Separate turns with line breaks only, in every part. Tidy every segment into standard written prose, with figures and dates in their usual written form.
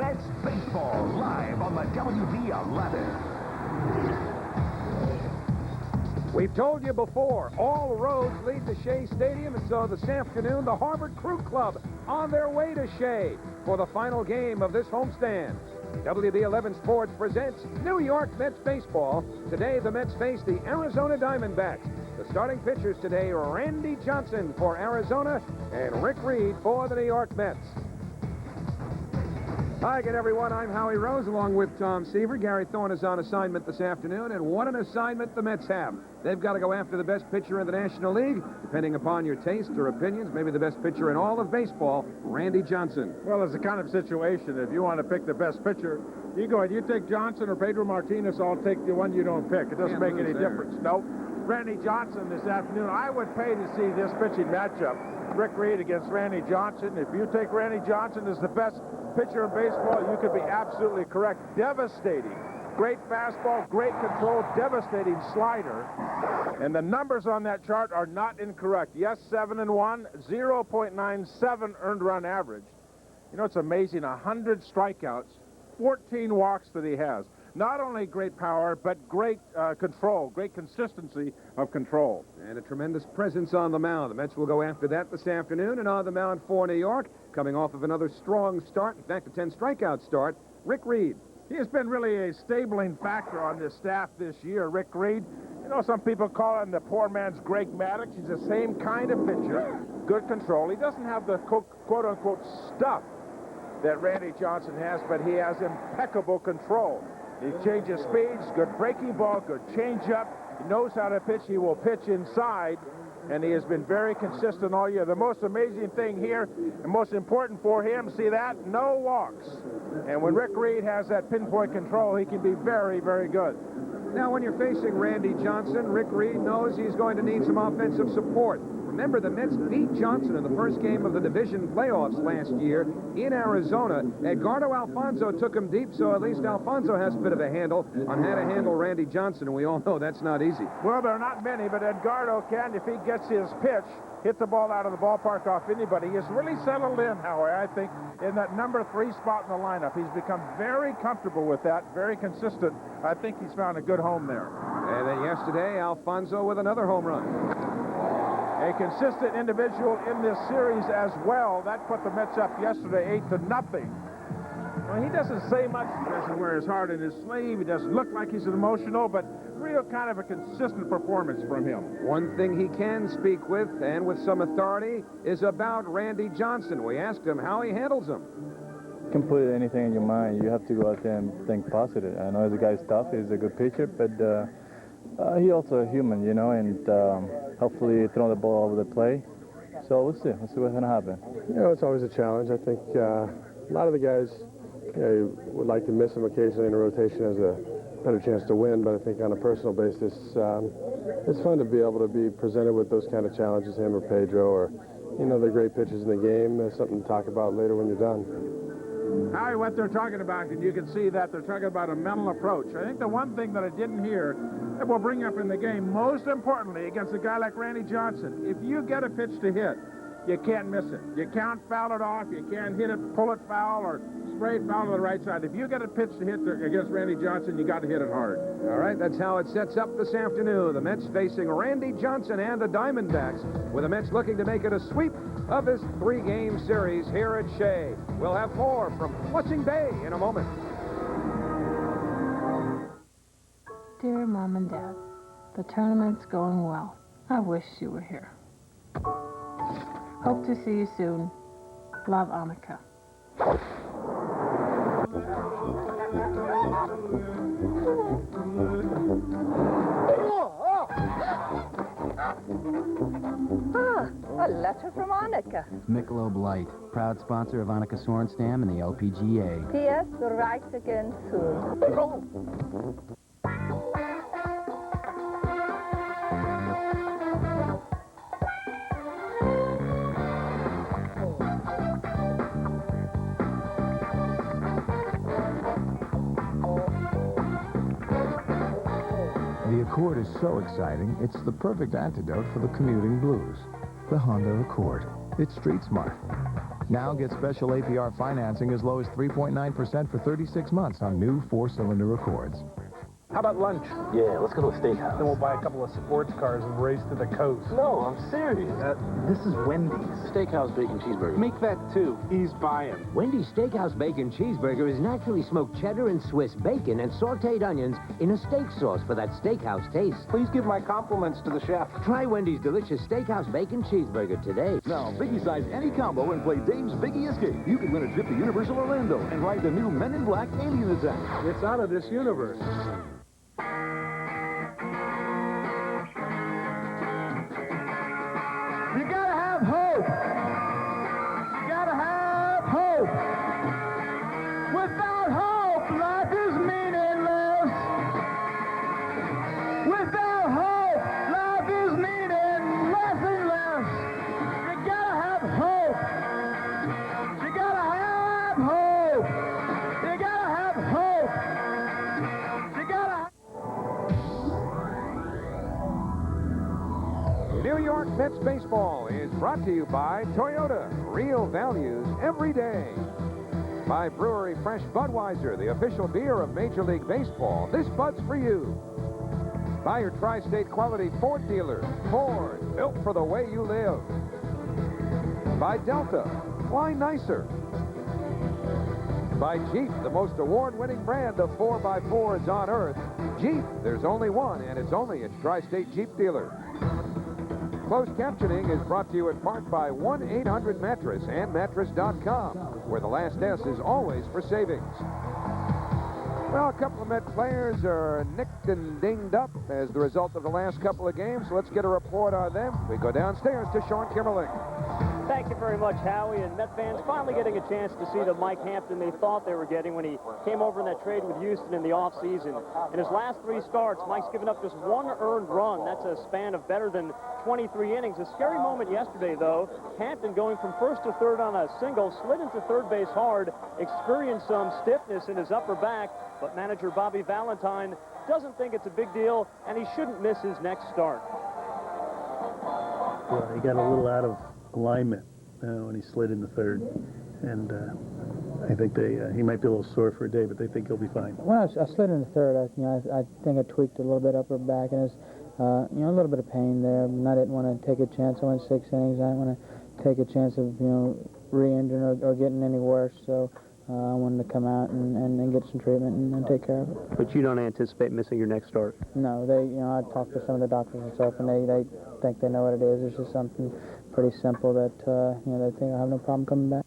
Mets baseball live on the WB11.
We've told you before, all roads lead to Shea Stadium, and so this afternoon, the Harvard Crew Club on their way to Shea for the final game of this homestand. WB11 Sports presents New York Mets baseball. Today, the Mets face the Arizona Diamondbacks. The starting pitchers today are Randy Johnson for Arizona and Rick Reed for the New York Mets. Hi again, everyone. I'm Howie Rose along with Tom Seaver. Gary Thorne is on assignment this afternoon, and what an assignment the Mets have. They've got to go after the best pitcher in the National League, depending upon your taste or opinions, maybe the best pitcher in all of baseball, Randy Johnson.
Well, it's the kind of situation, if you want to pick the best pitcher, you go ahead, you take Johnson or Pedro Martinez, I'll take the one you don't pick. It doesn't make any difference. Nope. Randy Johnson this afternoon, I would pay to see this pitching matchup. Rick Reed against Randy Johnson. If you take Randy Johnson as the best pitcher in baseball, you could be absolutely correct. Devastating. Great fastball, great control, devastating slider. And the numbers on that chart are not incorrect. Yes, 7-1, 0.97 earned run average. You know, it's amazing, 100 strikeouts, 14 walks that he has. Not only great power, but great control, great consistency of control.
And a tremendous presence on the mound. The Mets will go after that this afternoon. And on the mound for New York, coming off of another strong start, in fact, a 10-strikeout start, Rick Reed.
He has been really a stabling factor on this staff this year, Rick Reed. You know, some people call him the poor man's Greg Maddux. He's the same kind of pitcher, good control. He doesn't have the quote-unquote stuff that Randy Johnson has, but he has impeccable control. He changes speeds, good breaking ball, good changeup. He knows how to pitch. He will pitch inside, and he has been very consistent all year. The most amazing thing here, and most important for him, see that? No walks. And when Rick Reed has that pinpoint control, he can be very, very good.
Now, when you're facing Randy Johnson, Rick Reed knows he's going to need some offensive support. Remember, the Mets beat Johnson in the first game of the division playoffs last year in Arizona. Edgardo Alfonso took him deep, so at least Alfonso has a bit of a handle on how to handle Randy Johnson, and we all know that's not easy.
Well, there are not many, but Edgardo can, if he gets his pitch, hit the ball out of the ballpark off anybody. He's really settled in, Howie, I think, in that number 3 spot in the lineup. He's become very comfortable with that, very consistent. I think he's found a good home there.
And then yesterday, Alfonso with another home run.
A consistent individual in this series as well. That put the Mets up yesterday 8-0. Well, he doesn't say much. He doesn't wear his heart in his sleeve. He doesn't look like he's emotional, but real kind of a consistent performance from him.
One thing he can speak with, and with some authority, is about Randy Johnson. We asked him how he handles him.
You can put anything in your mind. You have to go out there and think positive. I know the guy's tough. He's a good pitcher, but he's also a human, you know, and hopefully throw the ball over the play. So we'll see. We'll see what's going to happen.
You know, it's always a challenge. I think a lot of the guys would like to miss him occasionally in a rotation as a better chance to win, but I think on a personal basis, it's fun to be able to be presented with those kind of challenges, him or Pedro, or, you know, the great pitchers in the game. There's something to talk about later when you're done.
Howie, what they're talking about, and you can see that they're talking about a mental approach. I think the one thing that I didn't hear that we'll bring up in the game, most importantly, against a guy like Randy Johnson, if you get a pitch to hit, you can't miss it. You can't foul it off. You can't hit it, pull it foul, or spray it foul to the right side. If you get a pitch to hit against Randy Johnson, you got to hit it hard.
All right, that's how it sets up this afternoon. The Mets facing Randy Johnson and the Diamondbacks, with the Mets looking to make it a sweep of this 3-game series here at Shea. We'll have more from Flushing Bay in a moment.
Dear Mom and Dad, the tournament's going well. I wish you were here. Hope to see you soon. Love, Annika.
A letter from Annika.
Michelob Light, proud sponsor of Annika Sorenstam and the LPGA.
P.S. Write again soon.
The Accord is so exciting, it's the perfect antidote for the commuting blues. The Honda Accord. It's street smart. Now get special APR financing as low as 3.9% for 36 months on new 4-cylinder Accords.
How about lunch?
Yeah, let's go to a steakhouse.
Then we'll buy a couple of sports cars and race to the coast.
No, I'm serious.
This is Wendy's.
Steakhouse bacon cheeseburger.
Make that two. He's buying.
Wendy's Steakhouse Bacon Cheeseburger is naturally smoked cheddar and Swiss bacon and sautéed onions in a steak sauce for that steakhouse taste.
Please give my compliments to the chef.
Try Wendy's delicious Steakhouse Bacon Cheeseburger today.
Now, Biggie size any combo and play Dave's Biggie Escape. You can win a trip to Universal Orlando and ride the new Men in Black Alien Attack.
It's out of this universe.
You gotta have hope. You gotta have hope. Without hope, life is meaningless. Without hope, life is meaning less and less. You gotta have hope. You gotta have hope. You gotta have hope. You gotta have...
New York Mets baseball is brought to you by Toyota. Real values every day. By Brewery Fresh Budweiser, the official beer of Major League Baseball. This Bud's for you. By your tri-state quality Ford dealer. Ford, built for the way you live. By Delta. Why nicer? By Jeep, the most award-winning brand of 4x4s on earth. Jeep, there's only one, and it's only at tri-state Jeep dealer. Closed captioning is brought to you in part by 1-800-Mattress and Mattress.com, where the last S is always for savings. Well, a couple of Met players are nicked and dinged up as the result of the last couple of games. So let's get a report on them. We go downstairs to Sean Kimmerling.
Thank you very much, Howie. And Met fans finally getting a chance to see the Mike Hampton they thought they were getting when he came over in that trade with Houston in the offseason. In his last 3 starts, Mike's given up just 1 earned run. That's a span of better than 23 innings. A scary moment yesterday, though. Hampton going from first to third on a single, slid into third base hard, experienced some stiffness in his upper back, but manager Bobby Valentine doesn't think it's a big deal, and he shouldn't miss his next start.
Well, he got a little out of alignment when he slid into third, and I think he might be a little sore for a day, but they think he'll be fine.
When I slid into third, I think I tweaked a little bit upper back, and there's a little bit of pain there. And I didn't want to take a chance. I went 6 innings. I didn't want to take a chance of re-injuring or getting any worse. So I wanted to come out and get some treatment and take care of it.
But you don't anticipate missing your next start?
No, I talked to some of the doctors and stuff, and they think they know what it is. It's just something pretty simple that they think I'll have no problem coming back.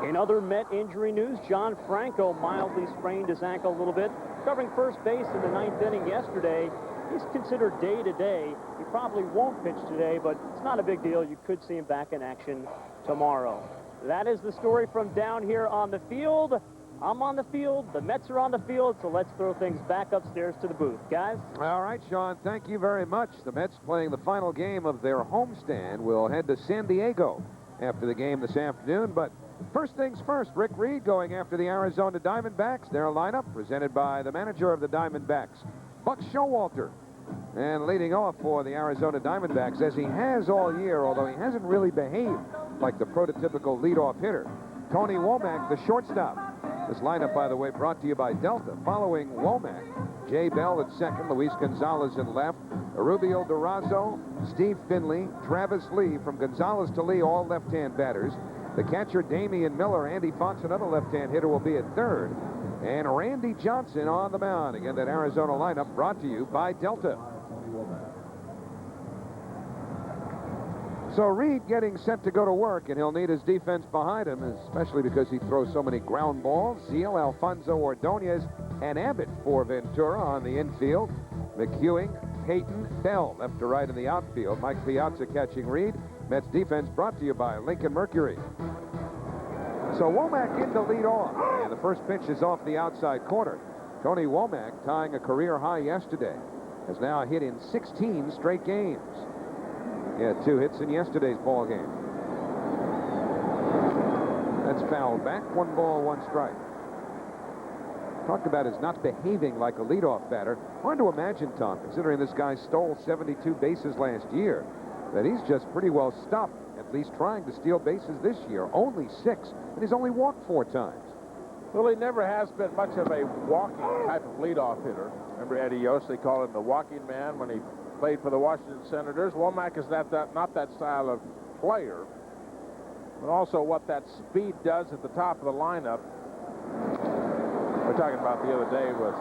In other Met injury news, John Franco mildly sprained his ankle a little bit, covering first base in the 9th inning yesterday. He's considered day-to-day. He probably won't pitch today, but it's not a big deal. You could see him back in action tomorrow. That is the story from down here on the field. I'm on the field. The Mets are on the field, so let's throw things back upstairs to the booth. Guys?
All right, Sean, thank you very much. The Mets playing the final game of their homestand will head to San Diego after the game this afternoon. But first things first, Rick Reed going after the Arizona Diamondbacks. Their lineup presented by the manager of the Diamondbacks, Buck Showalter. And leading off for the Arizona Diamondbacks, as he has all year, although he hasn't really behaved like the prototypical leadoff hitter, Tony Womack, the shortstop. This lineup, by the way, brought to you by Delta. Following Womack, Jay Bell at second, Luis Gonzalez in left, Rubio Durazo, Steve Finley, Travis Lee. From Gonzalez to Lee, all left-hand batters. The catcher, Damian Miller. Andy Fonts, another left-hand hitter, will be at third. And Randy Johnson on the mound. Again, that Arizona lineup brought to you by Delta. So Reed getting set to go to work, and he'll need his defense behind him, especially because he throws so many ground balls. Zeal, Alfonso Ordonez, and Abbott for Ventura on the infield. McEwing, Payton, Bell left to right in the outfield. Mike Piazza catching Reed. Mets defense brought to you by Lincoln Mercury. So Womack in to lead off, and the first pitch is off the outside corner. Tony Womack, tying a career high yesterday, has now hit in 16 straight games. He had 2 hits in yesterday's ball game. That's fouled back. 1 ball, 1 strike. Talked about as not behaving like a leadoff batter. Hard to imagine, Tom, considering this guy stole 72 bases last year, that he's just pretty well stopped at at least trying to steal bases this year. Only 6, and he's only walked 4 times.
Well, he never has been much of a walking type of leadoff hitter. Remember Eddie Yost, they called him the walking man when he played for the Washington Senators. Womack is not that style of player, but also what that speed does at the top of the lineup. We're talking about the other day with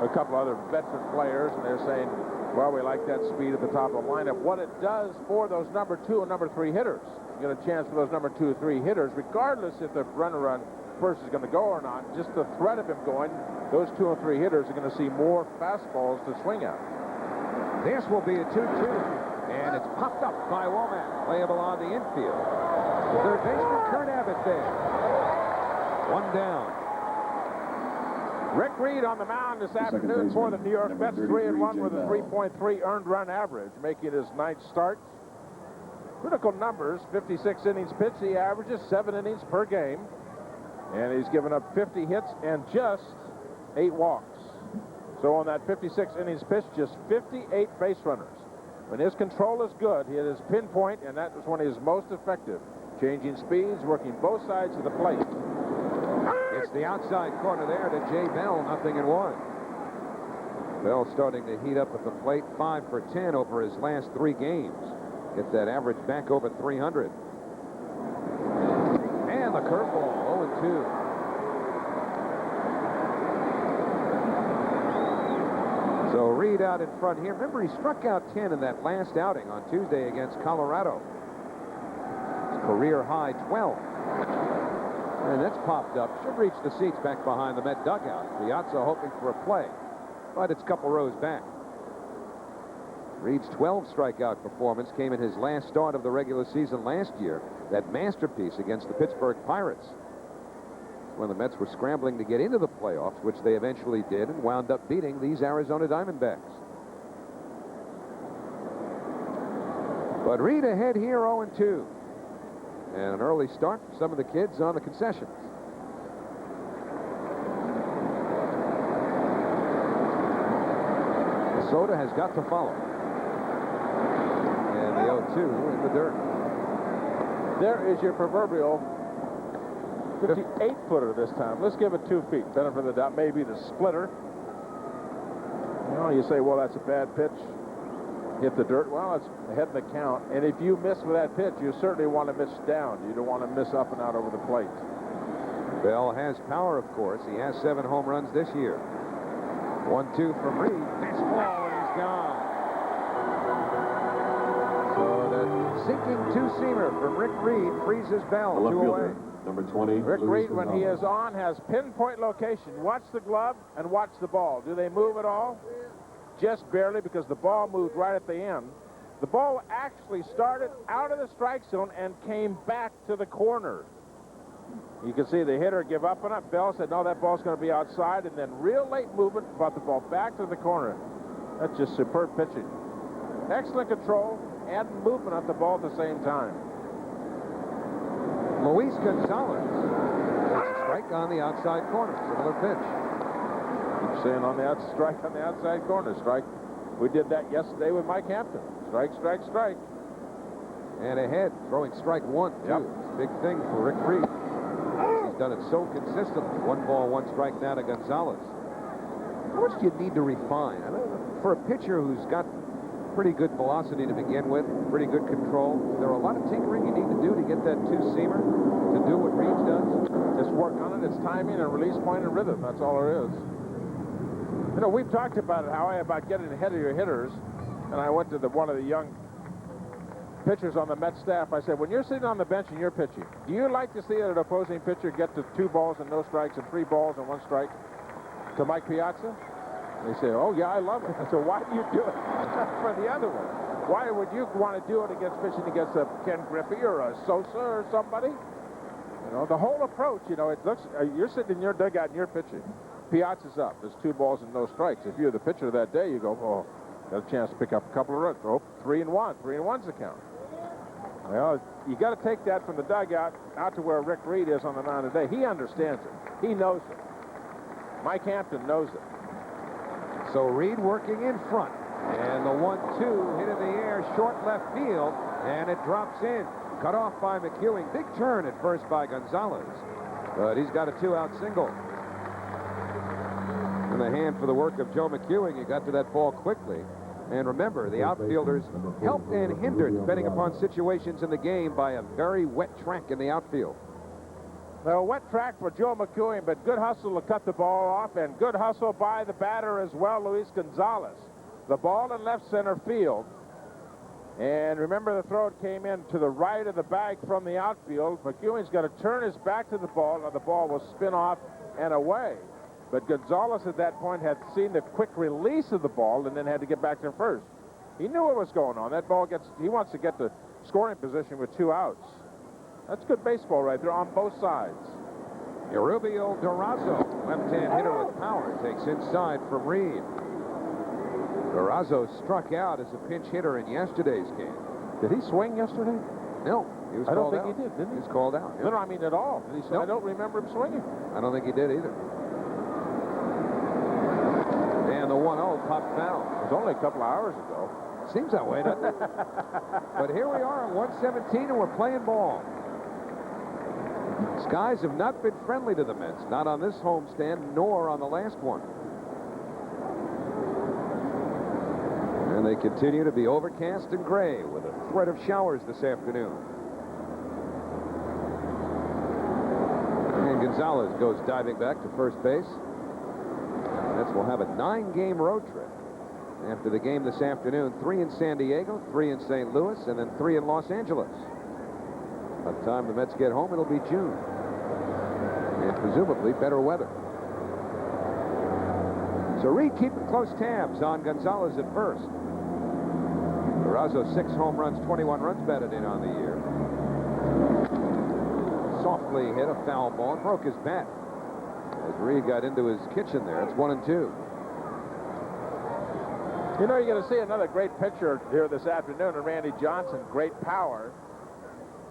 a couple other veteran players, and they're saying, well, we like that speed at the top of the lineup. What it does for those number 2 and number 3 hitters. You get a chance for those number 2 or 3 hitters, regardless if the runner on first is going to go or not. Just the threat of him going, those 2 or 3 hitters are going to see more fastballs to swing at.
This will be a 2-2, and it's popped up by Womack. Playable on the infield. Third baseman Kurt Abbott there. 1 down.
Rick Reed on the mound this afternoon for the New York Mets, 3-1 with a 3.3 earned run average, making his 9th start. Critical numbers, 56 innings pitched. He averages 7 innings per game. And he's given up 50 hits and just 8 walks. So on that 56 innings pitched, just 58 base runners. When his control is good, he is pinpoint, and that is when he is most effective. Changing speeds, working both sides of the plate.
It's the outside corner there to Jay Bell, 0-1. Bell starting to heat up at the plate, 5 for 10 over his last 3 games. Get that average back over 300. And the curveball, 0-2. So Reed out in front here. Remember, he struck out 10 in that last outing on Tuesday against Colorado. His career high 12. And that's popped up. Should reach the seats back behind the Met dugout. Piazza hoping for a play, but it's a couple rows back. Reed's 12 strikeout performance came in his last start of the regular season last year. That masterpiece against the Pittsburgh Pirates, when the Mets were scrambling to get into the playoffs, which they eventually did, and wound up beating these Arizona Diamondbacks. But Reed ahead here, 0-2. And an early start for some of the kids on the concessions. Soda has got to follow. And the 0-2 in the dirt.
There is your proverbial 58-footer this time. Let's give it 2 feet. Benefit of the doubt. Maybe the splitter. You know, you say, well, that's a bad pitch. Hit the dirt. Well, it's ahead of the count. And if you miss with that pitch, you certainly want to miss down. You don't want to miss up and out over the plate.
Bell has power, of course. He has 7 home runs this year. 1-2 from Reed. Nice ball, and he's gone. So the sinking 2-seamer from Rick Reed freezes Bell 2 away.
Number 20. Rick Reed, when he is on, has pinpoint location. Watch the glove and watch the ball. Do they move at all? Just barely, because the ball moved right at the end. The ball actually started out of the strike zone and came back to the corner. You can see the hitter give up on it. Bell said, no, that ball's going to be outside, and then real late movement brought the ball back to the corner. That's just superb pitching. Excellent control and movement at the ball at the same time.
Luis Gonzalez. That's a strike on the outside corner. Similar pitch.
Keep saying on the strike on the outside corner. Strike. We did that yesterday with Mike Hampton. Strike, strike, strike.
And ahead, throwing strike 1, too.
Yep.
Big thing for Rick Reed. He's done it so consistently. 1 ball, 1 strike now to Gonzalez. How much do you need to refine? I mean, for a pitcher who's got pretty good velocity to begin with, pretty good control, there are a lot of tinkering you need to do to get that 2-seamer to do what Reed does.
Just work on it. It's timing and release point and rhythm. That's all there is. You know, we've talked about it, Howie, about getting ahead of your hitters. And I went to one of the young pitchers on the Met staff. I said, when you're sitting on the bench and you're pitching, do you like to see an opposing pitcher get to 2 balls and no strikes and 3 balls and 1 strike to Mike Piazza? They say, oh, yeah, I love it. So why do you do it for the other one? Why would you want to do it against pitching against a Ken Griffey or a Sosa or somebody? You know, the whole approach, you know, it looks, you're sitting in your dugout and you're pitching. Piazza's up. There's 2 balls and no strikes. If you're the pitcher that day, you go, oh, got a chance to pick up a couple of runs. Oh, 3-1. 3-1's the count. Well, you got to take that from the dugout out to where Rick Reed is on the mound today. He understands it. He knows it. Mike Hampton knows it.
So Reed working in front. And the 1-2 hit in the air, short left field, and it drops in. Cut off by McEwing. Big turn at first by Gonzalez. But he's got a 2-out single. In the hand for the work of Joe McEwing. He got to that ball quickly. And remember, the outfielders helped and hindered, depending upon situations in the game, by a very wet track in the outfield.
Well, wet track for Joe McEwing, but good hustle to cut the ball off, and good hustle by the batter as well, Luis Gonzalez. The ball in left center field. And remember, the throw came in to the right of the bag from the outfield. McEwing's got to turn his back to the ball, or the ball will spin off and away. But Gonzalez at that point had seen the quick release of the ball and then had to get back to first. He knew what was going on. That ball he wants to get to scoring position with 2 outs. That's good baseball right there on both sides.
Rubio Durazo, left-hand hitter with power, takes inside from Reed. Durazo struck out as a pinch hitter in yesterday's game.
Did he swing yesterday?
No, he was
I don't
called
think
out.
he did he?
He was called out.
No, I mean at all. Did he swing?
Nope.
I don't remember him swinging.
I don't think he did either. And the 1-0 popped foul.
It was only a couple of hours ago.
Seems that way, doesn't it? But here we are at 117, and we're playing ball. Skies have not been friendly to the Mets, not on this homestand, nor on the last one. And they continue to be overcast and gray with a threat of showers this afternoon. And Gonzalez goes diving back to first base. Mets will have a 9-game road trip after the game this afternoon. 3 in San Diego, 3 in St. Louis, and then 3 in Los Angeles. By the time the Mets get home, it'll be June. And presumably better weather. So Reed keeping close tabs on Gonzalez at first. Durazo 6 home runs, 21 runs batted in on the year. Softly hit a foul ball, broke his bat. As Reed got into his kitchen there, it's 1-2.
You know, you're going to see another great pitcher here this afternoon, and Randy Johnson. Great power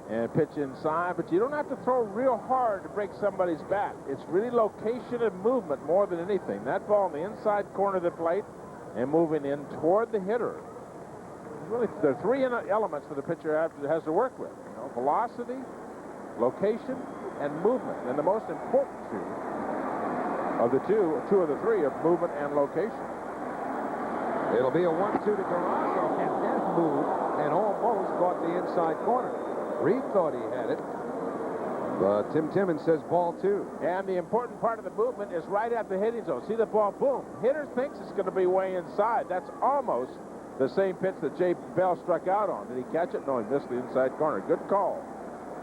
and pitch inside, but you don't have to throw real hard to break somebody's bat. It's really location and movement more than anything. That ball in the inside corner of the plate and moving in toward the hitter. Really, there are 3 elements that the pitcher has to work with. You know, velocity, location, and movement. And the most important two of the 3 are movement and location.
It'll be a 1-2 to Durazo, and that moved and almost caught the inside corner. Reed thought he had it, but Tim Timmons says ball 2.
And the important part of the movement is right at the hitting zone. See the ball, boom. Hitter thinks it's going to be way inside. That's almost the same pitch that Jay Bell struck out on. Did he catch it? No, he missed the inside corner. Good call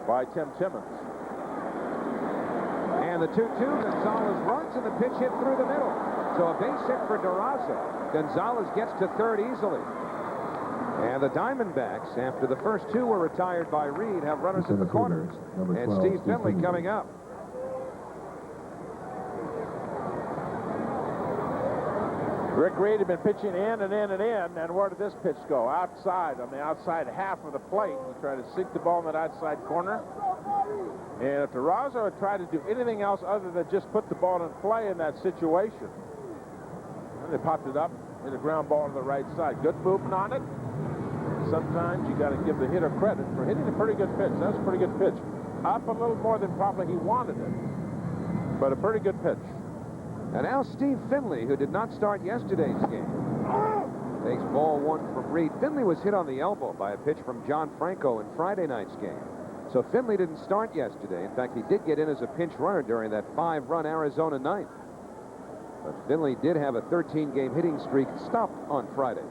by Tim Timmons.
And the 2-2, Gonzalez runs, and the pitch hit through the middle. So a base hit for Durazo. Gonzalez gets to third easily. And the Diamondbacks, after the first 2 were retired by Reed, have runners in the corners. And Steve Finley coming up.
Rick Reed had been pitching in and in and in, and where did this pitch go? Outside, on the outside half of the plate. He tried to sink the ball in that outside corner. And if Durazo had tried to do anything else other than just put the ball in play in that situation, and they popped it up, hit a ground ball to the right side. Good movement on it. Sometimes you got to give the hitter credit for hitting a pretty good pitch. That's a pretty good pitch. Up a little more than probably he wanted it, but a pretty good pitch.
And now Steve Finley, who did not start yesterday's game, takes ball 1 from Reed. Finley was hit on the elbow by a pitch from John Franco in Friday night's game. So Finley didn't start yesterday. In fact, he did get in as a pinch runner during that 5-run Arizona ninth. But Finley did have a 13-game hitting streak stopped on Friday.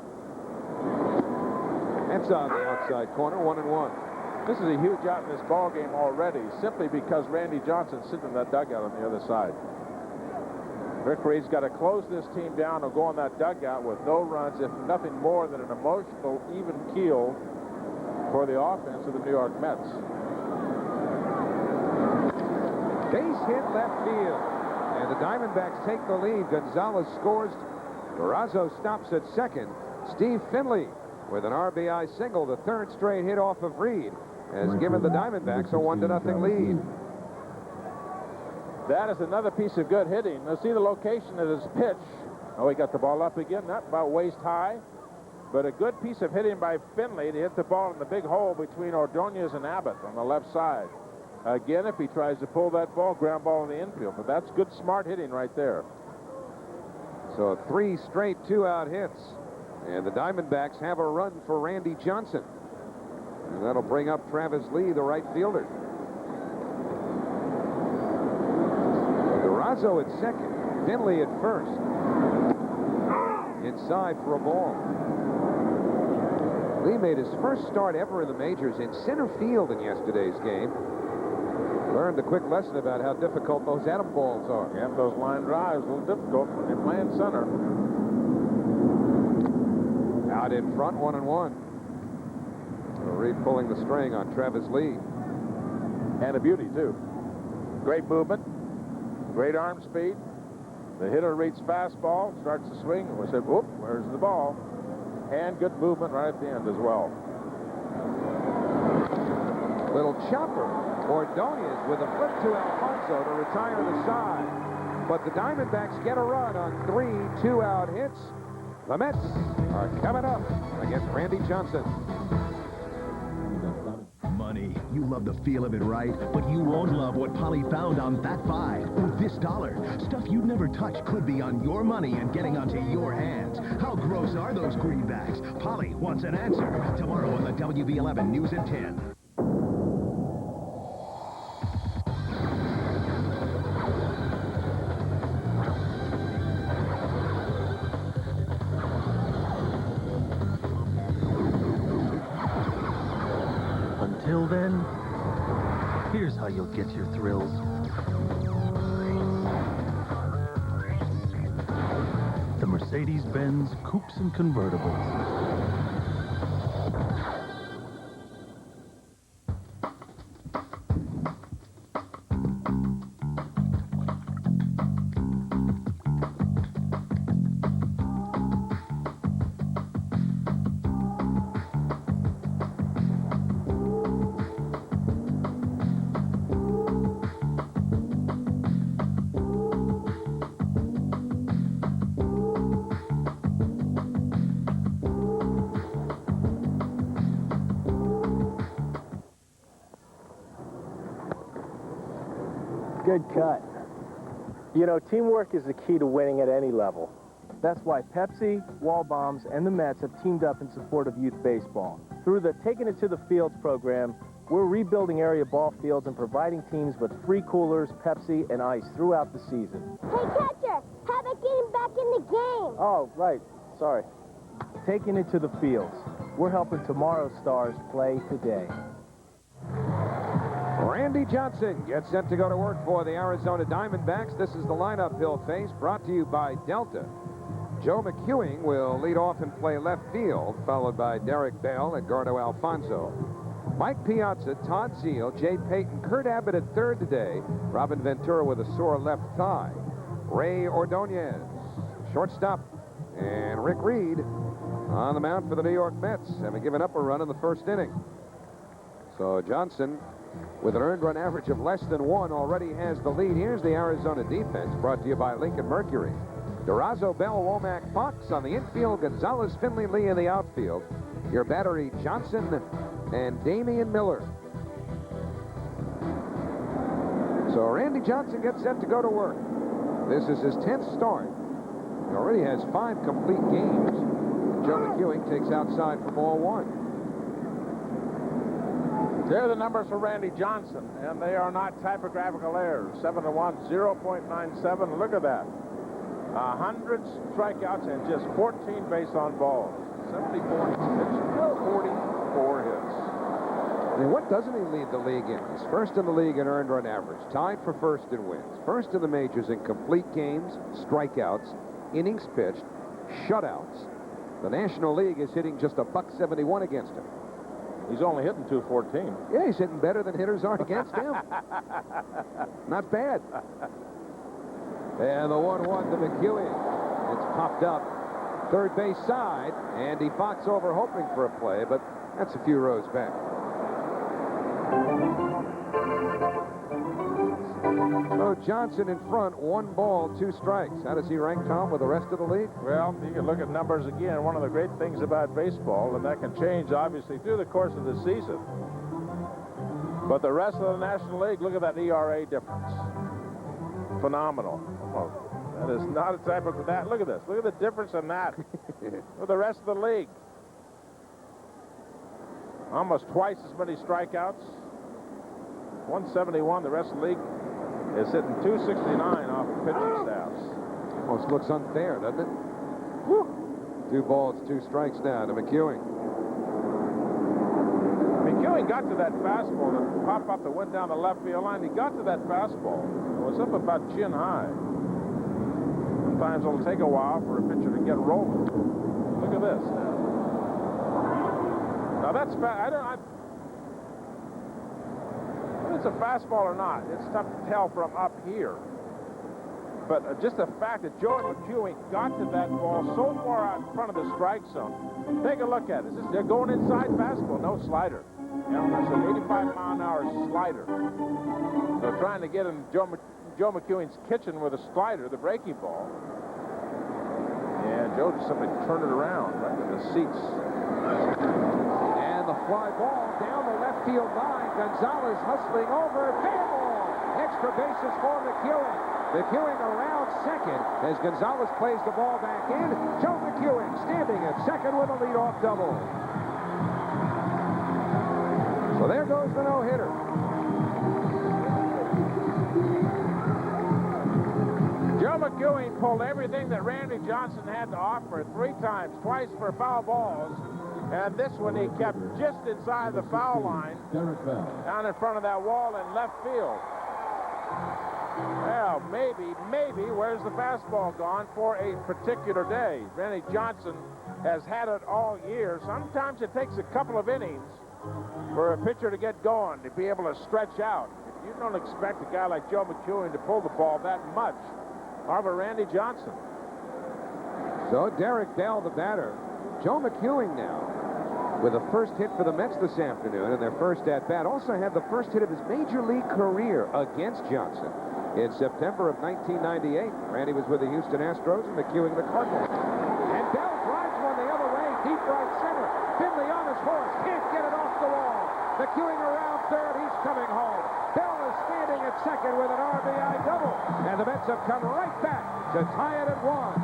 That's on the outside corner, 1-1.
This is a huge out in this ball game already, simply because Randy Johnson's sitting in that dugout on the other side. Rick Reed's got to close this team down and go on that dugout with no runs, if nothing more than an emotional, even keel for the offense of the New York Mets.
Base hit left field. And the Diamondbacks take the lead. Gonzalez scores. Durazo stops at second. Steve Finley with an RBI single, the 3rd straight hit off of Reed, has given the Diamondbacks a 1-0 lead.
That is another piece of good hitting. Now see the location of his pitch. Oh, he got the ball up again, not about waist high. But a good piece of hitting by Finley to hit the ball in the big hole between Ordonez and Abbott on the left side. Again, if he tries to pull that ball, ground ball in the infield. But that's good, smart hitting right there.
So 3 straight 2-out hits. And the Diamondbacks have a run for Randy Johnson. And that'll bring up Travis Lee, the right fielder. Durazo at second. Finley at first. Inside for a ball. Lee made his first start ever in the majors in center field in yesterday's game. Learned a quick lesson about how difficult those atom balls are.
Yeah, those line drives a little difficult when you're playing center.
Out in front, 1-1. Reed pulling the string on Travis Lee.
And a beauty, too. Great movement. Great arm speed. The hitter reads fastball, starts to swing, and we said, whoop, where's the ball? And good movement right at the end as well.
Little chopper. Ordonez with a flip to Alfonso to retire the side. But the Diamondbacks get a run on 3 2-out hits. The Mets are coming up against Randy Johnson.
Money. You love the feel of it, right? But you won't love what Polly found on that 5 with this dollar. Stuff you'd never touch could be on your money and getting onto your hands. How gross are those greenbacks? Polly wants an answer. Tomorrow on the WV11 News at 10.
Until then, here's how you'll get your thrills. The Mercedes-Benz Coupes and Convertibles.
Good cut. You know, teamwork is the key to winning at any level. That's why Pepsi, Wall Bombs, and the Mets have teamed up in support of youth baseball. Through the Taking It to the Fields program, we're rebuilding area ball fields and providing teams with free coolers, Pepsi, and ice throughout the season.
Hey, catcher, how about getting back in the game?
Oh, right. Sorry. Taking It to the Fields. We're helping tomorrow's stars play today.
Randy Johnson gets set to go to work for the Arizona Diamondbacks. This is the lineup he'll face, brought to you by Delta. Joe McEwing will lead off and play left field, followed by Derek Bell and Gordo Alfonso. Mike Piazza, Todd Zeal, Jay Payton, Kurt Abbott at third today. Robin Ventura with a sore left thigh. Ray Ordonez, shortstop. And Rick Reed on the mound for the New York Mets, having given up a run in the first inning. So Johnson, with an earned run average of less than 1, already has the lead. Here's the Arizona defense, brought to you by Lincoln Mercury. Durazo, Bell, Womack, Fox on the infield. Gonzalez, Finley, Lee in the outfield. Your battery, Johnson and Damian Miller. So Randy Johnson gets set to go to work. This is his 10th start. He already has 5 complete games. Joe McEwing takes outside for ball 1.
There are the numbers for Randy Johnson, and they are not typographical errors. 7-1, 0.97. Look at that. 100 strikeouts and just 14 base on balls. 74 pitched, 44 hits.
I mean, what doesn't he lead the league in? He's first in the league in earned run average, tied for first in wins, first in the majors in complete games, strikeouts, innings pitched, shutouts. The National League is hitting just $171 against him.
He's only hitting .214.
Yeah, he's hitting better than hitters are against him. Not bad. And the 1-1 to McEwing. It's popped up third base side. Andy Fox over hoping for a play, but that's a few rows back. So Johnson in front, 1 ball, 2 strikes. How does he rank, Tom, with the rest of the league?
Well, you can look at numbers again. One of the great things about baseball, and that can change, obviously, through the course of the season. But the rest of the National League, look at that ERA difference. Phenomenal. Oh, that is not a type of that. Look at this. Look at the difference in that with the rest of the league. Almost twice as many strikeouts. 171. The rest of the league is hitting 269 off the pitching staffs.
Almost looks unfair, doesn't it? Woo. 2 balls, 2 strikes now to McEwing.
McEwing got to that fastball that popped up that went down the left field line. He got to that fastball. It was up about chin high. Sometimes it'll take a while for a pitcher to get rolling. Look at this now. Now that's whether it's a fastball or not, it's tough to tell from up here. But just the fact that Joe McEwing got to that ball so far out in front of the strike zone. Take a look at it. They're going inside fastball, no slider. You know, that's an 85-mile-an-hour slider. So trying to get in Joe McEwing's kitchen with a slider, the breaking ball. And Joe just simply turned it around right in the seats.
And the fly ball down the left field line. Gonzalez hustling over. Fair ball. Extra bases for McEwing. McEwing around second as Gonzalez plays the ball back in. Joe McEwing standing at second with a leadoff double. So there goes the no-hitter.
Joe McEwing pulled everything that Randy Johnson had to offer 3 times, twice for foul balls, and this one he kept just inside the foul line, down in front of that wall in left field. Well, maybe, where's the fastball gone for a particular day? Randy Johnson has had it all year. Sometimes it takes a couple of innings for a pitcher to get going, to be able to stretch out. If you don't expect a guy like Joe McEwing to pull the ball that much, how about Randy Johnson?
So Derek Bell, the batter. Joe McEwing now with the first hit for the Mets this afternoon in their first at-bat. Also had the first hit of his major league career against Johnson in September of 1998. Randy was with the Houston Astros and McEwing the Cardinals. And Bell drives one the other way, deep right center. Finley on his horse, can't get it off the wall. McEwing around third, he's coming home. Bell is standing at second with an RBI double. And the Mets have come right back to tie it at 1.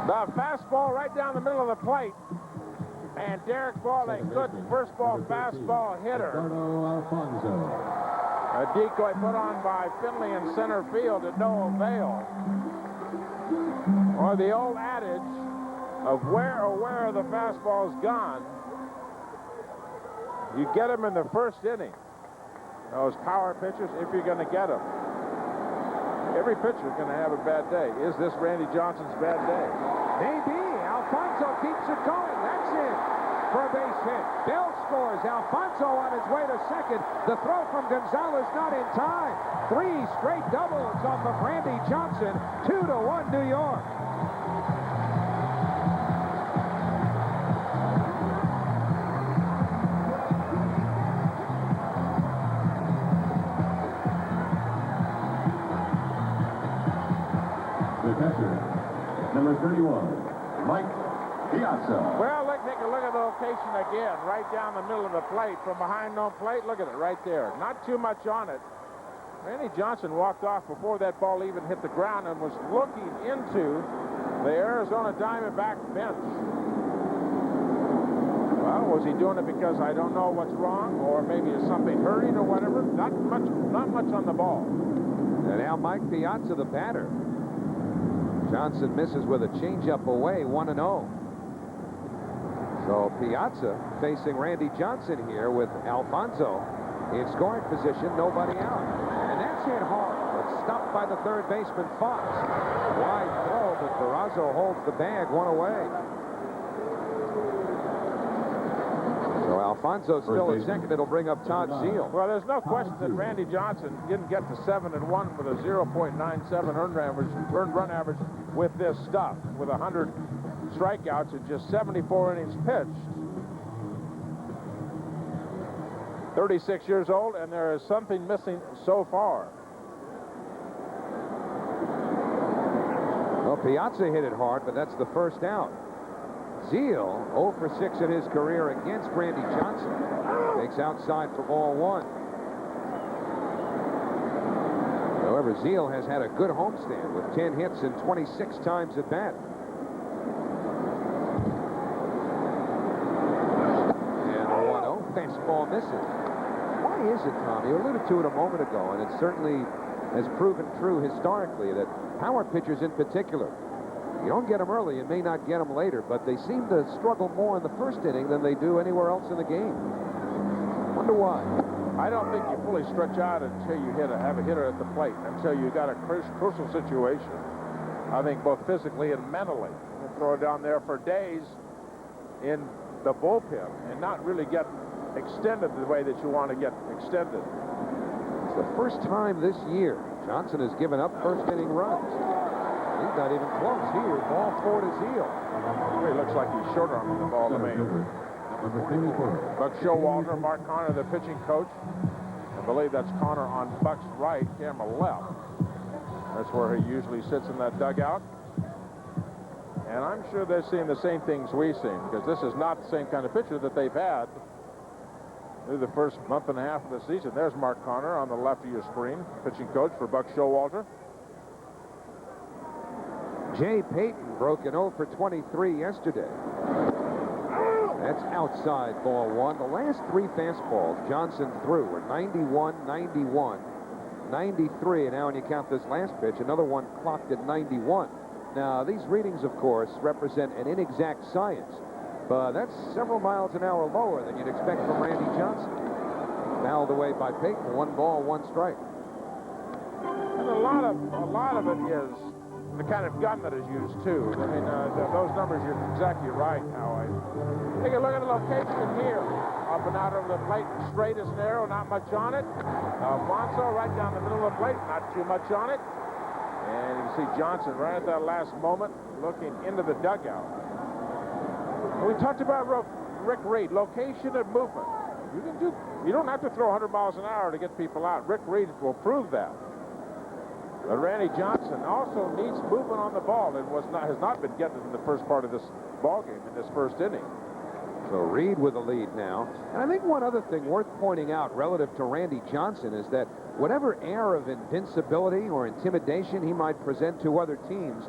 The fastball right down the middle of the plate. And Derek Ball, a good first ball fastball hitter. A decoy put on by Finley in center field to no avail. Or the old adage of where the fastball's gone, you get them in the first inning. Those power pitchers, if you're going to get them. Every pitcher's going to have a bad day. Is this Randy Johnson's bad day?
Maybe. Alfonso keeps it going. That's it for a base hit. Bell scores. Alfonso on his way to second. The throw from Gonzalez not in time. 3 straight doubles off of Randy Johnson. 2-1 New York.
The catcher, number 31. Mike Piazza.
Well, let's take a look at the location again, right down the middle of the plate, from behind home plate. Look at it right there. Not too much on it. Randy Johnson walked off before that ball even hit the ground and was looking into the Arizona Diamondbacks bench. Well, was he doing it because I don't know what's wrong, or maybe is something hurting or whatever? Not much on the ball.
And now Mike Piazza, the batter. Johnson misses with a changeup away, 1-0. So Piazza facing Randy Johnson here with Alfonso in scoring position, nobody out. And that's hit hard, but stopped by the third baseman, Fox. Wide throw, but Barrazo holds the bag, 1 away. So Alfonso still at second. It'll bring up Todd Zeal.
Well, there's no question that Randy Johnson didn't get to 7-1 with a 0.97 earned run average with this stuff, with 100 strikeouts in just 74 innings pitched. 36 years old, and there is something missing so far.
Well, Piazza hit it hard, but that's the first out. Zeal, 0 for 6 in his career against Randy Johnson. Takes outside for ball 1. However, Zeal has had a good homestand with 10 hits and 26 times at bat. And the 1-0 fastball misses. Why is it, Tom? You alluded to it a moment ago, and it certainly has proven true historically that power pitchers in particular, you don't get them early, you may not get them later, but they seem to struggle more in the first inning than they do anywhere else in the game. Wonder why.
I don't think you fully stretch out until you have a hitter at the plate, until you got a crucial situation. I think both physically and mentally. You throw it down there for days in the bullpen and not really get extended the way that you want to get extended.
It's the first time this year Johnson has given up first inning runs. He's not even close here. Ball 4 to Zeal.
He looks like he's short-arming the ball to me. Buck Showalter, Mark Connor, the pitching coach. I believe that's Connor on Buck's right, camera left. That's where he usually sits in that dugout. And I'm sure they're seeing the same things we've seen, because this is not the same kind of pitcher that they've had through the first month and a half of the season. There's Mark Connor on the left of your screen, pitching coach for Buck Showalter.
Jay Payton broke an 0 for 23 yesterday. That's outside ball 1. The last 3 fastballs Johnson threw were 91, 91, 93, and now when you count this last pitch, another one clocked at 91. Now, these readings, of course, represent an inexact science, but that's several miles an hour lower than you'd expect from Randy Johnson. Fouled away by Payton. 1 ball, 1 strike.
And a lot of it is the kind of gun that is used, too. I mean, those numbers, you're exactly right, Howard. Take a look at the location here. Up and out over the plate, straight as an arrow, not much on it. Alfonso right down the middle of the plate, not too much on it. And you see Johnson right at that last moment looking into the dugout. And we talked about Rick Reed, location and movement. You don't have to throw 100 miles an hour to get people out. Rick Reed will prove that. But Randy Johnson also needs movement on the ball and has not been getting it in the first part of this ball game, in this first inning.
So Reed with the lead now. And I think one other thing worth pointing out relative to Randy Johnson is that whatever air of invincibility or intimidation he might present to other teams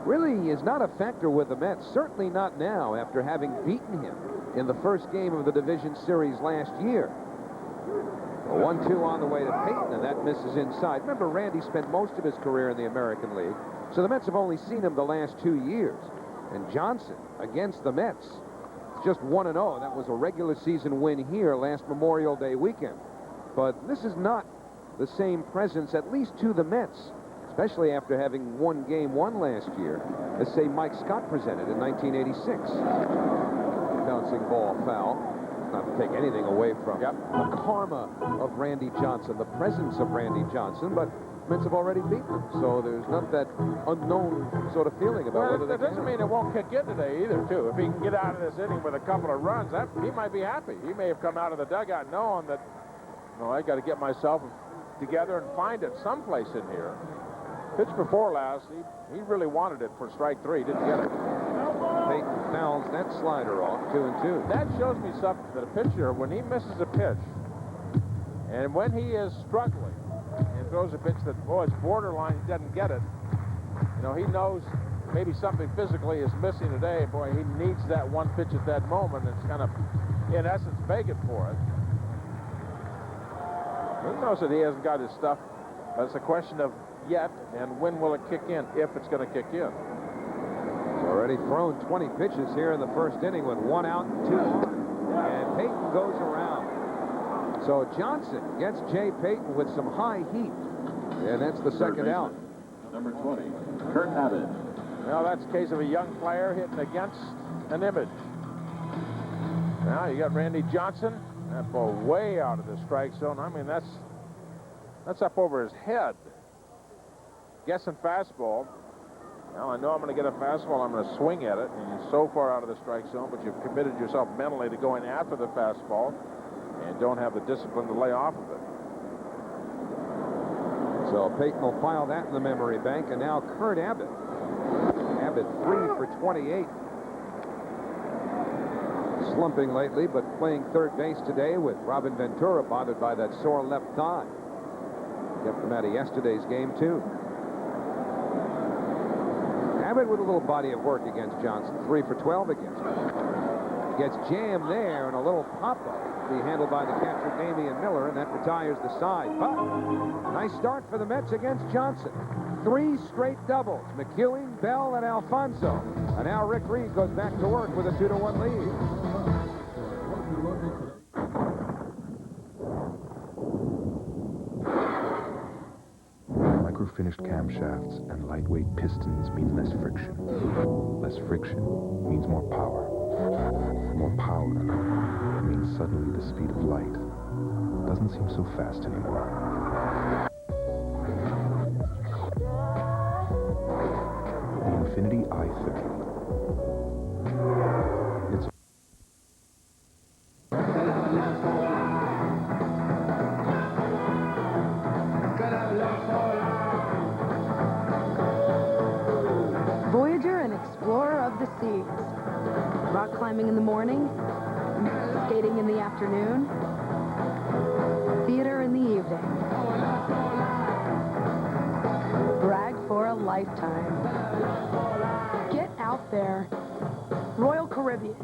really is not a factor with the Mets, certainly not now after having beaten him in the first game of the division series last year. A 1-2 on the way to Payton, and that misses inside. Remember, Randy spent most of his career in the American League, so the Mets have only seen him the last 2 years. And Johnson against the Mets, it's just 1-0. That was a regular season win here last Memorial Day weekend. But this is not the same presence, at least to the Mets, especially after having won Game 1 last year, as, say, Mike Scott presented in 1986. Bouncing ball foul. Not to take anything away from the karma of Randy Johnson, the presence of Randy Johnson, but Mets have already beaten him, so there's not that unknown sort of feeling about whether they
can. That doesn't mean it won't kick in today either, too. If he can get out of this inning with a couple of runs, he might be happy. He may have come out of the dugout knowing that, I got to get myself together and find it someplace in here. Pitch before last, he really wanted it for strike 3, didn't get it.
Payton fouls that slider off, 2-2.
That shows me something, that a pitcher, when he misses a pitch, and when he is struggling and throws a pitch that, it's borderline, he doesn't get it, he knows maybe something physically is missing today. Boy, he needs that one pitch at that moment. It's kind of, in essence, begging for it. He knows that he hasn't got his stuff. But it's a question of yet, and when will it kick in, if it's going to kick in.
Already thrown 20 pitches here in the first inning with 1 out and 2 on. And Payton goes around. So Johnson gets Jay Payton with some high heat. And that's the second out.
Number 20, Kurt Abbott.
Well, that's a case of a young player hitting against an image. Now you got Randy Johnson. That ball way out of the strike zone. I mean, that's up over his head. Guessing fastball. Now I know I'm going to get a fastball. I'm going to swing at it. And you're so far out of the strike zone, but you've committed yourself mentally to going after the fastball and don't have the discipline to lay off of it.
So Peyton will file that in the memory bank. And now Kurt Abbott. Abbott 3 for 28. Slumping lately, but playing third base today with Robin Ventura bothered by that sore left thigh. Kept him out of yesterday's game, too. Abbott with a little body of work against Johnson. 3 for 12 against him. Gets jammed there, and a little pop-up be handled by the catcher, Damian Miller, and that retires the side. But nice start for the Mets against Johnson. 3 straight doubles. McEwing, Bell, and Alfonso. And now Rick Reed goes back to work with a 2-1 lead.
Micro-finished camshafts and lightweight pistons mean less friction. Less friction means more power. More power means suddenly the speed of light doesn't seem so fast anymore. The Infinity i30. It's
Voyager and explorer of the seas. Rock climbing in the morning, skating in the afternoon, theater in the evening. Brag for a lifetime. Get out there. Royal Caribbean.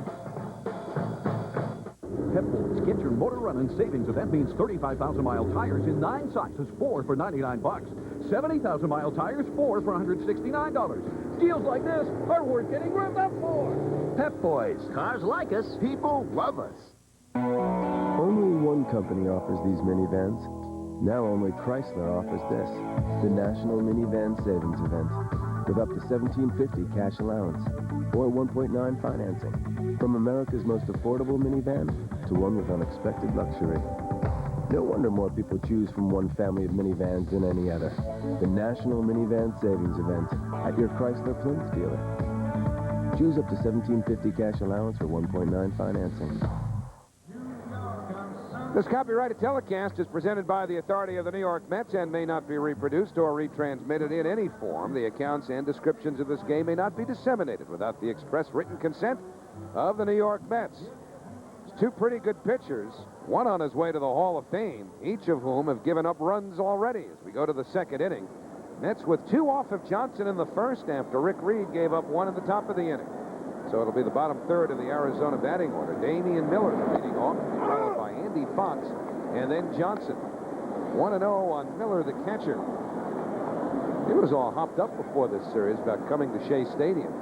Pep Boys, get your motor running savings event means 35,000-mile tires in 9 sizes, 4 for $99. 70,000-mile tires, 4 for $169. Deals like this are worth getting revved up for.
Pep Boys. Cars like us. People love us. Only one company offers these minivans. Now only Chrysler offers this. The National Minivan Savings Event. With up to $1,750 cash allowance. Or 1.9 financing. From America's most affordable minivan to one with unexpected luxury. No wonder more people choose from one family of minivans than any other. The National Minivan Savings Event at your Chrysler Plymouth dealer. Choose up to $1,750 cash allowance for 1.9 financing.
This copyrighted telecast is presented by the authority of the New York Mets and may not be reproduced or retransmitted in any form. The accounts and descriptions of this game may not be disseminated without the express written consent of the New York Mets. It's 2 pretty good pitchers, one on his way to the Hall of Fame, each of whom have given up runs already as we go to the second inning. Mets with 2 off of Johnson in the first after Rick Reed gave up 1 at the top of the inning. So it'll be the bottom third of the Arizona batting order. Damian Miller leading off, followed by Andy Fox, and then Johnson. 1-0 on Miller, the catcher. He was all hopped up before this series about coming to Shea Stadium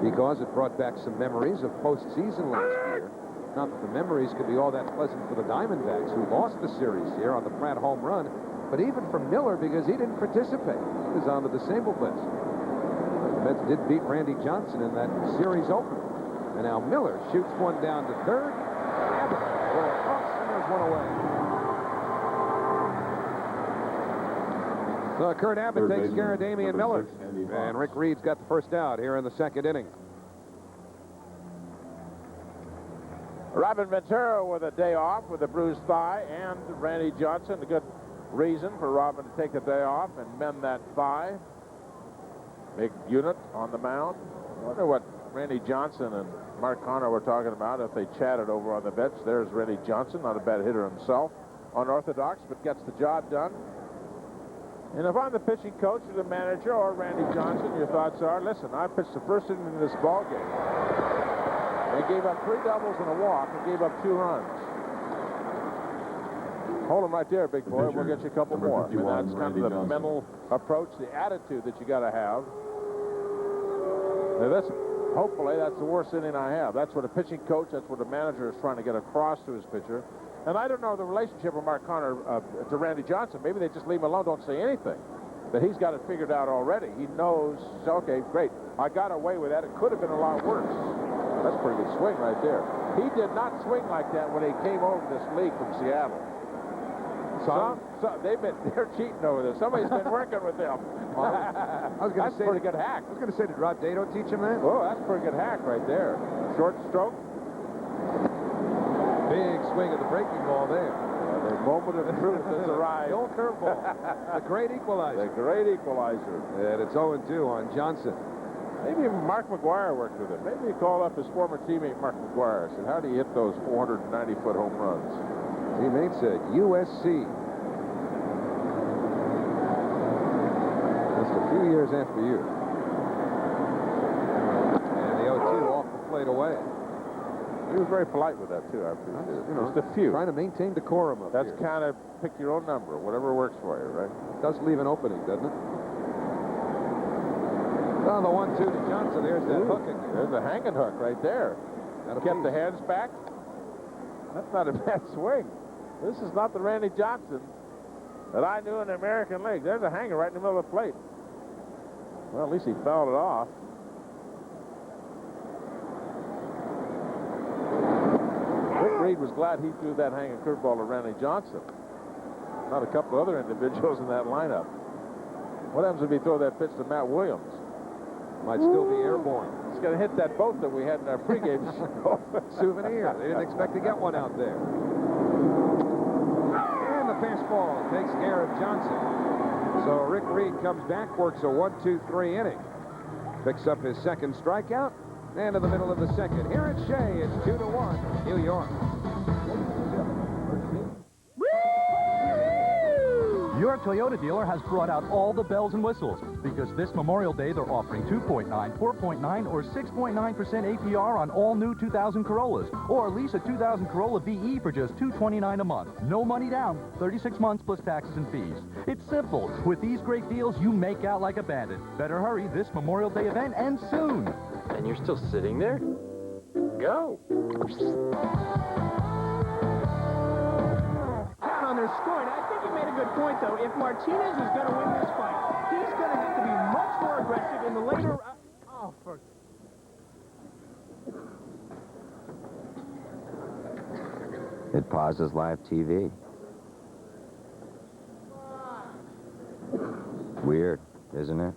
because it brought back some memories of postseason last year. Not that the memories could be all that pleasant for the Diamondbacks, who lost the series here on the Pratt home run, but even for Miller because he didn't participate. He was on the disabled list. The Mets did beat Randy Johnson in that series opener. And now Miller shoots one down to third. Abbott will cross, and there's one away. So Kurt Abbott takes care of Damian Miller. And Rick Reed's got the first out here in the second inning.
Robin Ventura with a day off with a bruised thigh, and Randy Johnson, a good reason for Robin to take the day off and mend that thigh. Big unit on the mound. I wonder what Randy Johnson and Mark Connor were talking about if they chatted over on the bench. There's Randy Johnson, not a bad hitter himself, unorthodox, but gets the job done. And if I'm the pitching coach or the manager or Randy Johnson, your thoughts are, listen, I pitched the first inning in this ball game. They gave up 3 doubles and a walk and gave up 2 runs. Hold them right there, big boy. We'll get you a couple more. I mean, that's kind of the mental approach, the attitude that you got to have. Now, listen, hopefully that's the worst inning I have. That's what a pitching coach, that's what a manager is trying to get across to his pitcher. And I don't know the relationship of Mark Connor to Randy Johnson. Maybe they just leave him alone, don't say anything. But he's got it figured out already. He knows, okay, great. I got away with that. It could have been a lot worse. That's a pretty good swing right there. He did not swing like that when he came over this league from Seattle. They're cheating over there. Somebody's been working with them.
Well, I was going to say,
pretty good hack.
I was going to say, did Rod Dado teach him that?
Oh, that's a pretty good hack right there. Short stroke.
Big swing of the breaking ball there.
The moment of truth has arrived.
The old curveball. The great equalizer.
The great equalizer.
And it's 0-2 on Johnson.
Maybe even Mark McGuire worked with him. Maybe he called up his former teammate Mark McGuire and said, how do you hit those 490-foot home runs?
Teammate said, USC. Just a few years after you. And the 0-2 off the plate away.
He was very polite with that, too. I appreciate it. Just a few.
Trying to maintain decorum up
That's
here.
kind of pick your own number, whatever works for you, right?
It does leave an opening, doesn't it? Oh, the 1-2 to Johnson. There's that hook again.
There's a hanging hook right there. Kept the hands back. That's not a bad swing. This is not the Randy Johnson that I knew in the American League. There's a hanger right in the middle of the plate. Well, at least he fouled it off. Rick Reed was glad he threw that hanging curveball to Randy Johnson. Not a couple other individuals in that lineup. What happens if he throw that pitch to Matt Williams?
Might still be airborne.
He's going to hit that boat that we had in our pregame show.
Souvenir. They didn't expect to get one out there. And the fastball takes care of Johnson. So Rick Reed comes back, works a 1-2-3 inning. Picks up his second strikeout. And in the middle of the second, here at Shea, it's 2-1, New York.
Your Toyota dealer has brought out all the bells and whistles because this Memorial Day they're offering 2.9, 4.9, or 6.9% APR on all new 2000 Corollas, or lease a 2000 Corolla VE for just $229 a month. No money down, 36 months plus taxes and fees. It's simple. With these great deals, you make out like a bandit. Better hurry. This Memorial Day event ends soon.
And you're still sitting there? Go.
Count on their scoring. I think you made a good point, though. If Martinez is going to win this fight, he's going to have to be much more aggressive in the later... Oh, for...
It pauses live TV. Weird, isn't it?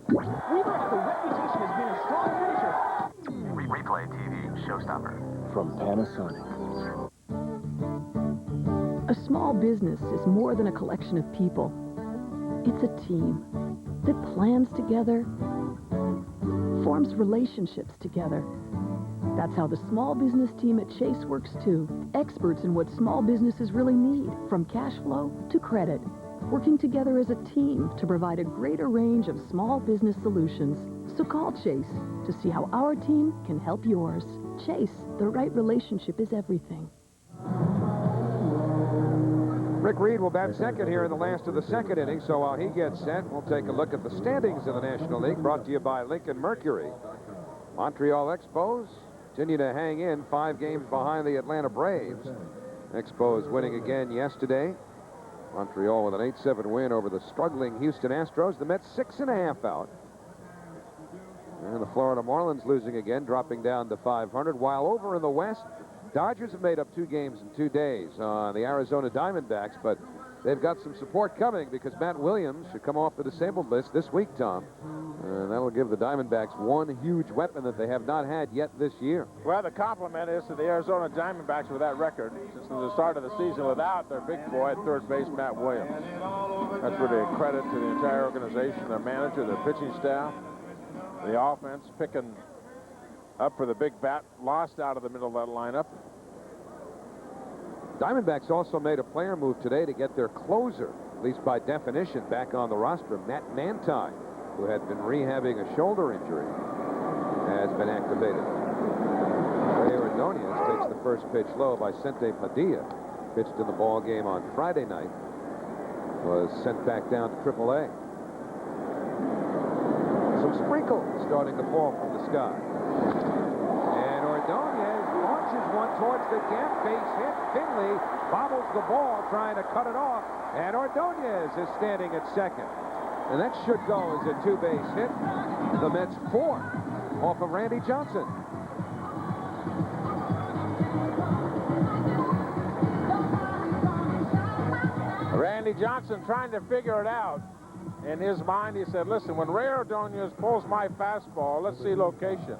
Weaver has a reputation as being a strong finisher.
Replay TV, showstopper.
From Panasonic.
A small business is more than a collection of people. It's a team that plans together, forms relationships together. That's how the small business team at Chase works too. Experts in what small businesses really need, from cash flow to credit. Working together as a team to provide a greater range of small business solutions. So call Chase to see how our team can help yours. Chase, the right relationship is everything.
Rick Reed will bat second here in the last of the second inning, so while he gets set, we'll take a look at the standings in the National League, brought to you by Lincoln Mercury. Montreal Expos continue to hang in 5 games behind the Atlanta Braves. Expos winning again yesterday. Montreal with an 8-7 win over the struggling Houston Astros. The Mets 6.5 out. And the Florida Marlins losing again, dropping down to 500. While over in the West, Dodgers have made up 2 games in 2 days on the Arizona Diamondbacks, but they've got some support coming because Matt Williams should come off the disabled list this week, Tom. And that'll give the Diamondbacks one huge weapon that they have not had yet this year.
Well, the compliment is to the Arizona Diamondbacks with that record since the start of the season without their big boy at third base, Matt Williams. That's really a credit to the entire organization, their manager, their pitching staff, the offense picking up for the big bat, lost out of the middle of that lineup.
Diamondbacks also made a player move today to get their closer, at least by definition, back on the roster. Matt Manti, who had been rehabbing a shoulder injury, has been activated. Ray Ordonez takes the first pitch low by Sente Padilla. Pitched in the ball game on Friday night. Was sent back down to AAA. Some sprinkles starting to fall from the sky. And Ordonez launches one towards the gap, base hit. Finley bobbles the ball, trying to cut it off. And Ordonez is standing at second. And that should go as a 2-base hit. The Mets 4. off of Randy Johnson.
Randy Johnson trying to figure it out. In his mind, he said, listen, when Ray Ordonez pulls my fastball, let's see location.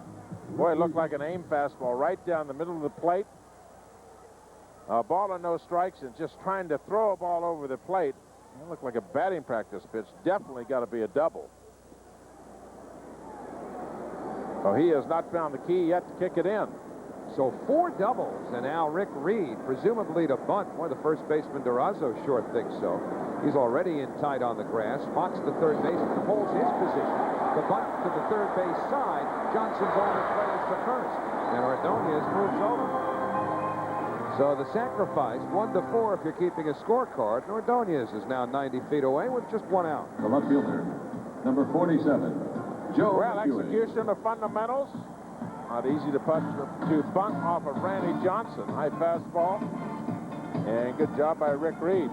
Boy, it looked like an aim fastball right down the middle of the plate. A ball and no strikes, and just trying to throw a ball over the plate. It looked like a batting practice pitch. Definitely got to be a double. So he has not found the key yet to kick it in.
So 4 doubles, and now Rick Reed, presumably to bunt. Boy, the first baseman Durazo sure thinks so. He's already in tight on the grass. Fox, the third baseman, holds his position. The bunt to the third base side. Johnson's only play is to first, and Ordonez moves over. So the sacrifice, 1-4 if you're keeping a scorecard. And Ordonez is now 90 feet away with just 1 out.
The left fielder, number 47, Joe
Well,
McEwing.
execution of fundamentals. Not easy to bunt off of Randy Johnson. High fastball. And good job by Rick Reed.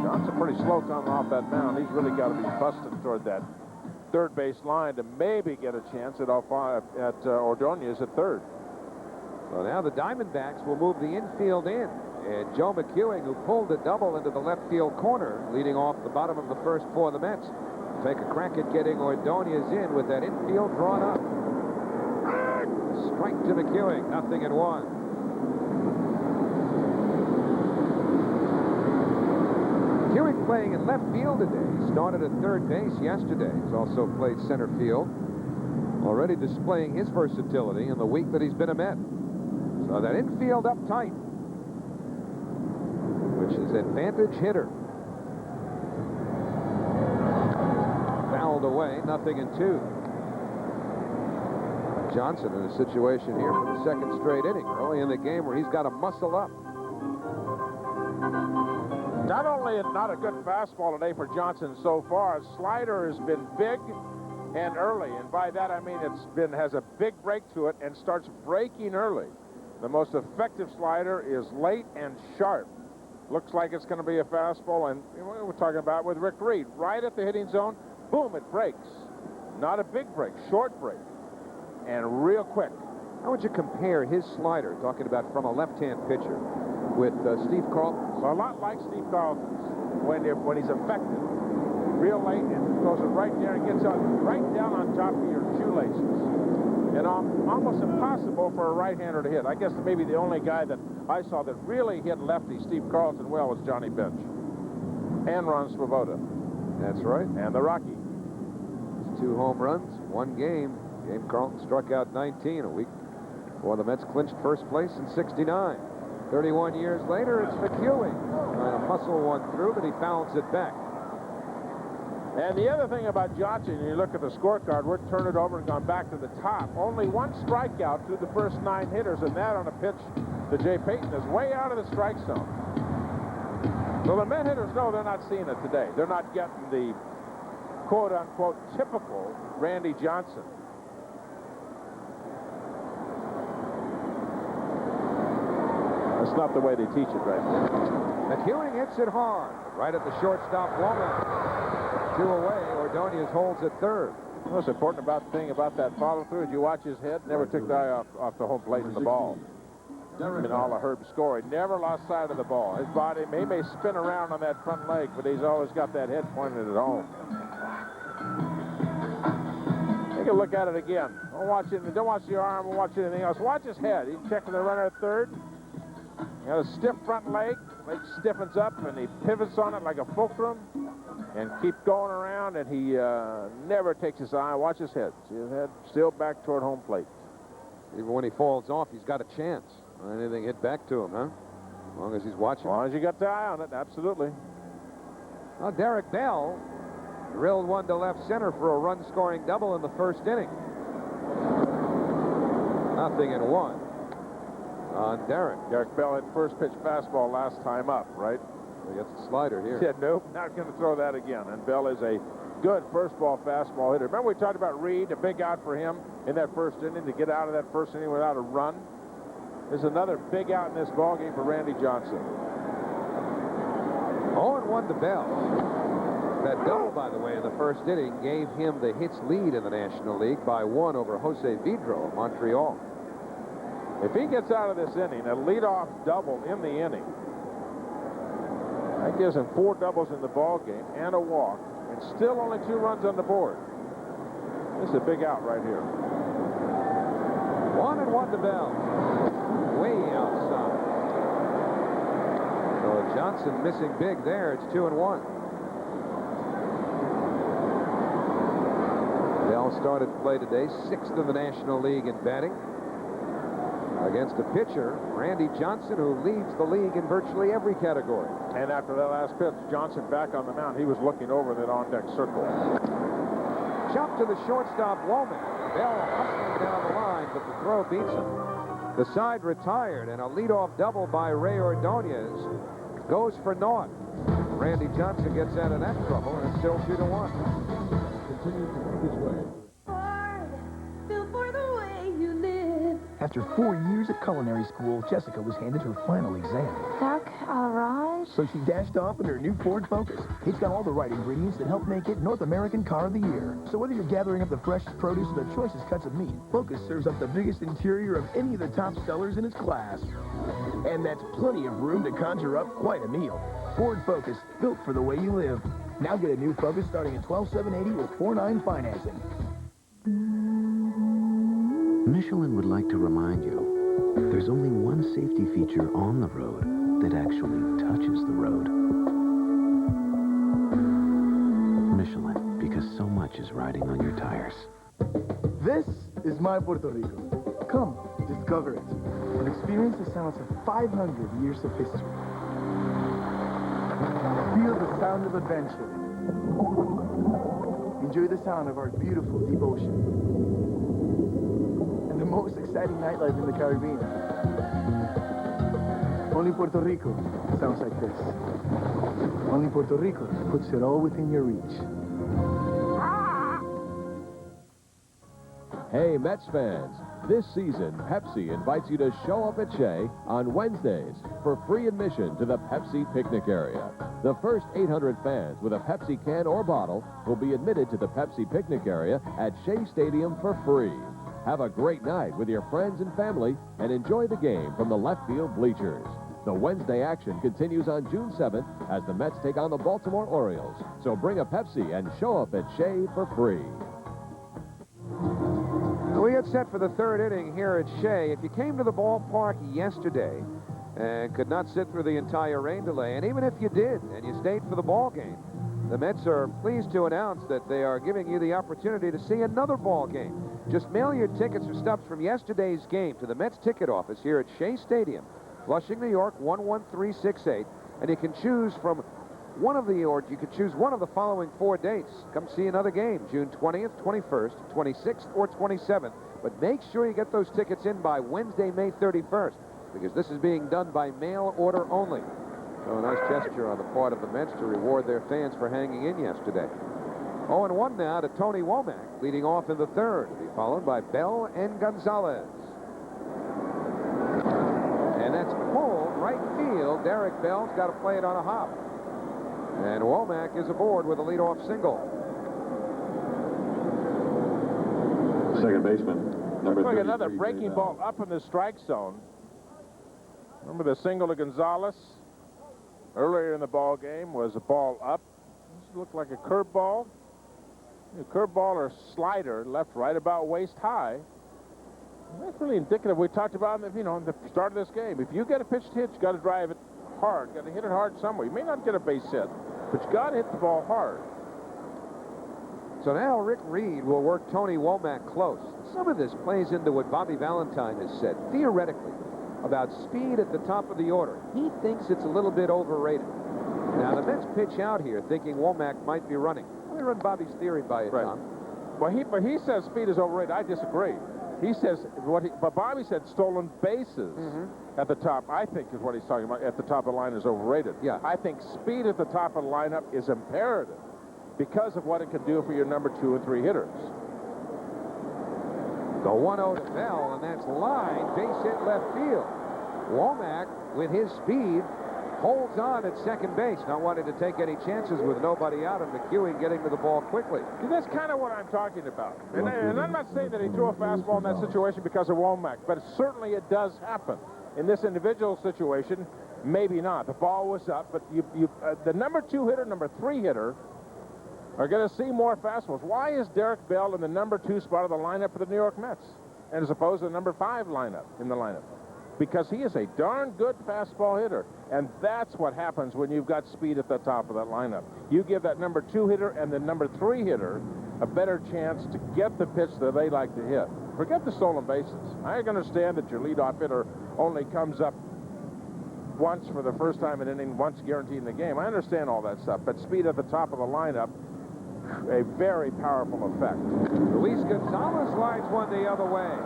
Johnson pretty slow coming off that mound. He's really got to be busted toward that third base line to maybe get a chance at Ordonez at third.
So now the Diamondbacks will move the infield in. And Joe McEwing, who pulled a double into the left field corner, leading off the bottom of the first for the Mets, take a crack at getting Ordonez in with that infield drawn up. Strike to McEwing, 0-1. McEwing playing in left field today. He started at third base yesterday. He's also played center field. Already displaying his versatility in the week that he's been a Met. So that infield up tight, which is advantage hitter. Fouled away, 0-2. Johnson in a situation here for the second straight inning, early in the game where he's got to muscle up.
Not only not a good fastball today for Johnson so far, his slider has been big and early, and by that I mean has a big break to it and starts breaking early. The most effective slider is late and sharp. Looks like it's going to be a fastball, and we're talking about with Rick Reed, right at the hitting zone, boom, it breaks. Not a big break, short break, and real quick.
How would you compare his slider, talking about from a left-hand pitcher, with Steve Carlton's?
So a lot like Steve Carlton's when he's effective. Real late and goes it right there and gets right down on top of your shoelaces. And almost impossible for a right-hander to hit. I guess maybe the only guy that I saw that really hit lefty Steve Carlton well was Johnny Bench. And Ron Swoboda.
That's right.
And the Rocky.
2 home runs, 1 game. Carlton struck out 19 a week before the Mets clinched first place in '69. 31 years later, it's McEwing trying to muscle one through, but he fouls it back.
And the other thing about Johnson, you look at the scorecard, we're turned it over and gone back to the top. Only 1 strikeout through the first 9 hitters, and that on a pitch to Jay Payton is way out of the strike zone. So the Met hitters know they're not seeing it today. They're not getting the quote-unquote typical Randy Johnson. That's not the way they teach it right now.
McEwing hits it hard, right at the shortstop wall. 2 away, Ordonez holds at third.
The most important thing about that follow-through is you watch his head, never took the eye off the home plate and the ball. In all of Herb's score, he never lost sight of the ball. His body, he may spin around on that front leg, but he's always got that head pointed at home. Take a look at it again. Don't watch the arm, don't watch anything else. Watch his head. He's checking the runner at third. He has a stiff front leg stiffens up, and he pivots on it like a fulcrum and keeps going around, and he never takes his eye. Watch his head. See his head? Still back toward home plate.
Even when he falls off, he's got a chance. Anything hit back to him, huh? As long as he's watching.
As long as you got the eye on it, absolutely.
Well, Derek Bell drilled one to left center for a run-scoring double in the first inning. 0-1 on Derek.
Derek Bell had first pitch fastball last time up, right?
He gets the slider here.
Yeah, nope, not going to throw that again. And Bell is a good first ball fastball hitter. Remember we talked about Reed, a big out for him in that first inning to get out of that first inning without a run? There's another big out in this ball game for Randy Johnson.
0-1 to Bell. That double, by the way, in the first inning gave him the hits lead in the National League by 1 over Jose Vidro of Montreal.
If he gets out of this inning, a leadoff double in the inning, that gives him 4 doubles in the ball game and a walk, and still only 2 runs on the board. This is a big out right here.
1-1 to Bell. Way outside. So Johnson missing big there. It's 2-1. Bell started play today, 6th in the National League in batting, against a pitcher, Randy Johnson, who leads the league in virtually every category.
And after that last pitch, Johnson back on the mound. He was looking over that on-deck circle.
Chop to the shortstop, Womack. Bell hustling down the line, but the throw beats him. The side retired, and a leadoff double by Ray Ordonez goes for naught. Randy Johnson gets out of that trouble, and it's still 2-1.
Continue to work his way.
After 4 years at culinary school, Jessica was handed her final exam.
Duck à l'orange.
So she dashed off in her new Ford Focus. It's got all the right ingredients that help make it North American Car of the Year. So whether you're gathering up the freshest produce or the choicest cuts of meat, Focus serves up the biggest interior of any of the top sellers in its class. And that's plenty of room to conjure up quite a meal. Ford Focus, built for the way you live. Now get a new Focus starting at $12,780 with 4.9 financing.
Michelin would like to remind you, there's only one safety feature on the road that actually touches the road. Michelin, because so much is riding on your tires.
This is my Puerto Rico. Come, discover it, and experience the sounds of 500 years of history. Feel the sound of adventure. Enjoy the sound of our beautiful deep ocean. And the most exciting nightlife in the Caribbean. Only Puerto Rico sounds like this. Only Puerto Rico puts it all within your reach.
Hey, Mets fans, this season, Pepsi invites you to show up at Shea on Wednesdays for free admission to the Pepsi picnic area. The first 800 fans with a Pepsi can or bottle will be admitted to the Pepsi picnic area at Shea Stadium for free. Have a great night with your friends and family and enjoy the game from the left field bleachers. The Wednesday action continues on June 7th as the Mets take on the Baltimore Orioles. So bring a Pepsi and show up at Shea for free.
We get set for the 3rd inning here at Shea. If you came to the ballpark yesterday and could not sit through the entire rain delay, and even if you did and you stayed for the ball game, the Mets are pleased to announce that they are giving you the opportunity to see another ball game. Just mail your tickets or stubs from yesterday's game to the Mets ticket office here at Shea Stadium, Flushing, New York, 11368, and you can choose from one of the following 4 dates. Come see another game, June 20th, 21st, 26th, or 27th. But make sure you get those tickets in by Wednesday, May 31st, because this is being done by mail order only. So a nice gesture on the part of the Mets to reward their fans for hanging in yesterday. 0-1 now to Tony Womack, leading off in the 3rd, to be followed by Bell and Gonzalez. And that's pulled right field. Derek Bell's got to play it on a hop. And Womack is aboard with a leadoff single.
Second baseman, number 33.
Another breaking ball up in the strike zone. Remember the single to Gonzalez earlier in the ball game was a ball up. This looked like a curveball. A curveball or slider left right about waist high. And that's really indicative. We talked about it, in the start of this game. If you get a pitch to hit, you got to drive it hard. Got to hit it hard somewhere. You may not get a base hit, but you got to hit the ball hard.
So now Rick Reed will work Tony Womack close. Some of this plays into what Bobby Valentine has said, theoretically, about speed at the top of the order. He thinks it's a little bit overrated. Now, the Mets pitch out here thinking Womack might be running. Let me run Bobby's theory by you, Tom.
Well, he says speed is overrated. I disagree. He says but Bobby said stolen bases at the top, I think, is what he's talking about. At the top of the line is overrated.
Yeah.
I think speed at the top of the lineup is imperative because of what it can do for your number 2 and 3 hitters.
The 1-0 to Bell, and that's line, base hit left field. Womack, with his speed, holds on at second base, not wanting to take any chances with nobody out, and McEwing getting to the ball quickly.
See, that's kind of what I'm talking about. And I'm not saying that he threw a fastball in that situation because of Womack, but certainly it does happen. In this individual situation, maybe not. The ball was up, but the number 2 hitter, number 3 hitter are going to see more fastballs. Why is Derek Bell in the number 2 spot of the lineup for the New York Mets, and as opposed to the number 5 lineup in the lineup? Because he is a darn good fastball hitter, and that's what happens when you've got speed at the top of that lineup. You give that number 2 hitter and the number 3 hitter a better chance to get the pitch that they like to hit. Forget the stolen bases. I understand that your leadoff hitter only comes up once for the first time in an inning, once guaranteed in the game. I understand all that stuff, but speed at the top of the lineup, a very powerful effect.
Luis Gonzalez slides one the other way.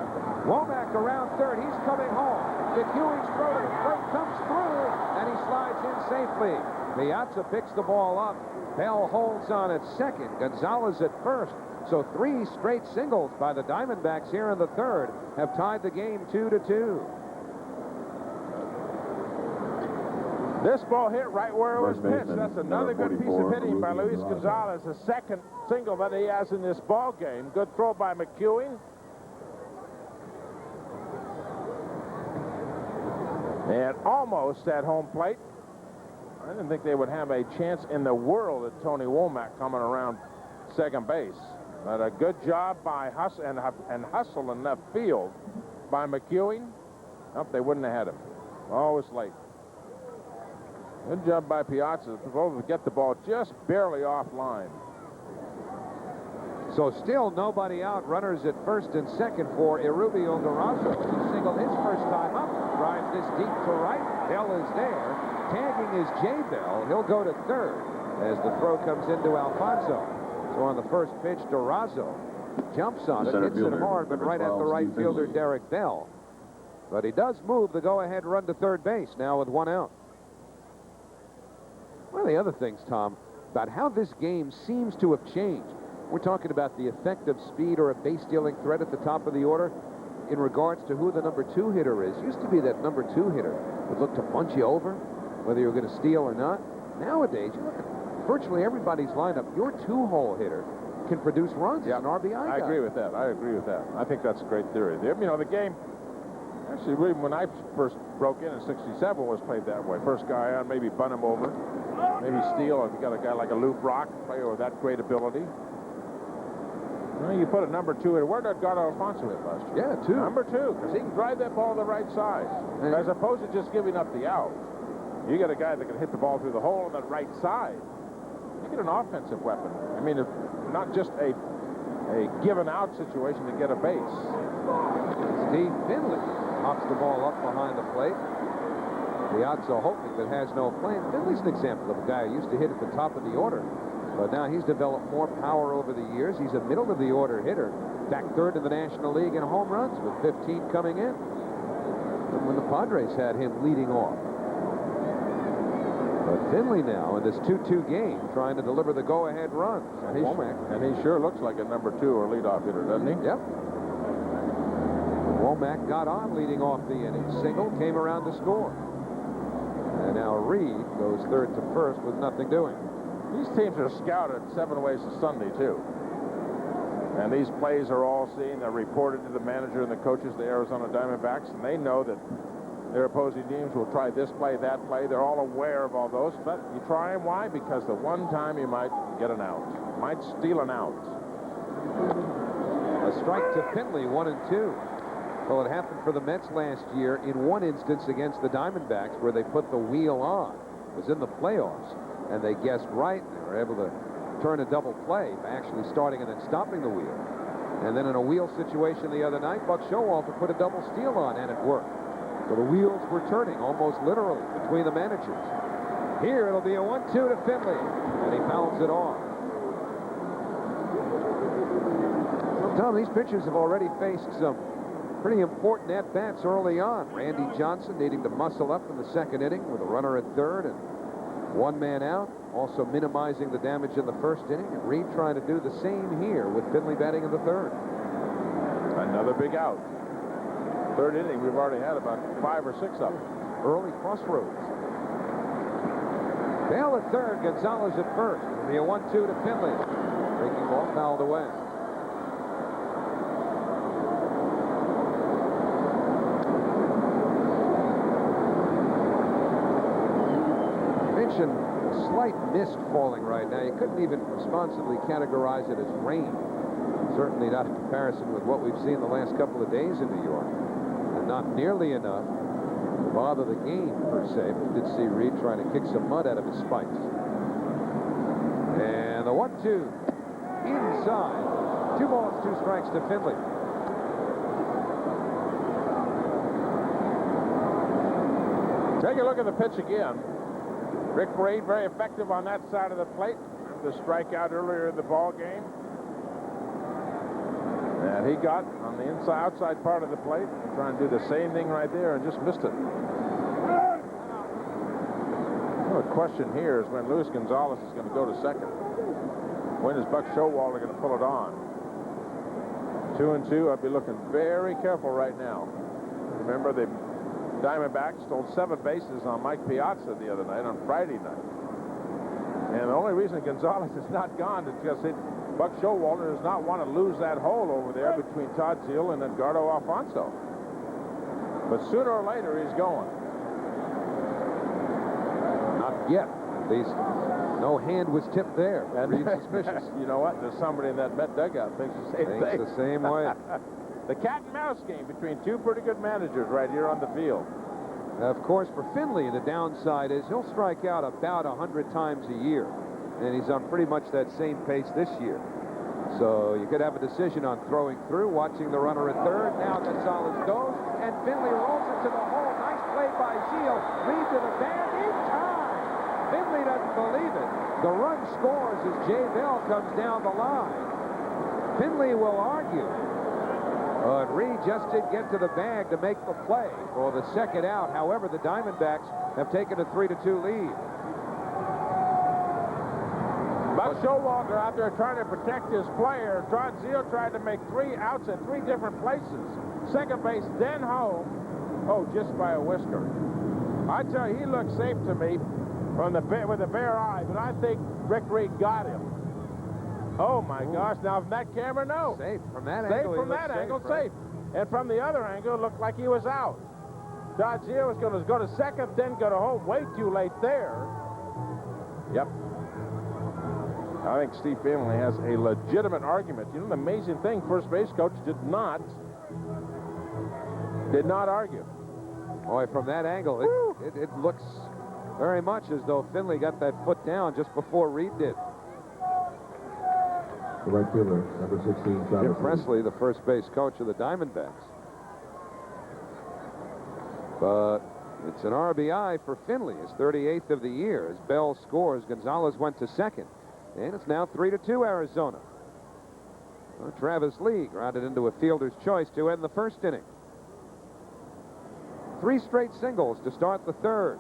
Womack around third. He's coming home. McEwing's throw to the plate comes through, and he slides in safely. Piazza picks the ball up. Bell holds on at second. Gonzalez at first. So 3 straight singles by the Diamondbacks here in the third have tied the game 2-2.
This ball hit right where it was pitched. That's another good piece of hitting by Luis Gonzalez. The second single that he has in this ball game. Good throw by McEwing. And almost at home plate. I didn't think they would have a chance in the world at Tony Womack coming around second base. But a good job by Hustle in left field by McEwing. Nope, they wouldn't have had him. Always late. Good job by Piazza to get the ball just barely offline.
So still nobody out. Runners at first and second for Erubio Durazo. He singled his first time up. Drives this deep to right. Bell is there. Tagging is Jay Bell. He'll go to third as the throw comes into Alfonso. So on the first pitch, Durazo jumps on it, hits it hard, but right at the right fielder, Derek Bell. But he does move the go-ahead run to third base now with 1 out. One of the other things, Tom, about how this game seems to have changed. We're talking about the effect of speed or a base-stealing threat at the top of the order in regards to who the number 2 hitter is. Used to be that number 2 hitter would look to bunch you over, whether you're going to steal or not. Nowadays, you look at virtually everybody's lineup. Your 2-hole hitter can produce runs as an RBI guy.
I agree with that. I agree with that. I think that's a great theory. You know, the game, actually, when I first broke in '67, was played that way. First guy on, maybe bunt him over, maybe steal. If you got a guy like a Lou Brock, player with that great ability. Well, you put a number 2 in. Where did Edgardo Alfonso hit last year?
Yeah, 2.
Number 2, because he can drive that ball to the right side. As opposed to just giving up the out. You got a guy that can hit the ball through the hole on the right side. You get an offensive weapon. I mean, it's not just a given out situation to get a base.
Steve Finley hops the ball up behind the plate. Piazza hoping but has no plane. Finley's an example of a guy who used to hit at the top of the order. But now he's developed more power over the years. He's a middle-of-the-order hitter. Back third in the National League in home runs with 15 coming in. And when the Padres had him leading off. But Finley now in this 2-2 game trying to deliver the go-ahead runs.
And he sure looks like a number 2 or leadoff hitter, doesn't he?
Yep. Womack got on leading off the inning. Single came around to score. And now Reed goes third to first with nothing doing.
These teams are scouted 7 ways to Sunday, too. And these plays are all seen. They're reported to the manager and the coaches of the Arizona Diamondbacks, and they know that their opposing teams will try this play, that play. They're all aware of all those, but you try them. Why? Because the one time you might get an out. Might steal an out.
A strike to Finley, 1-2. Well, it happened for the Mets last year in one instance against the Diamondbacks where they put the wheel on. It was in the playoffs. And they guessed right, and they were able to turn a double play by actually starting and then stopping the wheel. And then in a wheel situation the other night, Buck Showalter put a double steal on, and it worked. So the wheels were turning almost literally between the managers. Here it'll be a 1-2 to Finley, and he fouls it off. Well, Tom, these pitchers have already faced some pretty important at-bats early on. Randy Johnson needing to muscle up in the second inning with a runner at third and 1 man out, also minimizing the damage in the first inning, and Reed trying to do the same here with Finley batting in the third.
Another big out. Third inning, we've already had about 5 or 6 of them.
Early crossroads. Bell at third, Gonzalez at first. It'll be a 1-2 to Finley. Breaking ball fouled away. Mentioned slight mist falling right now. You couldn't even responsibly categorize it as rain. Certainly not in comparison with what we've seen the last couple of days in New York. And not nearly enough to bother the game, per se. But you did see Reed trying to kick some mud out of his spikes. And the 1-2 inside. 2 balls, 2 strikes to Finley.
Take a look at the pitch again. Rick Reed very effective on that side of the plate. The strikeout earlier in the ball game. And he got on the outside part of the plate. Trying to do the same thing right there and just missed it. Well, the question here is when Luis Gonzalez is going to go to second. When is Buck Showalter going to pull it on? 2-2. I'd be looking very careful right now. Remember, the Diamondbacks stole 7 bases on Mike Piazza the other night, on Friday night. And the only reason Gonzalez is not gone is because Buck Showalter does not want to lose that hole over there between Todd Zeile and Edgardo Alfonso. But sooner or later, he's going.
Not yet, at least. No hand was tipped there.
And
Reed suspicious.
You know what? There's somebody in that Met dugout thinks the same thing.
Thinks the same way.
The cat and mouse game between 2 pretty good managers right here on the field.
Of course, for Finley, the downside is he'll strike out about 100 times a year. And he's on pretty much that same pace this year. So you could have a decision on throwing through, watching the runner at third. Now Gonzalez goes, and Finley rolls it to the hole. Nice play by Zeile. Lead to the band in time. Finley doesn't believe it. The run scores as Jay Bell comes down the line. Finley will argue. But Reed just did get to the bag to make the play for the second out. However, the Diamondbacks have taken a 3-2 lead.
Buck Showalter out there trying to protect his player. Todd Zeile tried to make 3 outs at 3 different places. Second base, then home. Oh, just by a whisker. I tell you, he looked safe to me from with a bare eye, but I think Rick Reed got him. Oh my gosh! Now from that camera, no.
Safe from that
safe
angle.
From that angle, safe. And from the other angle, it looked like he was out. Todd Zeile was going to go to second, then go to home. Way too late there. Yep. I think Steve Finley has a legitimate argument. You know, the amazing thing, first base coach did not argue.
Boy, from that angle, it looks very much as though Finley got that foot down just before Reed did.
The right fielder, number 16,
Jim Presley, the first base coach of the Diamondbacks. But it's an RBI for Finley, his 38th of the year. As Bell scores, Gonzalez went to second. And it's now 3-2 Arizona. Well, Travis Lee grounded into a fielder's choice to end the first inning. 3 straight singles to start the third.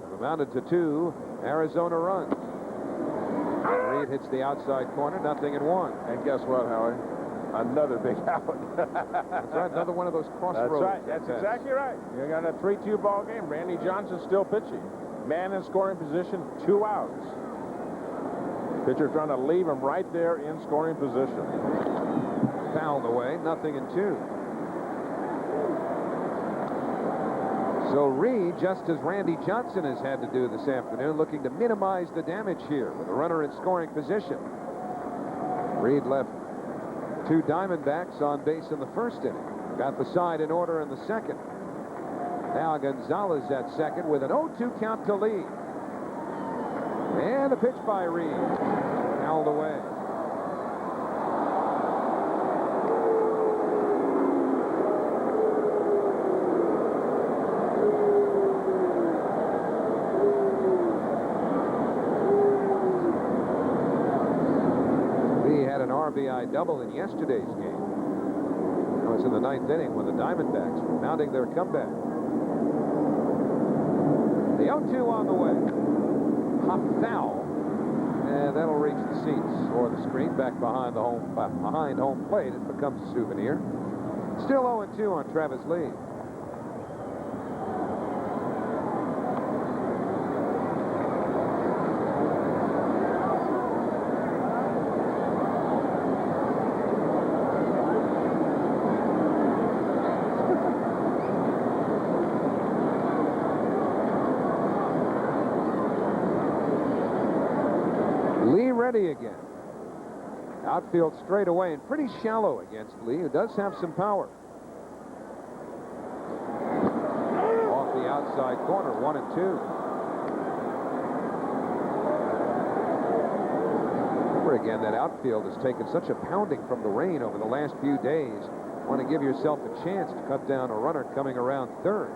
Have amounted to 2 Arizona runs. Reed hits the outside corner, 0-1.
And guess what, Howard? Another big out.
That's right, another one of those crossroads.
That's right. That's exactly right. You got a 3-2 ball game. Randy Johnson still pitching. Man in scoring position, 2 outs. Pitcher trying to leave him right there in scoring position.
Fouled away, 0-2. So Reed, just as Randy Johnson has had to do this afternoon, looking to minimize the damage here with a runner in scoring position. Reed left 2 Diamondbacks on base in the first inning. Got the side in order in the second. Now Gonzalez at second with an 0-2 count to lead. And the pitch by Reed. Fouled away. RBI double in yesterday's game. It was in the 9th inning when the Diamondbacks were mounting their comeback. The 0-2 on the way. Hop foul. And that'll reach the seats or the screen back behind home plate. It becomes a souvenir. Still 0-2 on Travis Lee. Lee ready again. Outfield straight away and pretty shallow against Lee, who does have some power. Off the outside corner, 1-2. Remember again, that outfield has taken such a pounding from the rain over the last few days. Want to give yourself a chance to cut down a runner coming around third.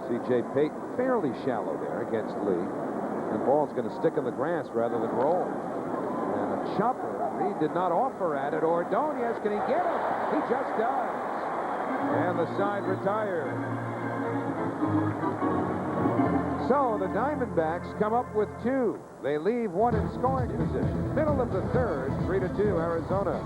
C.J. Payton fairly shallow there against Lee. And the ball's going to stick in the grass rather than roll. And a chopper. He did not offer at it. Ordonez, can he get him? He just does. And the side retired. So the Diamondbacks come up with 2. They leave 1 in scoring position. Middle of the third, 3-2 Arizona.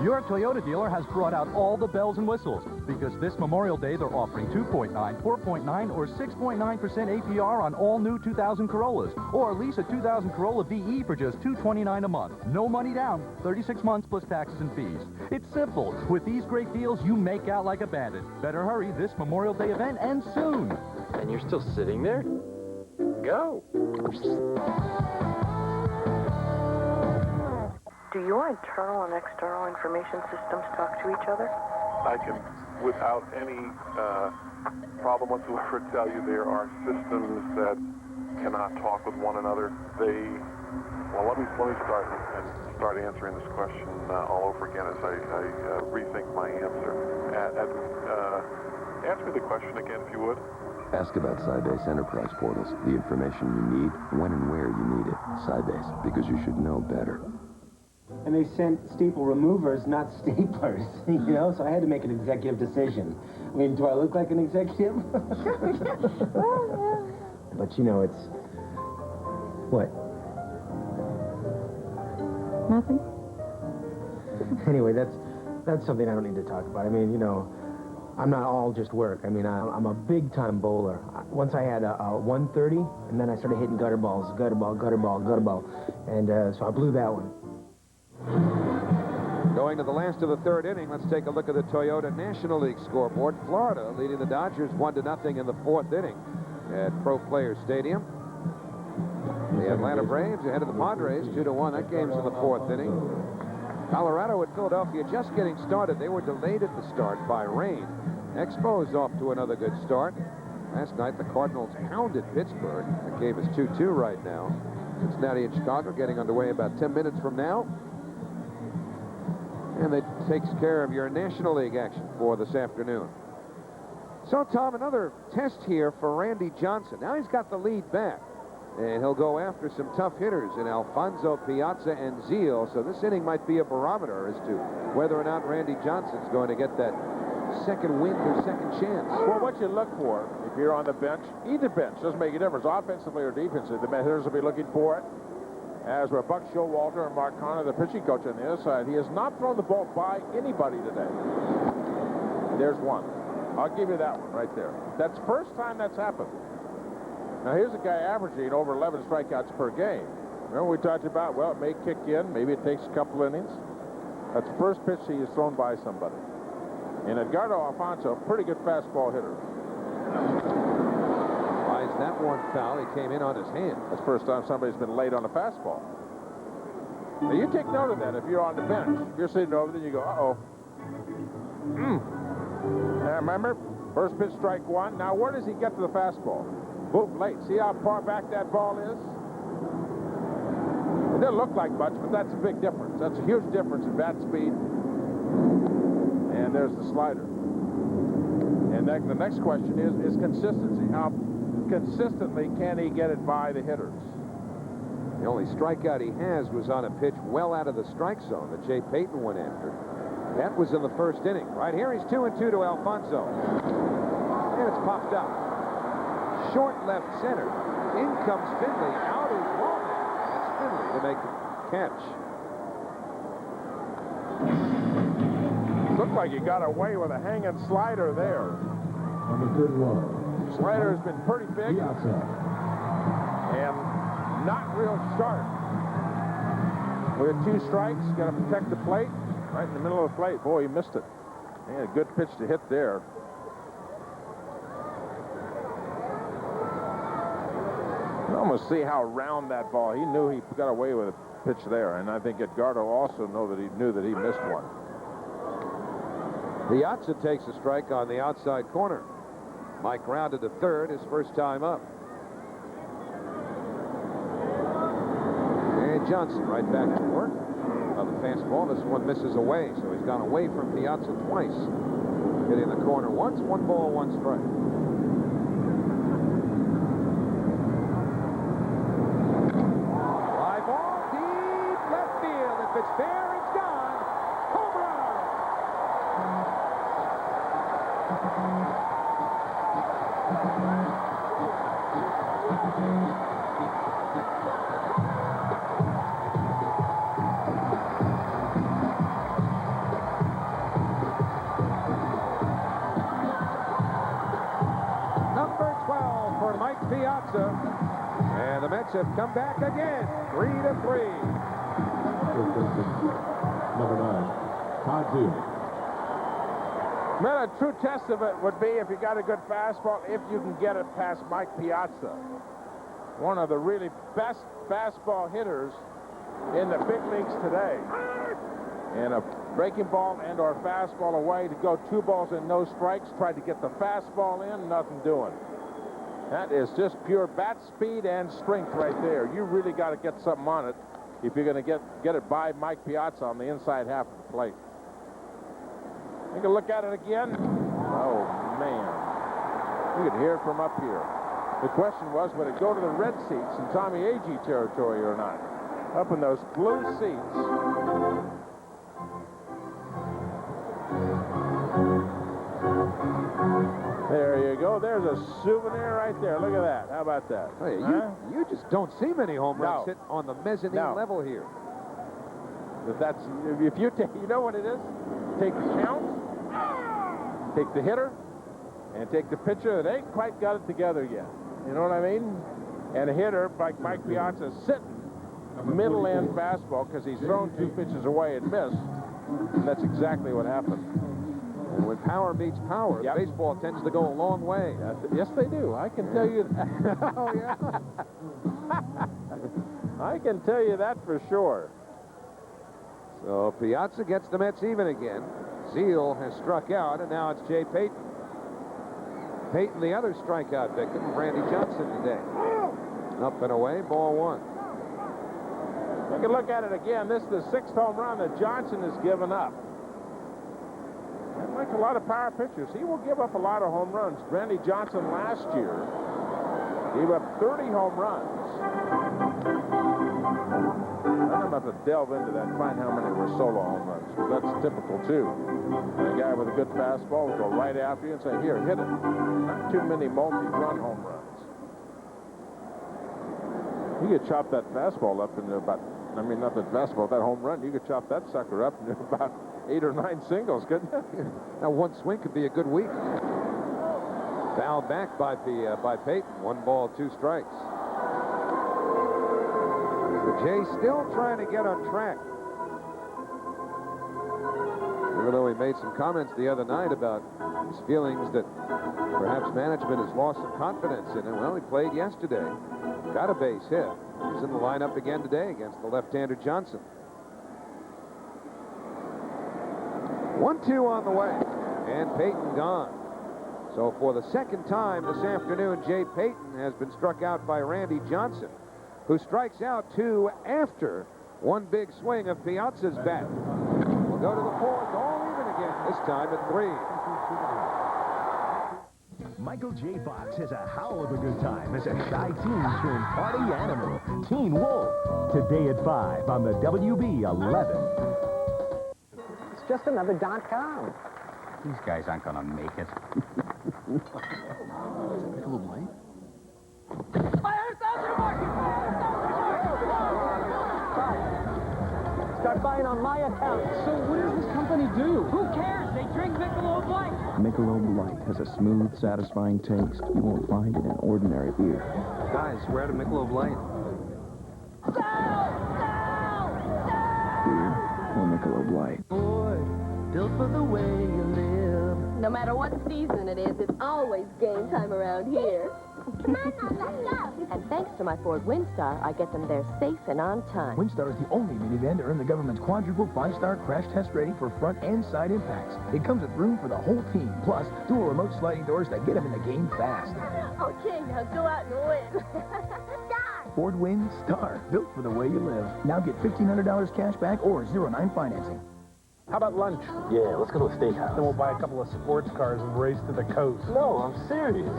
Your Toyota dealer has brought out all the bells and whistles because this Memorial Day they're offering 2.9, 4.9, or 6.9% APR on all new 2000 Corollas, or lease a 2000 Corolla VE for just $229 a month. No money down, 36 months plus taxes and fees. It's simple. With these great deals, you make out like a bandit. Better hurry. This Memorial Day event ends soon.
And you're still sitting there? Go.
Do your internal and external information systems talk to each other?
I can, without any problem whatsoever, tell you there are systems that cannot talk with one another. Well, let me start answering this question all over again as I rethink my answer. Ask me the question again, if you would.
Ask about Sybase Enterprise Portals, the information you need, when and where you need it. Sybase, because you should know better.
And they sent staple removers, not staplers, you know, so I had to make an executive decision. I mean, do I look like an executive? But, you know, it's... What?
Nothing.
Anyway, that's something I don't need to talk about. I mean, you know, I'm not all just work. I mean, I'm a big-time bowler. Once I had a 130, and then I started hitting gutter balls, gutter ball, gutter ball, gutter ball. And so I blew that one.
Going to the last of the third inning, let's take a look at the Toyota National League scoreboard. Florida leading the Dodgers 1-0 in the 4th inning at Pro Players Stadium. The Atlanta Braves ahead of the Padres 2-1. That game's in the 4th inning. Colorado and Philadelphia just getting started. They were delayed at the start by rain. Expos off to another good start. Last night the Cardinals pounded Pittsburgh. That game is 2-2 right now. Cincinnati and Chicago getting underway about 10 minutes from now. And that takes care of your National League action for this afternoon. So, Tom, another test here for Randy Johnson. Now he's got the lead back. And he'll go after some tough hitters in Alfonso, Piazza, and Zeal. So this inning might be a barometer as to whether or not Randy Johnson's going to get that second wind or second chance.
Well, what you look for, if you're on the bench, either bench, doesn't make a difference, offensively or defensively. The hitters will be looking for it. As were Buck Showalter and Mark Connor, the pitching coach on the other side. He has not thrown the ball by anybody today. There's one. I'll give you that one right there. That's the first time that's happened. Now, here's a guy averaging over 11 strikeouts per game. Remember we talked about, well, it may kick in. Maybe it takes a couple innings. That's the first pitch he has thrown by somebody. And Edgardo Alfonso, pretty good fastball hitter.
Why is that one foul? He came in on his hand.
That's the first time somebody's been late on a fastball. Now, you take note of that if you're on the bench. If you're sitting over there, you go, uh-oh. Now, remember, first pitch, strike one. Now, where does he get to the fastball? Boom, late. See how far back that ball is? It doesn't look like much, but that's a big difference. That's a huge difference in bat speed. And there's the slider. And then the next question is consistency. How consistently can he get it by the hitters?
The only strikeout he has was on a pitch well out of the strike zone that Jay Payton went after. That was in the first inning. Right here, he's 2-2 to Alfonso. And it's popped up. Short left center. In comes Finley. Out is Walden. That's Finley to make the catch.
Looked like he got away with a hanging slider there.
On the good one.
Slider has been pretty big and not real sharp. With 2 strikes, got to protect the plate. Right in the middle of the plate. Boy, he missed it. He had a good pitch to hit there. You almost see how round that ball. He knew he got away with a pitch there, and I think Edgardo also knew that he missed one.
Piazza takes a strike on the outside corner. Mike rounded to third, his first time up. And Johnson right back to work. Another fastball. This one misses away, so he's gone away from Piazza twice. Hitting the corner once, 1 ball, 1 strike. Fly ball, deep left field. If it's there, it's gone. Home run! Number 12 for Mike Piazza. And the Mets have come back again, 3-3.
Number 9, Todd Zeile.
Man, a true test of it would be if you got a good fastball, if you can get it past Mike Piazza. One of the really best fastball hitters in the big leagues today. And a breaking ball and or fastball away to go 2 balls and no strikes. Tried to get the fastball in, nothing doing. That is just pure bat speed and strength right there. You really got to get something on it if you're going to get it by Mike Piazza on the inside half of the plate. Take a look at it again. Oh, man. You could hear it from up here. The question was, would it go to the red seats in Tommy Agee territory or not? Up in those blue seats. There you go. There's a souvenir right there. Look at that. How about that?
Hey, you just don't see many home runs hit on the mezzanine level here.
If you take, you know what it is? Take the count, take the hitter, and take the pitcher that ain't quite got it together yet. You know what I mean? And a hitter like Mike Piazza sitting middle end fastball because he's thrown 2 pitches away and missed. And that's exactly what happened.
And when power meets power, baseball tends to go a long way.
Yes, they do. I can tell you that.
Oh, yeah.
I can tell you that for sure.
So Piazza gets the Mets even again. Zeile has struck out, and now it's Jay Payton. Payton, the other strikeout victim of Randy Johnson today. Up and away, ball 1.
Take a look at it again. This is the 6th home run that Johnson has given up. And like a lot of power pitchers, he will give up a lot of home runs. Randy Johnson last year gave up 30 home runs. I'm about to delve into that and find how many were solo home runs, because that's typical too. And a guy with a good fastball will go right after you and say, here, hit it. Not too many multi-run home runs. You could chop that fastball up into about, I mean, not that fastball, that home run, you could chop that sucker up into about 8 or 9 singles, couldn't you?
Now, 1 swing could be a good week. Fouled back by Payton. 1 ball, 2 strikes. The Jays still trying to get on track. Even though he made some comments the other night about his feelings that perhaps management has lost some confidence in him. Well, he played yesterday. Got a base hit. He's in the lineup again today against the left-hander Johnson. 1-2 on the way. And Payton gone. So for the 2nd time this afternoon, Jay Payton has been struck out by Randy Johnson, who strikes out 2 after 1 big swing of Piazza's bat. We'll go to the 4th, all even again, this time at 3.
Michael J. Fox has a howl of a good time as a shy teen turned party animal, Teen Wolf, today at 5 on the WB 11.
It's just another .com. These guys aren't going to make it.
Michelob Light?
Start buying on my account.
So what does this company do? Who cares? They drink Michelob Light.
Michelob Light has a smooth, satisfying taste you won't find in an ordinary beer.
Guys, we're out of Michelob Light.
Beer or Michelob Light.
Boy, built for the way you live.
No matter what season it is, it's always game time around here.
And thanks to my Ford Windstar, I get them there safe and on time.
Windstar is the only minivan to earn the government's quadruple 5-star crash test rating for front and side impacts. It comes with room for the whole team, plus dual remote sliding doors that get them in the game fast.
Okay, now go out and win.
Ford Windstar, built for the way you live. Now get $1,500 cash back or 0-9 financing.
How about lunch?
Yeah, let's go to a steakhouse.
Then we'll buy a couple of sports cars and race to the coast.
No, I'm serious.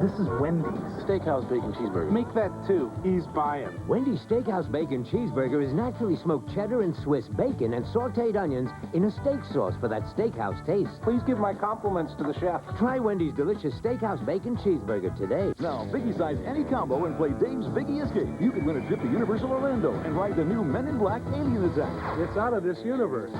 This is Wendy's.
Steakhouse bacon cheeseburger.
Make that two. He's buying.
Wendy's Steakhouse Bacon Cheeseburger is naturally smoked cheddar and Swiss bacon and sautéed onions in a steak sauce for that steakhouse taste.
Please give my compliments to the chef.
Try Wendy's delicious Steakhouse Bacon Cheeseburger today.
Now, Biggie size any combo and play Dave's Biggie Escape. You can win a trip to Universal Orlando and ride the new Men in Black Alien Attack.
It's out of this universe.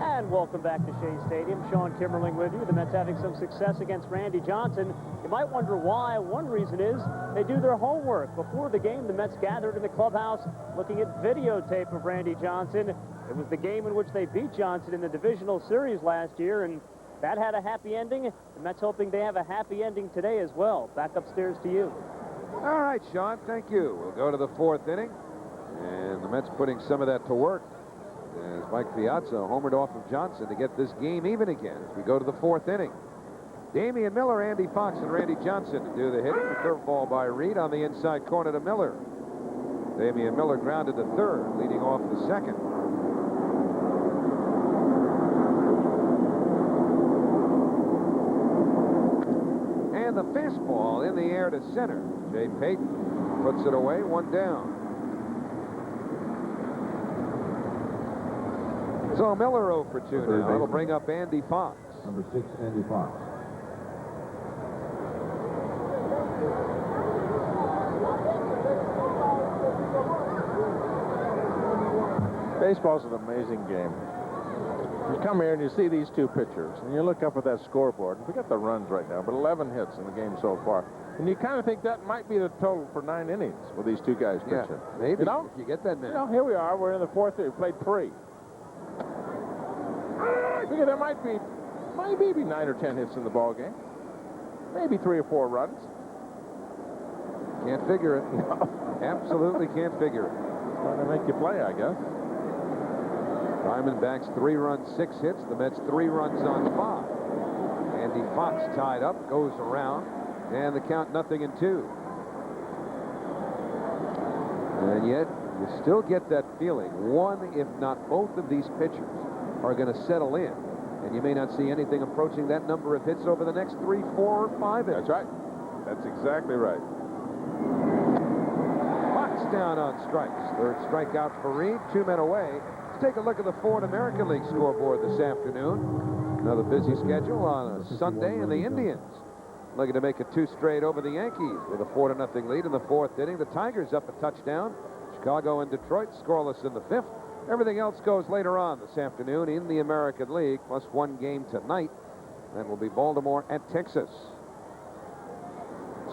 And welcome back to Shea Stadium. Sean Kimmerling with you. The Mets having some success against Randy Johnson. You might wonder why. One reason is they do their homework. Before the game, the Mets gathered in the clubhouse looking at videotape of Randy Johnson. It was the game in which they beat Johnson in the divisional series last year, and that had a happy ending. The Mets hoping they have a happy ending today as well. Back upstairs to you.
All right, Sean, thank you. We'll go to the fourth inning, and the Mets putting some of that to work. As Mike Piazza homered off of Johnson to get this game even again as we go to the fourth inning. Damian Miller, Andy Fox, and Randy Johnson to do the hitting. The curveball by Reed on the inside corner to Miller. Damian Miller grounded to third, leading off the second. And the fastball in the air to center. Jay Payton puts it away, one down. So Miller 0 for 2 now. It'll bring up Andy Fox.
Number 6, Andy Fox.
Baseball's an amazing game. You come here and you see these two pitchers, and you look up at that scoreboard, and forget the runs right now, but 11 hits in the game so far. And you kind of think that might be the total for 9 innings with these two guys pitching.
Yeah, maybe,
you know?
if you get that many.
You know, here we are. We're in the fourth inning. We played 3. I figure there might be maybe 9 or 10 hits in the ball game. Maybe 3 or 4 runs.
Can't figure it. No. Absolutely can't figure it.
Trying to make you play, I guess.
Diamondbacks 3 runs, 6 hits. The Mets 3 runs on 5. Andy Fox tied up, goes around, and the count 0-2. And yet, you still get that feeling. One, if not both of these pitchers are going to settle in. And you may not see anything approaching that number of hits over the next 3, 4, or 5 innings.
That's right. That's exactly right.
Fox down on strikes. Third strikeout for Reed. 2 men away. Let's take a look at the Ford American League scoreboard this afternoon. Another busy schedule on a Sunday, and the Indians looking to make it 2 straight over the Yankees with a 4-0 lead in the 4th inning. The Tigers up a touchdown. Chicago and Detroit scoreless in the 5th. Everything else goes later on this afternoon in the American League, plus 1 game tonight. That will be Baltimore at Texas.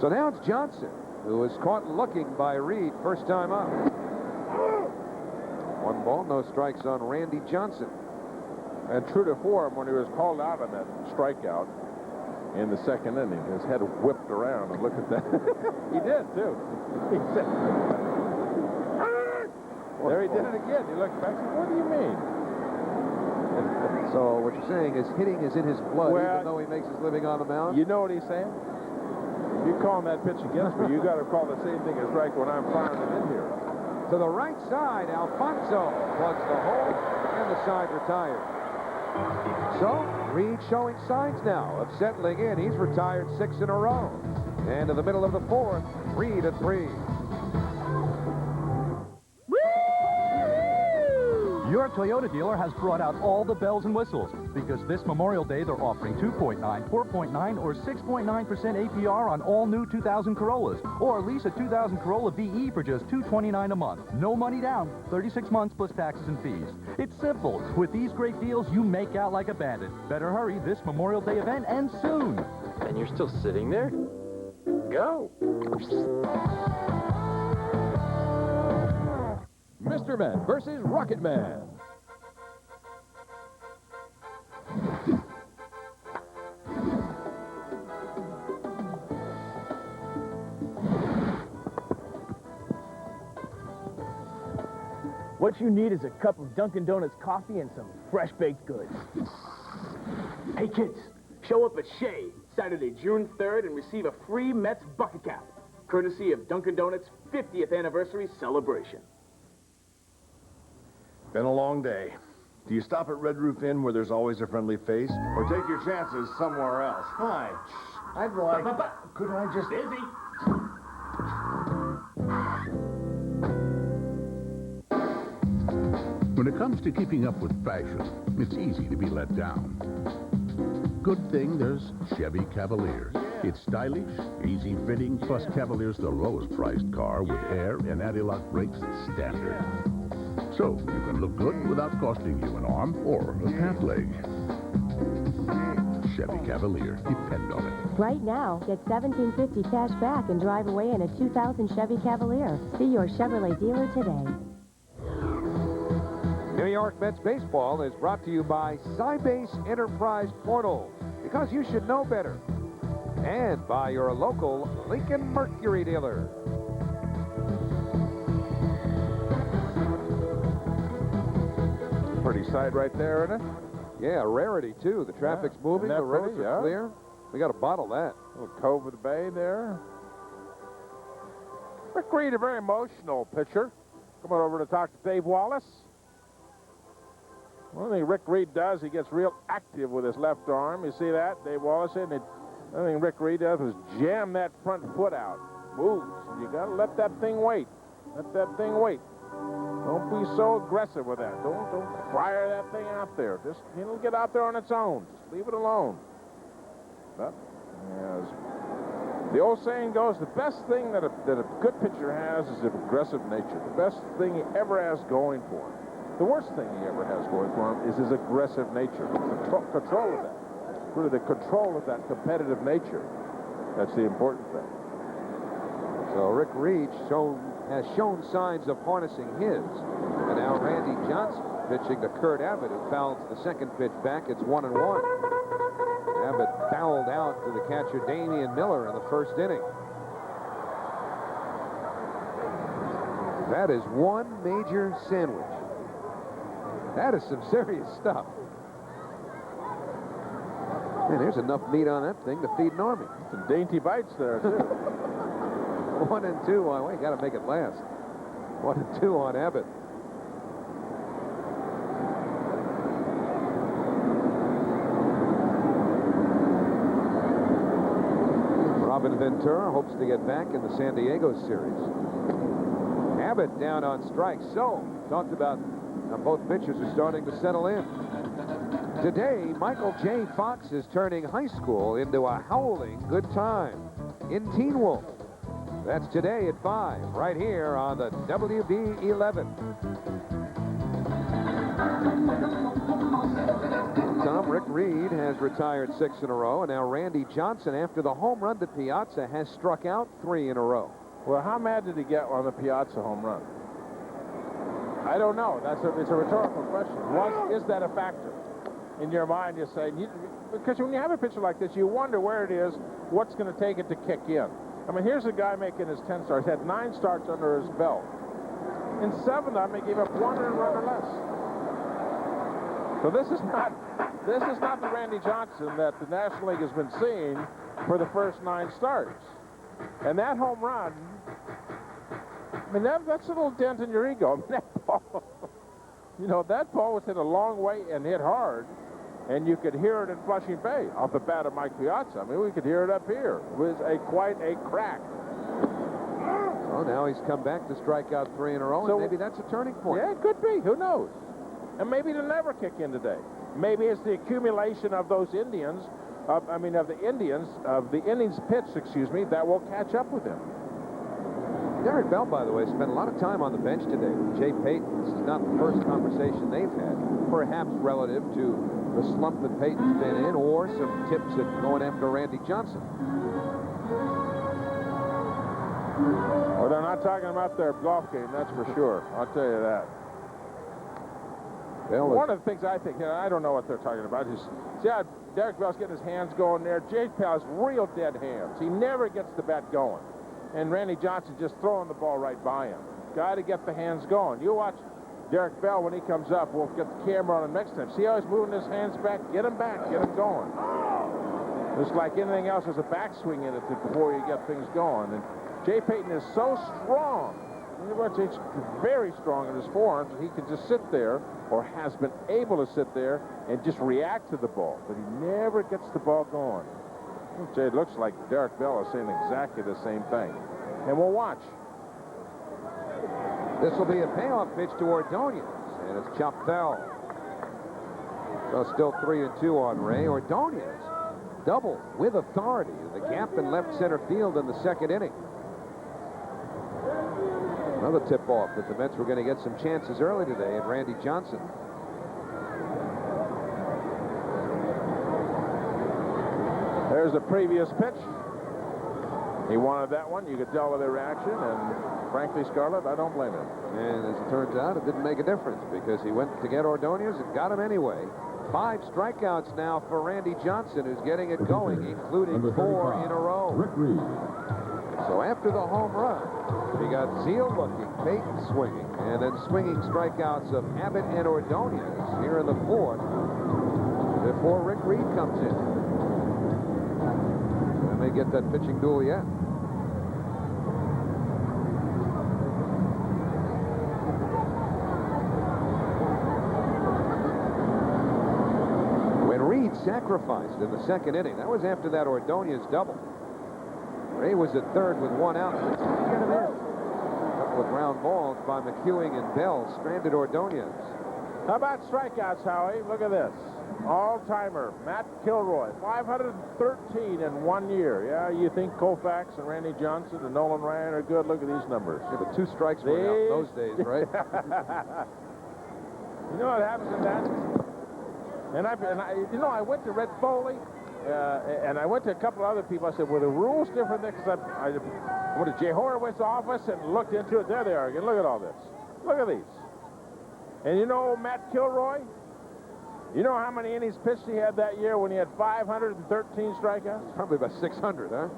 So now it's Johnson, who was caught looking by Reed first time up. 1 ball, no strikes on Randy Johnson.
And true to form, when he was called out on that strikeout in the 2nd inning, his head whipped around, and look at that. He did, too. He said, there he did it again. He looked back and said, what do you mean?
So what you're saying is hitting is in his blood, even though he makes his living on the mound?
You know what he's saying? If you're calling that pitch against me, you got to call the same thing as right when I'm firing it in here.
To the right side, Alfonso plugs the hole, and the side retired. So, Reed showing signs now of settling in. He's retired 6 in a row. And in the middle of the 4th, Reed at 3.
Your Toyota dealer has brought out all the bells and whistles because this Memorial Day they're offering 2.9, 4.9, or 6.9% APR on all new 2000 Corollas, or lease a 2000 Corolla VE for just $229 a month. No money down, 36 months plus taxes and fees. It's simple. With these great deals, you make out like a bandit. Better hurry. This Memorial Day event ends soon.
And you're still sitting there? Go.
Mr. Met versus Rocket Man.
What you need is a cup of Dunkin' Donuts coffee and some fresh baked goods. Hey kids, show up at Shea Saturday, June 3rd and receive a free Mets bucket cap, courtesy of Dunkin' Donuts' 50th anniversary celebration.
Been a long day. Do you stop at Red Roof Inn where there's always a friendly face, or take your chances somewhere else? Hi, I'd like... Could I just...
Busy.
When it comes to keeping up with fashion, it's easy to be let down. Good thing there's Chevy Cavalier. It's stylish, easy-fitting, plus Cavalier's the lowest-priced car with air and anti-lock brakes standard. So you can look good without costing you an arm or a pant leg. Chevy Cavalier, depend on it.
Right now, get $1,750 cash back and drive away in a 2000 Chevy Cavalier. See your Chevrolet dealer today.
New York Mets baseball is brought to you by Sybase Enterprise Portal, because you should know better. And by your local Lincoln Mercury dealer.
Pretty sight right there, isn't it?
Yeah, a rarity, too. The traffic's moving, the roads are clear. We got to bottle that.
Little Cove of the Bay there. Rick Reed, a very emotional pitcher. Coming over to talk to Dave Wallace. One thing Rick Reed does, he gets real active with his left arm. You see that? Dave Wallace, and one thing Rick Reed does is jam that front foot out. Moves. You got to let that thing wait. Let that thing wait. Don't be so aggressive with that. Don't fire that thing out there. Just, it'll get out there on its own. Just leave it alone. But, yes. The old saying goes, the best thing that a good pitcher has is an aggressive nature. The best thing he ever has going for him. The worst thing he ever has going for him is his aggressive nature. Control of that. Really, the control of that competitive nature. That's the important thing.
So Rick Reed has shown signs of harnessing his. And now Randy Johnson pitching to Kurt Abbott, who fouls the second pitch back. It's 1-1. Abbott fouled out to the catcher Damian Miller in the first inning. That is one major sandwich. That is some serious stuff. Man, there's enough meat on that thing to feed an army.
Some dainty bites there, too.
1 and 2 on, we got to make it last. 1 and 2 on Abbott. Robin Ventura hopes to get back in the San Diego series. Abbott down on strikes. So, talked about both pitchers are starting to settle in. Today, Michael J. Fox is turning high school into a howling good time in Teen Wolf. That's today at 5, right here on the WB11. Tom, Rick Reed has retired 6 in a row, and now Randy Johnson, after the home run to Piazza, has struck out 3 in a row.
Well, how mad did he get on the Piazza home run? I don't know. It's a rhetorical question. Is that a factor in your mind? You're saying, because when you have a pitcher like this, you wonder where it is, what's going to take it to kick in. I mean, here's a guy making his 10 starts. He had 9 starts under his belt. In 7 of them, he gave up 1 run or less. So this is not the Randy Johnson that the National League has been seeing for the first 9 starts. And that home run, I mean, that's a little dent in your ego. I mean, that ball, that ball was hit a long way and hit hard, and you could hear it in Flushing Bay off the bat of Mike Piazza. I mean, we could hear it up here. It was quite a crack.
Well, now he's come back to strike out 3 in a row, and maybe that's a turning point.
Yeah, it could be. Who knows? And maybe it'll never kick in today. Maybe it's the accumulation of those Indians, of the innings pitched, that will catch up with him.
Derek Bell, by the way, spent a lot of time on the bench today with Jay Payton. This is not the first conversation they've had, perhaps relative to the slump that Payton's been in, or some tips at going after Randy Johnson.
Well, they're not talking about their golf game, that's for sure. I'll tell you that. One of the things I think, I don't know what they're talking about. See how Derek Bell's getting his hands going there. Jay Payton has real dead hands. He never gets the bat going. And Randy Johnson just throwing the ball right by him. Got to get the hands going. You watch Derek Bell, when he comes up, we'll get the camera on him next time. See how he's moving his hands back? Get him back. Get him going. Just like anything else, there's a backswing in it before you get things going. And Jay Payton is so strong. He's very strong in his forearms that he can just sit there, or has been able to sit there and just react to the ball. But he never gets the ball going. Jay, it looks like Derek Bell is saying exactly the same thing. And we'll watch.
This will be a payoff pitch to Ordonez, and it's chopped foul. So still 3-2 on Ray. Ordonez double with authority. The gap in left center field in the second inning. Another tip-off that the Mets were going to get some chances early today, and Randy Johnson.
There's the previous pitch. He wanted that one. You could tell by the reaction, and frankly, Scarlett, I don't blame him.
And as it turns out, it didn't make a difference because he went to get Ordonez and got him anyway. 5 strikeouts now for Randy Johnson, who's getting it going, including 4 in a row.
Rick Reed.
So after the home run, we got Zeal looking, Payton swinging, and then swinging strikeouts of Abbott and Ordonez here in the 4th before Rick Reed comes in. They may get that pitching duel yet. When Reed sacrificed in the second inning, that was after that Ordonez double. Ray was at third with 1 out. Get him in. A couple of ground balls by McEwing and Bell stranded Ordonez.
How about strikeouts, Howie? Look at this. All-timer, Matt Kilroy, 513 in 1 year. Yeah, you think Koufax and Randy Johnson and Nolan Ryan are good? Look at these numbers.
Yeah, but 2 strikes were out in those days, right?
You know what happens in that? And I went to Red Foley, and I went to a couple of other people. I said, were the rules different there? Because I went to Jay Horowitz's office and looked into it. There they are again. Look at all this. Look at these. And you know Matt Kilroy? You know how many innings pitched he had that year when he had 513 strikeouts?
Probably about 600, huh?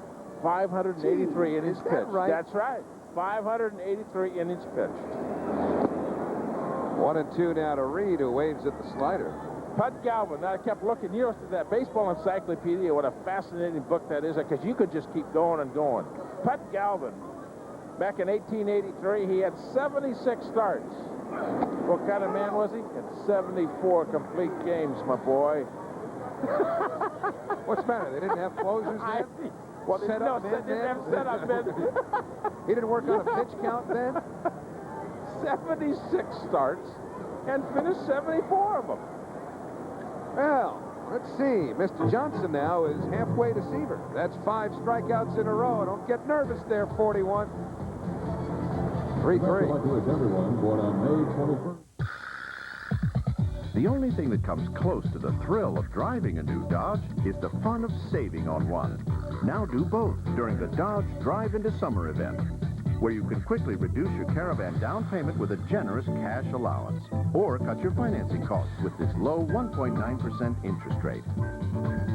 583 innings pitched.
Right?
That's right. 583 innings pitched.
1-2 now to Reed, who waves at the slider.
Pud Galvin. Now I kept looking. You know, that Baseball Encyclopedia, what a fascinating book that is, because you could just keep going and going. Pud Galvin, back in 1883, he had 76 starts. What kind of man was he? Had 74 complete games, my boy.
What's the matter? They didn't have closers then?
Well, they didn't have setup men.
He didn't work on a pitch count then?
76 starts and finished 74 of them.
Well, let's see. Mr. Johnson now is halfway to Seaver. That's 5 strikeouts in a row. Don't get nervous there, 41. 3-3.
Lucky with everyone born on May 21st.
The only thing that comes close to the thrill of driving a new Dodge is the fun of saving on one. Now do both during the Dodge Drive into Summer event, where you can quickly reduce your Caravan down payment with a generous cash allowance, or cut your financing costs with this low 1.9% interest rate.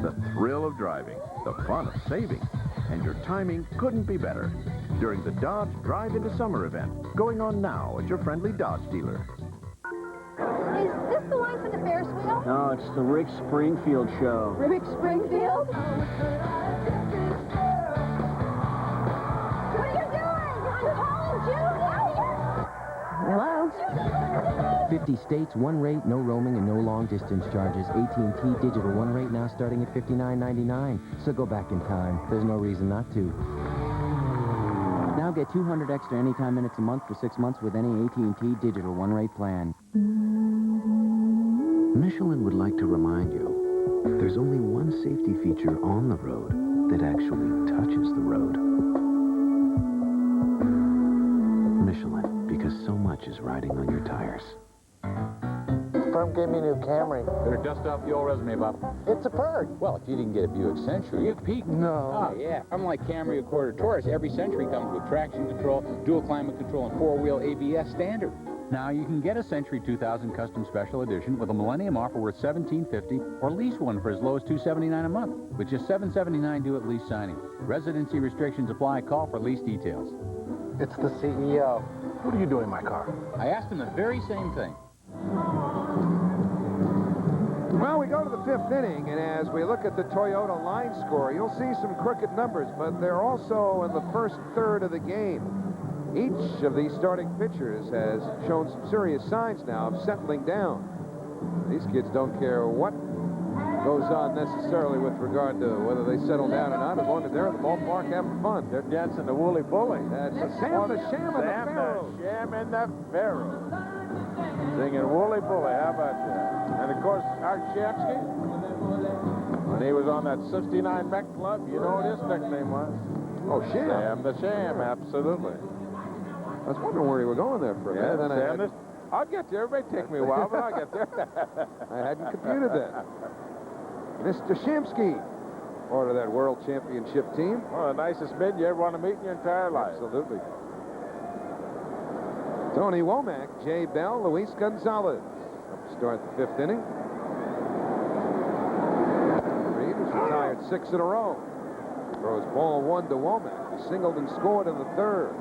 The thrill of driving, the fun of saving, and your timing couldn't be better during the Dodge Drive into Summer event, going on now at your friendly Dodge dealer.
Is this the line for the Ferris wheel?
No, it's the Rick Springfield show.
Rick Springfield? What are you doing? I'm calling Junior!
Hello? 50 states, 1 rate, no roaming, and no long-distance charges. AT&T Digital 1 rate now starting at $59.99. So go back in time. There's no reason not to. Now get 200 extra anytime minutes a month for 6 months with any AT&T Digital 1 rate plan.
Michelin would like to remind you, there's only one safety feature on the road that actually touches the road. Michelin, because so much is riding on your tires.
Firm gave me a new Camry.
Better dust off the old resume, Bob.
It's a perk.
Well, if you didn't get a Buick Century, you peaked.
No.
Oh, yeah. Unlike Camry, Accord, or Taurus, every Century comes with traction control, dual climate control, and 4-wheel ABS standard.
Now you can get a Century 2000 Custom Special Edition with a Millennium offer worth $1,750, or lease one for as low as $279 a month, with just $779 due at lease signing. Residency restrictions apply. Call for lease details.
It's the CEO.
What are you doing in my car?
I asked him the very same thing.
Well, we go to the 5th inning, and as we look at the Toyota line score, you'll see some crooked numbers, but they're also in the first third of the game. Each of these starting pitchers has shown some serious signs now of settling down. These kids don't care what goes on necessarily with regard to whether they settle down or not, as long as they're at the ballpark having fun.
They're dancing the woolly bully.
That's Sam the Sham and the Pharaoh.
Sham and the Pharaoh. Singing woolly bully. How about that? And of course, Art Shamsky, when he was on that 69 Mech Club, you know what his nickname was?
Oh, Sham.
Sam the Sham, absolutely.
I was wondering where you were going there for a minute.
Sam I'll get there. It may take me a while, but I'll get there.
I hadn't computed that. Mr. Shamsky, part of that World Championship team.
One of the nicest men you ever want to meet in your entire life.
Absolutely. Tony Womack, Jay Bell, Luis Gonzalez. Up to start the 5th inning. Reed has retired 6 in a row. Throws ball 1 to Womack. He singled and scored in the 3rd.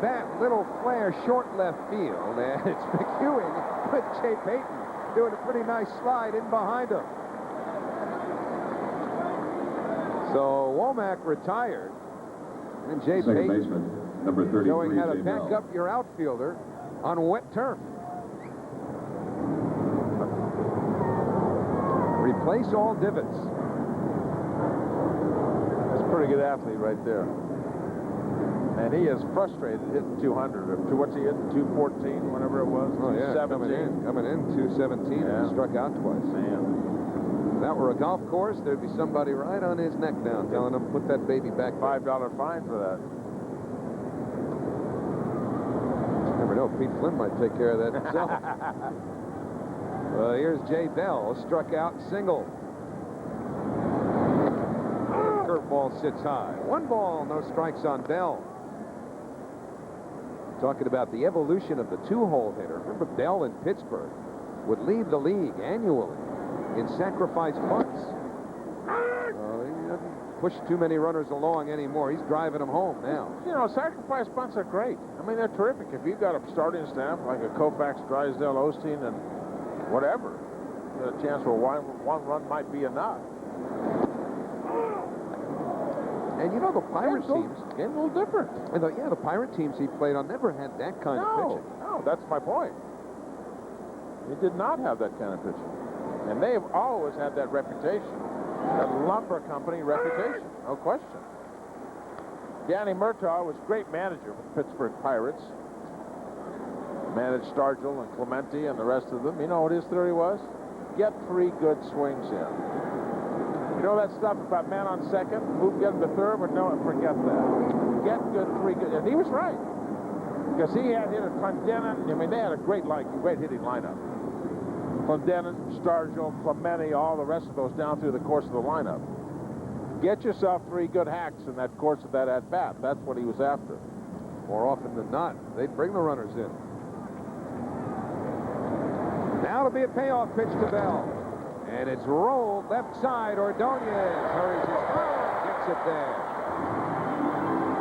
Bat, little flare, short left field, and it's McEwing with Jay Payton doing a pretty nice slide in behind him. So Womack retired, and Jay
Second
Payton
baseman, number 33,
showing how to
Jay
back
Bell.
up your outfielder on wet turf. Replace all divots.
That's a pretty good athlete right there. And he is frustrated hitting 200. What's he hitting? 214, whenever it was?
Oh, yeah.
217.
Coming in 217 and struck out twice.
Man.
If that were a golf course, there'd be somebody right on his neck now telling him, put that baby back.
$5 fine for that.
Never know. Pete Flynn might take care of that himself. Here's Jay Bell, struck out, single. Curveball sits high. 1 ball, no strikes on Bell. Talking about the evolution of the 2-hole hitter. Remember, Bell in Pittsburgh would lead the league annually in sacrifice bunts. He doesn't push too many runners along anymore. He's driving them home now.
You know, sacrifice bunts are great. I mean, they're terrific. If you've got a starting staff like a Koufax, Drysdale, Osteen, and whatever, you get a chance where one run might be enough.
And you know, the Pirate teams...
Getting a little different.
And the Pirate teams he played on never had that kind of pitching.
No, that's my point. He did not have that kind of pitching. And they've always had that reputation. That lumber company reputation. No question. Danny Murtaugh was a great manager for the Pittsburgh Pirates. Managed Stargell and Clemente and the rest of them. You know what his theory was? Get 3 good swings in. You know that stuff about man on second, move, get him to third, but no, forget that. Get good, 3 good, and he was right. Because he had hit a Clendenin. I mean, they had a great hitting lineup. Clendenin, Stargell, Clemente, all the rest of those down through the course of the lineup. Get yourself 3 good hacks in that course of that at-bat. That's what he was after.
More often than not, they'd bring the runners in. Now to be a payoff pitch to Bell. And it's rolled left side. Ordonez hurries his throw, gets it there.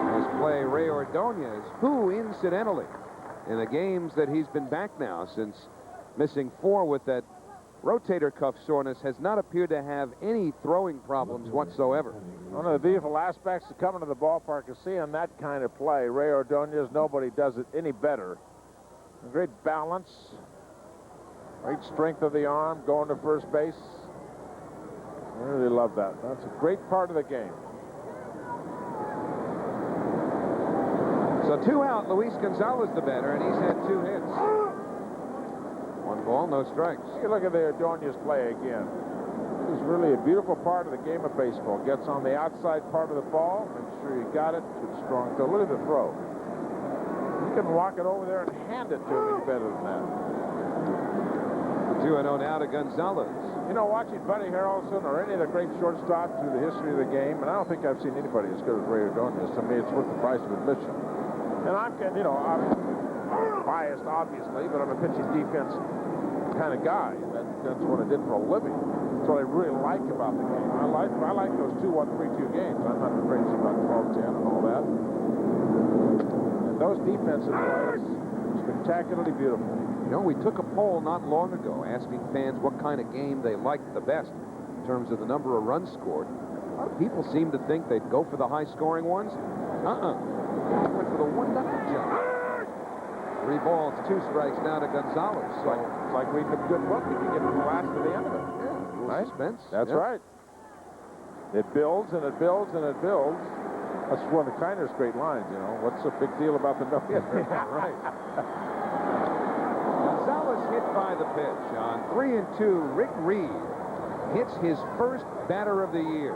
Nice play, Ray Ordonez, who, incidentally, in the games that he's been back now since missing 4 with that rotator cuff soreness, has not appeared to have any throwing problems whatsoever.
One of the beautiful aspects of coming to the ballpark is seeing that kind of play. Ray Ordonez, nobody does it any better. A great balance. Great strength of the arm, going to first base. I really love that. That's a great part of the game.
So 2 out, Luis Gonzalez the batter, and he's had 2 hits. 1 ball, no strikes.
Take a look at the Ordonez play again. It is really a beautiful part of the game of baseball. Gets on the outside part of the ball, make sure you got it, good strong throw. Look at the throw. You can walk it over there and hand it to him any better than that.
2-0 now to Gonzalez.
You know, watching Buddy Harrelson or any of the great shortstops through the history of the game, and I don't think I've seen anybody as good as Ray Ordonez. To me, it's worth the price of admission. And I'm, you know, biased, obviously, but I'm a pitching defense kind of guy. That's what I did for a living. That's what I really like about the game. I like those 2-1, 3-2 games. I'm not crazy about 12-10 and all that. And those defensive plays, spectacularly beautiful.
You know, we took a poll not long ago asking fans what kind of game they liked the best in terms of the number of runs scored. A lot of people seem to think they'd go for the high-scoring ones. Went for the 1-0 jump. 3 balls, 2 strikes now to Gonzalez. So
It's like reading a good book. You can get from the last to the end of it.
nice suspense.
That's right. It builds and it builds and it builds. That's one of the kind of straight lines, you know. What's the big deal about the no-hitter?
Right. Gonzalez hit by the pitch on 3-2. Rick Reed hits his first batter of the year.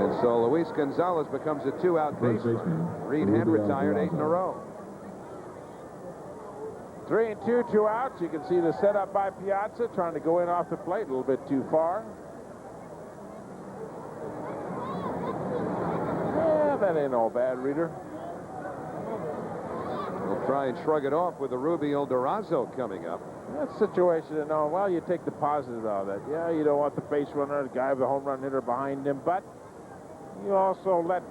And so Luis Gonzalez becomes a 2-out baseman. Reed had retired 8 in a row.
3-2, 2 outs. You can see the setup by Piazza, trying to go in off the plate a little bit too far. Yeah, that ain't all bad, Reader.
We'll try and shrug it off with the Rubio Durazo coming up.
That situation, you know, well, you take the positive out of that. Yeah, you don't want the base runner, the guy with the home run hitter behind him, but you also let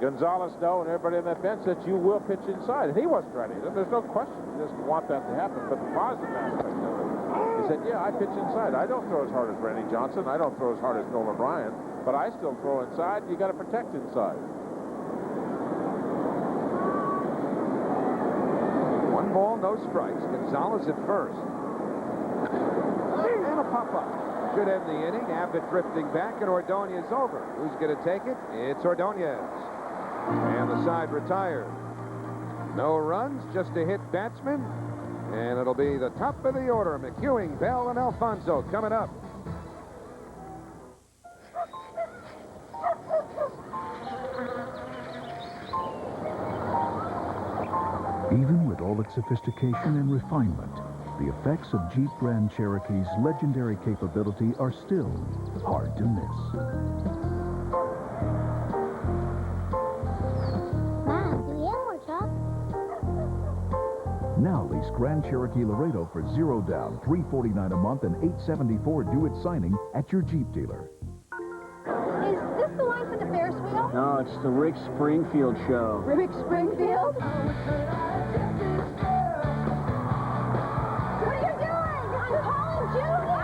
Gonzalez know and everybody on that bench that you will pitch inside. And he wasn't ready. There's no question. He doesn't want that to happen. But the positive aspect of it, he said, yeah, I pitch inside. I don't throw as hard as Randy Johnson. I don't throw as hard as Nolan Ryan. But I still throw inside. You got to protect inside.
1 ball, no strikes. Gonzalez at first. And a pop-up. Should end the inning. Abbott drifting back, and Ordonez over. Who's going to take it? It's Ordonez. And the side retired. No runs, just a hit batsman. And it'll be the top of the order. McEwing, Bell, and Alfonso coming up.
Even with all its sophistication and refinement, the effects of Jeep Grand Cherokee's legendary capability are still hard to miss.
Mom, do we have more chocolate?
Now lease Grand Cherokee Laredo for 0 down, $349 a month, and $874 due at signing at your Jeep dealer.
Is this the line for the Ferris wheel?
No, it's the Rick Springfield show.
Rick Springfield? What are you doing? I'm calling Judy.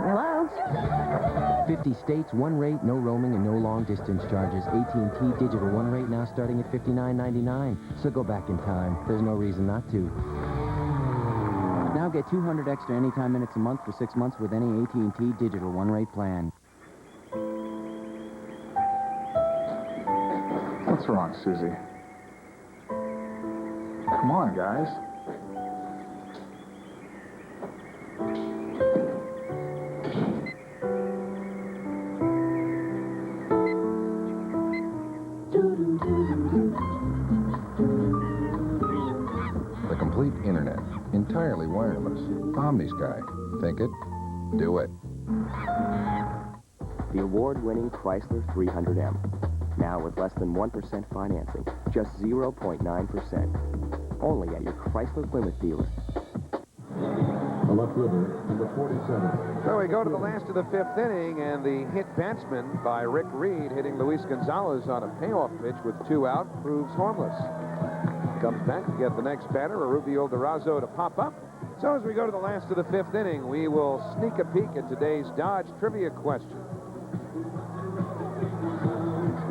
Hello? 50 states, 1 rate, no roaming, and no long-distance charges. AT&T digital 1 rate now starting at $59.99. So go back in time. There's no reason not to. Now get 200 extra anytime minutes a month for 6 months with any AT&T digital 1 rate plan.
What's wrong, Susie? Come on, guys.
The complete internet, entirely wireless. OmniSky. Think it, do it.
The award-winning Chrysler 300M. Now with less than 1% financing, just 0.9%. Only at your Chrysler Plymouth dealer.
Left River, number 47.
So we go to the last of the 5th inning, and the hit batsman by Rick Reed hitting Luis Gonzalez on a payoff pitch with 2 out proves harmless. Comes back to get the next batter, Rubio Durazo, to pop up. So as we go to the last of the 5th inning, we will sneak a peek at today's Dodge trivia question.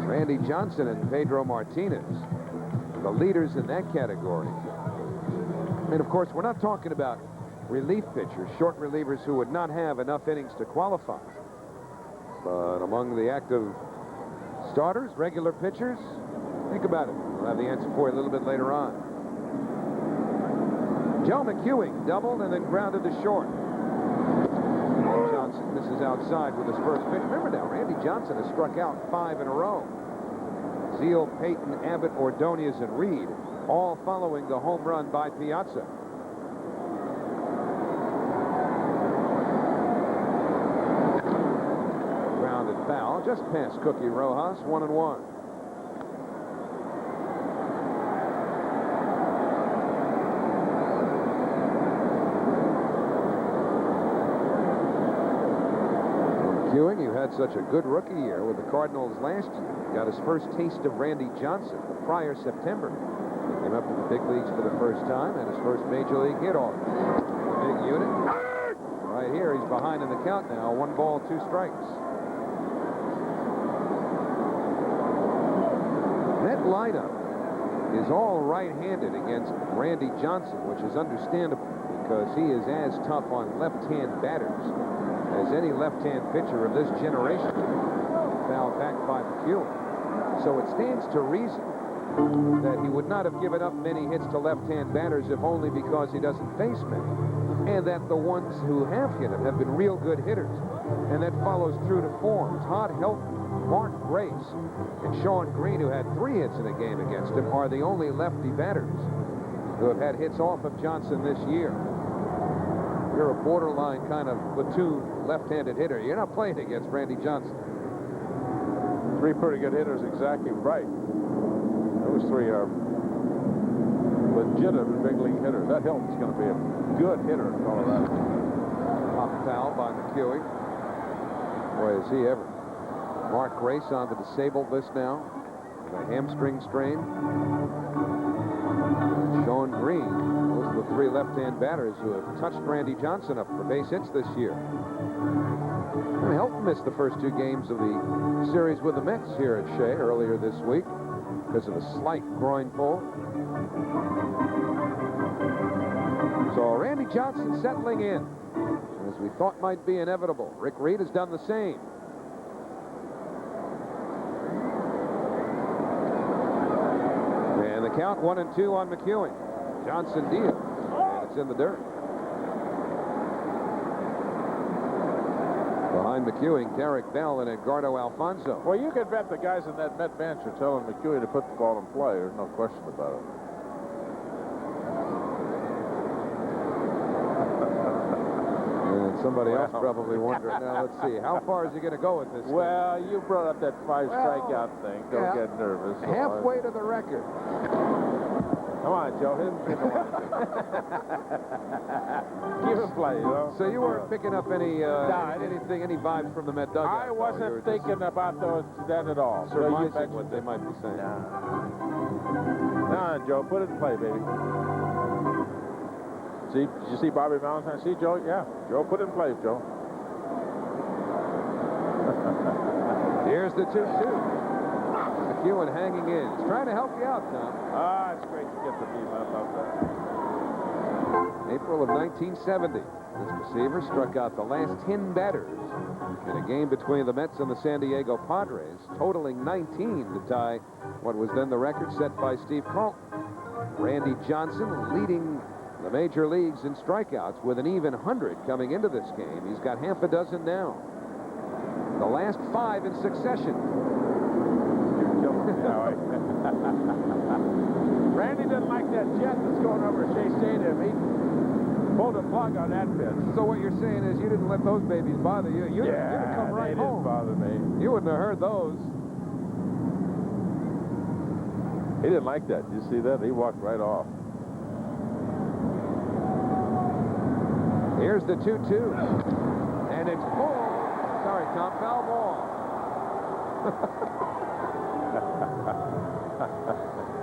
Randy Johnson and Pedro Martinez, the leaders in that category. And of course, we're not talking about relief pitchers, short relievers who would not have enough innings to qualify. But among the active starters, regular pitchers, think about it. We'll have the answer for you a little bit later on. Joe McEwing doubled and then grounded to short. Johnson misses outside with his first pitch. Remember now, Randy Johnson has struck out 5 in a row. Zeal, Payton, Abbott, Ordonez, and Reed, all following the home run by Piazza. Grounded foul just past Cookie Rojas, 1-1. McEwing, who had such a good rookie year with the Cardinals last year, got his first taste of Randy Johnson the prior September. He came up to the big leagues for the first time and his first major league hit off. Big unit. Right here, he's behind in the count now. 1 ball, 2 strikes. That lineup is all right-handed against Randy Johnson, which is understandable because he is as tough on left-hand batters as any left-hand pitcher of this generation. Fouled back by McEwing. So it stands to reason that he would not have given up many hits to left-hand batters if only because he doesn't face many, and that the ones who have hit him have been real good hitters. And that follows true to form. Todd Helton, Mark Grace, and Sean Green, who had 3 hits in a game against him, are the only lefty batters who have had hits off of Johnson this year. You're a borderline kind of platoon left-handed hitter. You're not playing against Randy Johnson.
3 pretty good hitters, exactly right. Those 3 are legitimate big league hitters. That Hilton's going to be a good hitter in Colorado.
Pop foul by McEwing. Boy, is he ever. Mark Grace on the disabled list now with a hamstring strain. Sean Green, those are the 3 left-hand batters who have touched Randy Johnson up for base hits this year. And Helton missed the first 2 games of the series with the Mets here at Shea earlier this week because of a slight groin pull. So Randy Johnson settling in, as we thought might be inevitable. Rick Reed has done the same. And the count 1-2 on McEwing. Johnson deals, and it's in the dirt. Behind McEwing, Derek Bell and Edgardo Alfonso.
Well, you can bet the guys in that Met bench are telling McEwing to put the ball in play. There's no question about it.
And somebody else probably wondering, now let's see, how far is he going to go with this
Well, you brought up that 5 strikeout thing. Don't get nervous. So
halfway to the record.
Come on, Joe. Hit him in the line. Give him play, you know.
So you weren't picking up any any vibes from the Met dugout?
I wasn't thinking about that at all.
Surmising what they might be saying.
Nah, Joe, put it in play, baby. See, did you see Bobby Valentine? See, Joe? Yeah. Joe, put it in play, Joe.
Here's the 2-2. McEwing hanging in. He's trying to help you out, Tom.
Ah, it's great to get the beat. I love that.
April of 1970. This receiver struck out the last 10 batters in a game between the Mets and the San Diego Padres, totaling 19 to tie what was then the record set by Steve Carlton. Randy Johnson leading the major leagues in strikeouts with an even 100 coming into this game. He's got half a dozen now. The last 5 in succession.
Randy doesn't like that jet that's going over Shea Stadium. He pulled a plug on that pitch.
So what you're saying is you didn't let those babies bother you. You'd have come right
they
home.
Didn't bother me.
You wouldn't have heard those.
He didn't like that. Did you see that? He walked right off.
Here's the 2-2. And it's ball. Sorry, Tom. Foul ball.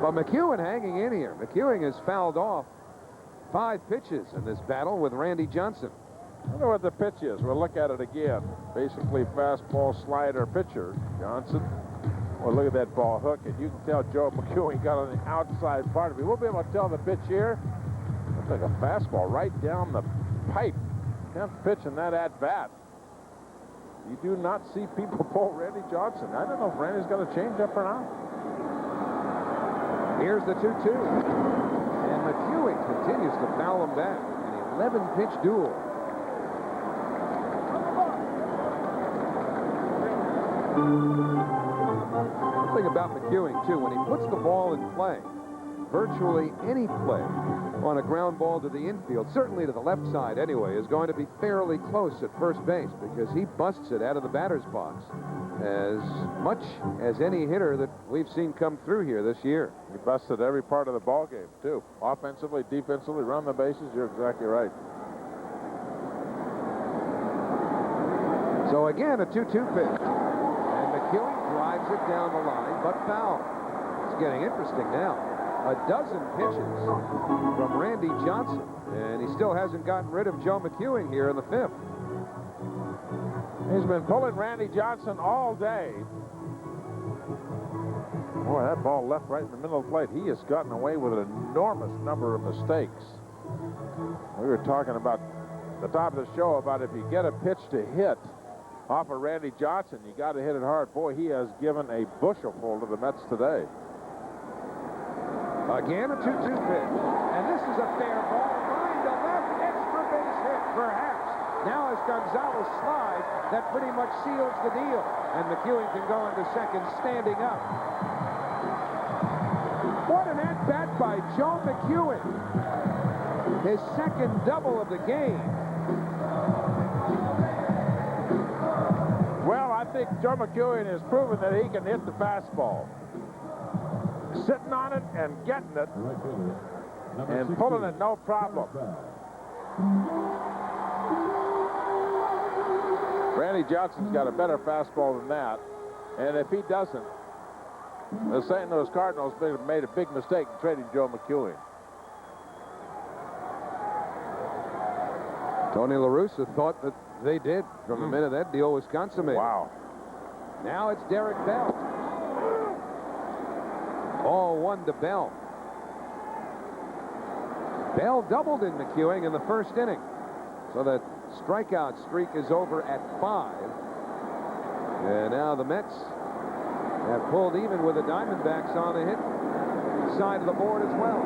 But McEwing hanging in here. McEwing has fouled off 5 pitches in this battle with Randy Johnson.
I wonder what the pitch is. We'll look at it again. Basically, fastball slider pitcher, Johnson. Well, look at that ball hook, and you can tell Joe McEwing got on the outside part of it. We'll be able to tell the pitch here. Looks like a fastball right down the pipe. 10th pitch in that at-bat. You do not see people pull Randy Johnson. I don't know if Randy's going to change up or not.
Here's the 2-2. And McEwing continues to foul him back. An 11-pitch duel. The thing about McEwing, too, when he puts the ball in play, virtually any play on a ground ball to the infield, certainly to the left side anyway, is going to be fairly close at first base because he busts it out of the batter's box as much as any hitter that we've seen come through here this year.
He busted every part of the ball game, too. Offensively, defensively, run the bases. You're exactly right.
So again, a 2-2 pitch. And McEwing drives it down the line, but foul. It's getting interesting now. A dozen pitches from Randy Johnson, and he still hasn't gotten rid of Joe McEwing here in the 5th.
He's been pulling Randy Johnson all day. Boy, that ball left right in the middle of the plate. He has gotten away with an enormous number of mistakes. We were talking about the top of the show about if you get a pitch to hit off of Randy Johnson, you got to hit it hard. Boy, he has given a bushelful to the Mets today.
Again, a 2-2 pitch. And this is a fair ball. Line to left. Extra base hit, perhaps. Now as Gonzalez slides, that pretty much seals the deal. And McEwing can go into second standing up. What an at-bat by Joe McEwing. His second double of the game.
Well, I think Joe McEwing has proven that he can hit the fastball. Sitting on it and getting it and pulling it no problem. Randy Johnson's got a better fastball than that, and if he doesn't, the St. Louis Cardinals made a big mistake in trading Joe McEwing.
Tony La Russa thought that they did from the minute that deal was consummated.
Wow.
Now it's Derek Bell. Ball 1 to Bell. Bell doubled in McEwing in the first inning. So that strikeout streak is over at 5. And now the Mets have pulled even with the Diamondbacks on the hit side of the board as well.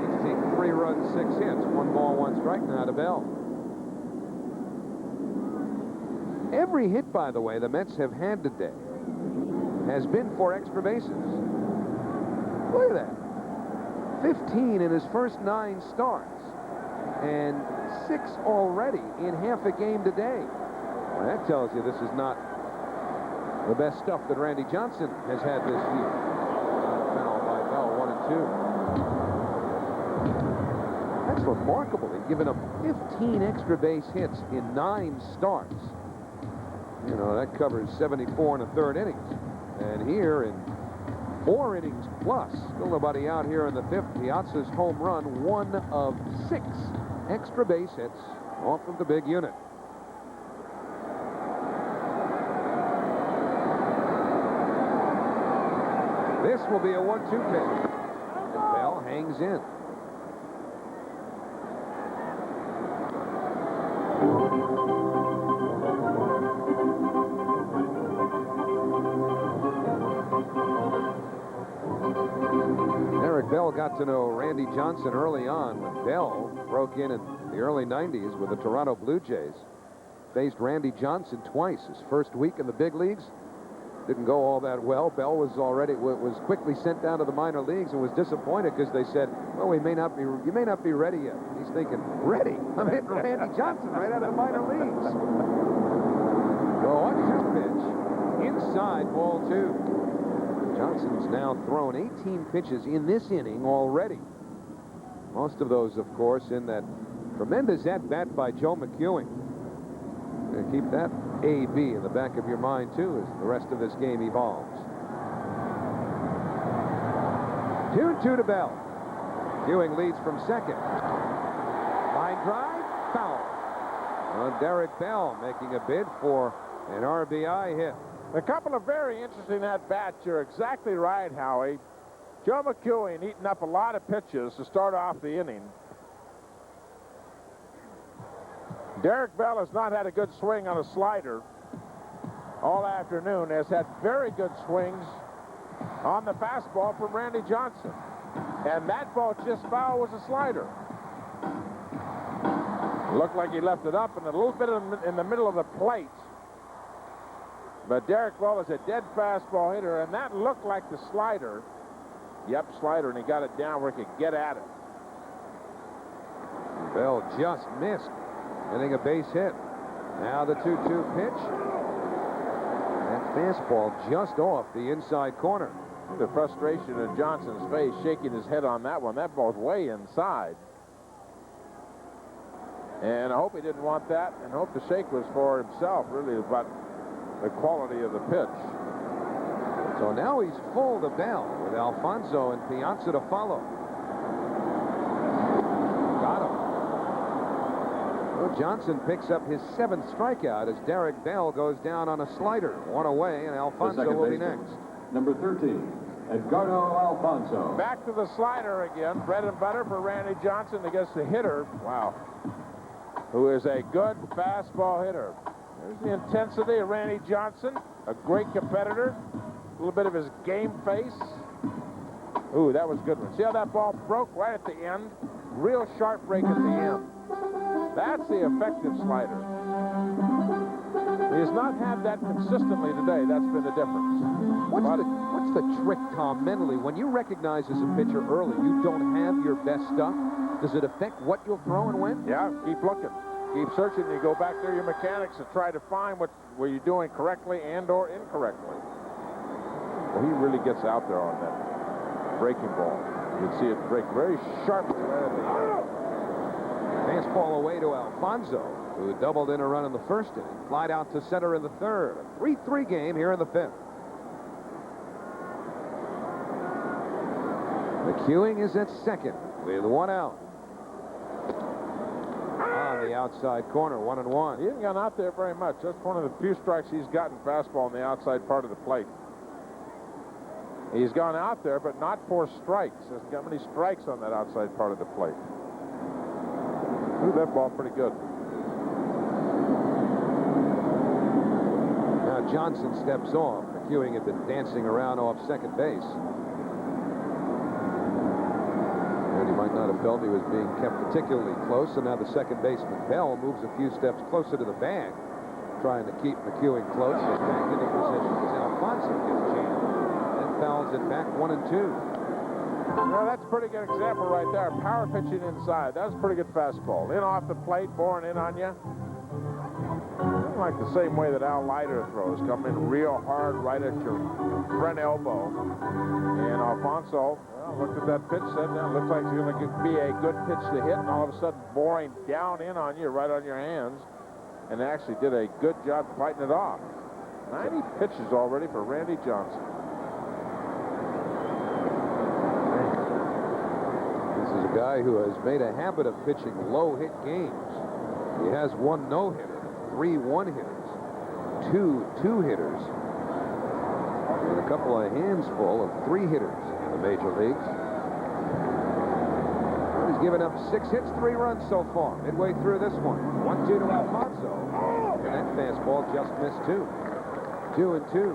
Each team 3 runs, 6 hits. 1 ball, 1 strike now to Bell. Every hit, by the way, the Mets have had today has been for extra bases. Look at that. 15 in his first 9 starts. And 6 already in half a game today. Well, that tells you this is not the best stuff that Randy Johnson has had this year. Foul by Bell, 1 and 2. That's remarkable. He's given up 15 extra base hits in 9 starts. You know, that covers 74 1/3 innings. And here in 4 innings plus, still nobody out here in the 5th. Piazza's home run, 1 of 6 extra base hits off of the big unit. This will be a 1-2 pitch. And Bell hangs in. Bell got to know Randy Johnson early on when Bell broke in the early 90s with the Toronto Blue Jays. Faced Randy Johnson twice. His first week in the big leagues didn't go all that well. Bell was quickly sent down to the minor leagues and was disappointed because they said, well, you may not be ready yet. He's thinking, ready? I'm hitting Randy Johnson right out of the minor leagues. The 1-2 pitch. Inside, ball 2. Johnson's now thrown 18 pitches in this inning already. Most of those, of course, in that tremendous at-bat by Joe McEwing. Keep that A-B in the back of your mind, too, as the rest of this game evolves. 2-2 to Bell. McEwing leads from second. Line drive, foul. Derek Bell making a bid for an RBI hit.
A couple of very interesting at-bats. You're exactly right, Howie. Joe McEwing eating up a lot of pitches to start off the inning. Derek Bell has not had a good swing on a slider all afternoon. Has had very good swings on the fastball from Randy Johnson. And that ball just foul was a slider. Looked like he left it up and a little bit in the middle of the plate. But Derek Bell is a dead fastball hitter, and that looked like the slider. Yep, slider, and he got it down where he could get at it.
Bell just missed getting a base hit. Now the 2-2 pitch. That fastball just off the inside corner.
The frustration in Johnson's face, shaking his head on that one. That ball's way inside. And I hope he didn't want that, and hope the shake was for himself, really, about the quality of the pitch.
So now he's full to Bell with Alfonso and Piazza to follow. Got him. Well, Johnson picks up his 7th strikeout as Derek Bell goes down on a slider. 1 away, and Alfonso will be next.
Number 13, Edgardo Alfonso.
Back to the slider again. Bread and butter for Randy Johnson against the hitter. Wow. Who is a good fastball hitter. There's the intensity of Randy Johnson, a great competitor. A little bit of his game face. Ooh, that was a good one. See how that ball broke right at the end? Real sharp break at the end. That's the effective slider. He has not had that consistently today. That's been the difference.
What's the trick, Tom, mentally? When you recognize as a pitcher early you don't have your best stuff, does it affect what you'll throw and when?
Yeah, keep looking. Keep searching. You go back there, your mechanics, and try to find what were you doing correctly and or incorrectly. Well, he really gets out there on that breaking ball. You can see it break very sharply right at the end.
Fastball away to Alfonso, who doubled in a run in the first inning. Flied out to center in the third. A 3-3 game here in the 5th. McEwing is at second with 1 out. On the outside corner, 1-1.
He hasn't gone out there very much. That's one of the few strikes he's gotten fastball on the outside part of the plate. He's gone out there, but not for strikes. Hasn't got many strikes on that outside part of the plate. Threw that ball pretty good.
Now Johnson steps off. McEwing had been dancing around off second base. And he might not have felt he was being kept particularly close, so now the second baseman, Bell, moves a few steps closer to the bag, trying to keep McEwing close. He's back into position as Alfonso gets jammed. Fouls it back 1-2.
Well, that's a pretty good example right there. Power pitching inside. That was a pretty good fastball. In off the plate, boring in on you. Like the same way that Al Leiter throws. Come in real hard right at your front elbow. And Alfonso, well, looked at that pitch, said that looks like it's going to be a good pitch to hit, and all of a sudden boring down in on you, right on your hands. And actually did a good job fighting it off. 90 pitches already for Randy Johnson.
This is a guy who has made a habit of pitching low-hit games. He has 1 no-hitter, 3 one-hitters, 2 two-hitters, and a couple of hands full of 3-hitters in the major leagues. Well, he's given up 6 hits, 3 runs so far, midway through this one. 1-2 to Alfonso, and that fastball just missed 2. 2-2.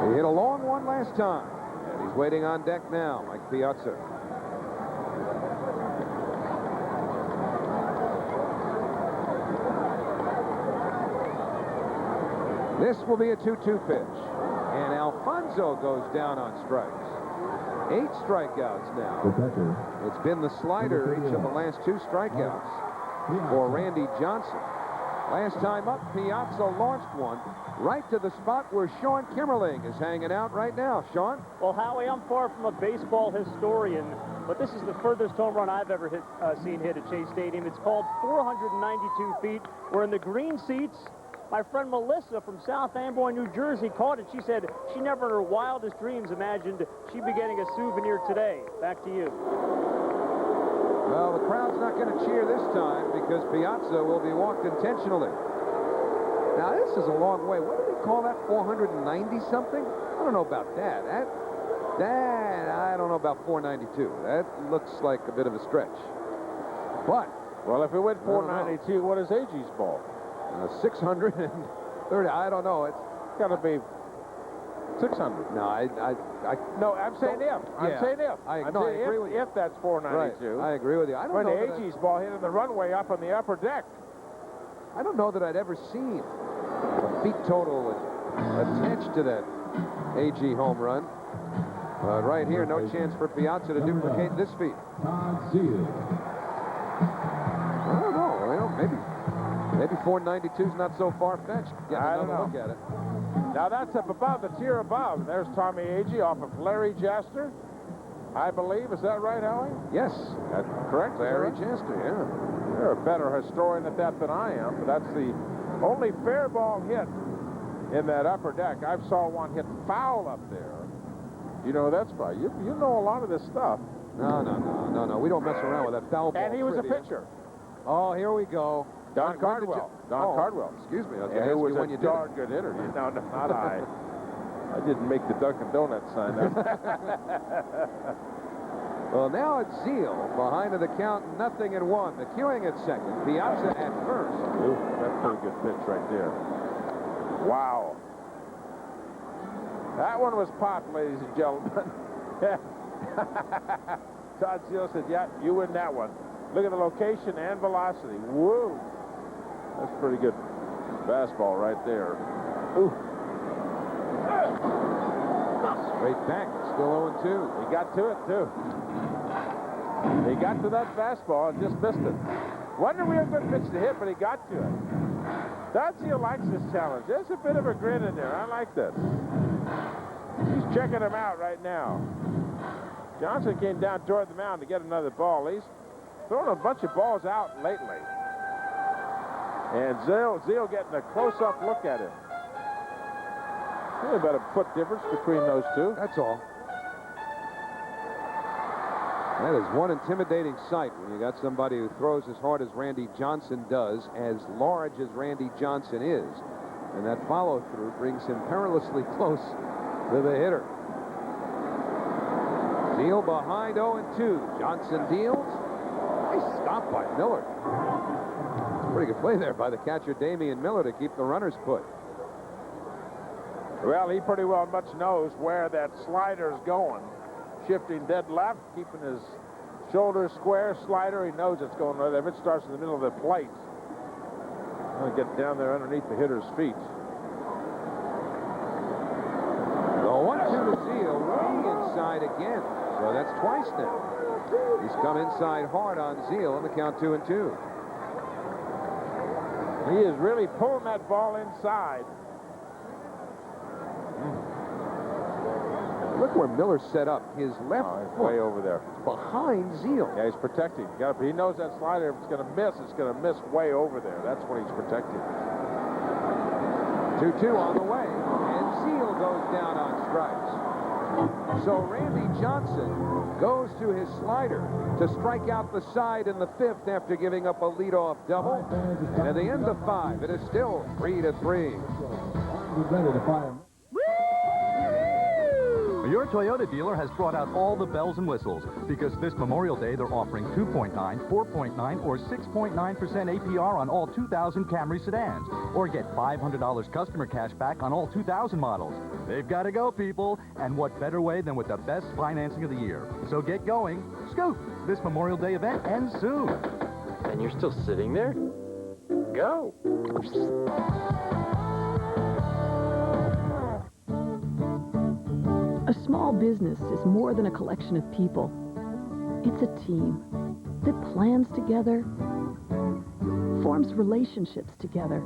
He hit a long one last time, and he's waiting on deck now, Mike Piazza. This will be a 2-2 pitch, and Alfonso goes down on strikes. 8 strikeouts now. It's been the slider each of the last 2 strikeouts for Randy Johnson. Last time up, Piazza launched one right to the spot where Sean Kimmerling is hanging out right now. Sean?
Well, Howie, I'm far from a baseball historian, but this is the furthest home run I've ever seen hit at Shea Stadium. It's called 492 feet. We're in the green seats. My friend Melissa from South Amboy, New Jersey, caught it. She said she never in her wildest dreams imagined she'd be getting a souvenir today. Back to you.
Well, the crowd's not going to cheer this time because Piazza will be walked intentionally. Now, this is a long way. What do they call that, 490-something? I don't know about that. That, I don't know about 492. That looks like a bit of a stretch. But,
well, if it went 492, what is AG's ball?
630. I don't know. It's
got to be 600.
No,
no, I'm saying if. I'm saying if.
I agree with you.
If that's 492.
Right. I agree with you. I don't know.
AG's ball hit in the runway up on the upper deck.
I don't know that I'd ever seen a feet total attached to that AG home run. Right here, no chance for Piazza to duplicate this feat. I don't know. Well, maybe 492 is not so far-fetched.
I don't know.
Look at it.
Now that's up above, the tier above. There's Tommy Agee off of Larry Jaster. I believe. Is that right, Howie?
Yes.
That's correct.
Larry Chester, yeah.
You're a better historian at that than I am, but that's the only fair ball hit in that upper deck. I saw one hit foul up there. You know that's by. You know a lot of this stuff.
No. We don't mess around with that foul ball.
And he was
trivia.
a pitcher.
Oh, here we go.
Don Cardwell.
Cardwell. Excuse me. I was going to ask
was
you when
a
you did
darn good hitter. No, not I. I didn't make the Dunkin' Donuts sign.
Well, now it's Zeal behind of the count, 0-1. McEwing at second, Piazza at first.
Ooh, that's a pretty good pitch right there. Wow. That one was popped, ladies and gentlemen. Todd Zeal said, yeah, you win that one. Look at the location and velocity. Whoa. That's pretty good fastball right there. Ooh.
Straight back, still 0-2.
He got to it, too. He got to that fastball and just missed it. Wasn't a real good pitch to hit, but he got to it. Dazio likes this challenge. There's a bit of a grin in there. I like this. He's checking him out right now. Johnson came down toward the mound to get another ball. He's thrown a bunch of balls out lately. And Zeal getting a close-up look at him. About a foot difference between those two.
That's all. That is one intimidating sight when you got somebody who throws as hard as Randy Johnson does, as large as Randy Johnson is. And that follow-through brings him perilously close to the hitter. Zeal behind 0-2. Johnson deals. Nice stop by Miller. It's a pretty good play there by the catcher, Damian Miller, to keep the runners put.
Well, he pretty well much knows where that slider's going. Shifting dead left, keeping his shoulders square. Slider, he knows it's going right. If it starts in the middle of the plate, I'll get down there underneath the hitter's feet.
The 1-2 to Zeal, way inside again. So that's twice now. He's come inside hard on Zeal on the count 2-2.
He is really pulling that ball inside.
Look where Miller set up his left foot.
Way over there.
Behind Zeal.
Yeah, he's protecting. He knows that slider, if it's going to miss, it's going to miss way over there. That's what he's protecting.
2-2 on the way. And Zeal goes down on strikes. So Randy Johnson goes to his slider to strike out the side in the fifth after giving up a leadoff double. And at the end of 5, it is still 3-3.
Ready to fire.
Your Toyota dealer has brought out all the bells and whistles because this Memorial Day they're offering 2.9, 4.9, or 6.9% APR on all 2000 Camry sedans, or get $500 customer cash back on all 2000 models. They've got to go, people, and what better way than with the best financing of the year. So get going. Scoot! This Memorial Day event ends soon.
And you're still sitting there? Go!
A small business is more than a collection of people. It's a team that plans together, forms relationships together.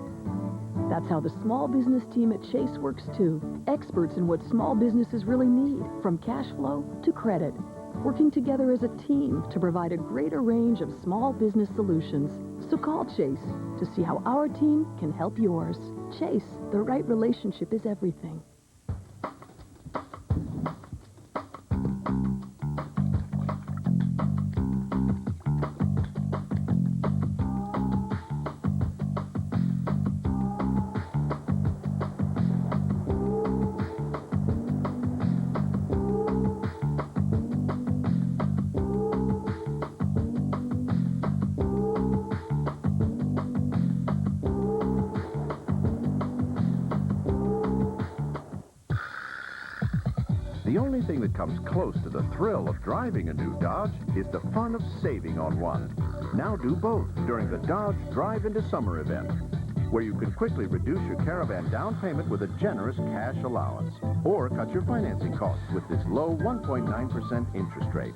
That's how the small business team at Chase works too. Experts in what small businesses really need, from cash flow to credit. Working together as a team to provide a greater range of small business solutions. So call Chase to see how our team can help yours. Chase, the right relationship is everything.
The only thing that comes close to the thrill of driving a new Dodge is the fun of saving on one. Now do both during the Dodge Drive into Summer event, where you can quickly reduce your Caravan down payment with a generous cash allowance, or cut your financing costs with this low 1.9% interest rate.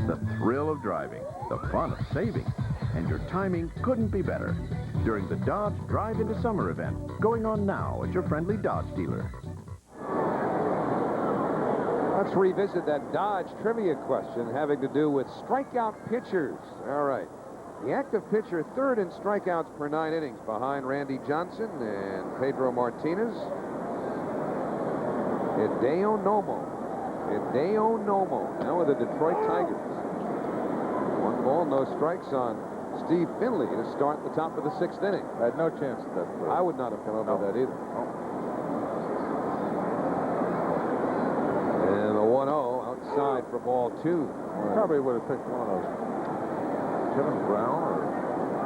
The thrill of driving, the fun of saving, and your timing couldn't be better during the Dodge Drive into Summer event, going on now at your friendly Dodge dealer.
Let's revisit that Dodge trivia question having to do with strikeout pitchers. All right. The active pitcher, third in strikeouts per 9 innings behind Randy Johnson and Pedro Martinez. Hideo Nomo. Now with the Detroit Tigers. 1 ball, no strikes on Steve Finley to start the top of the 6th inning.
I had no chance at that.
I would not have come up with that either. And a 1-0 outside for ball 2.
Probably would have picked one of those. Kevin Brown or...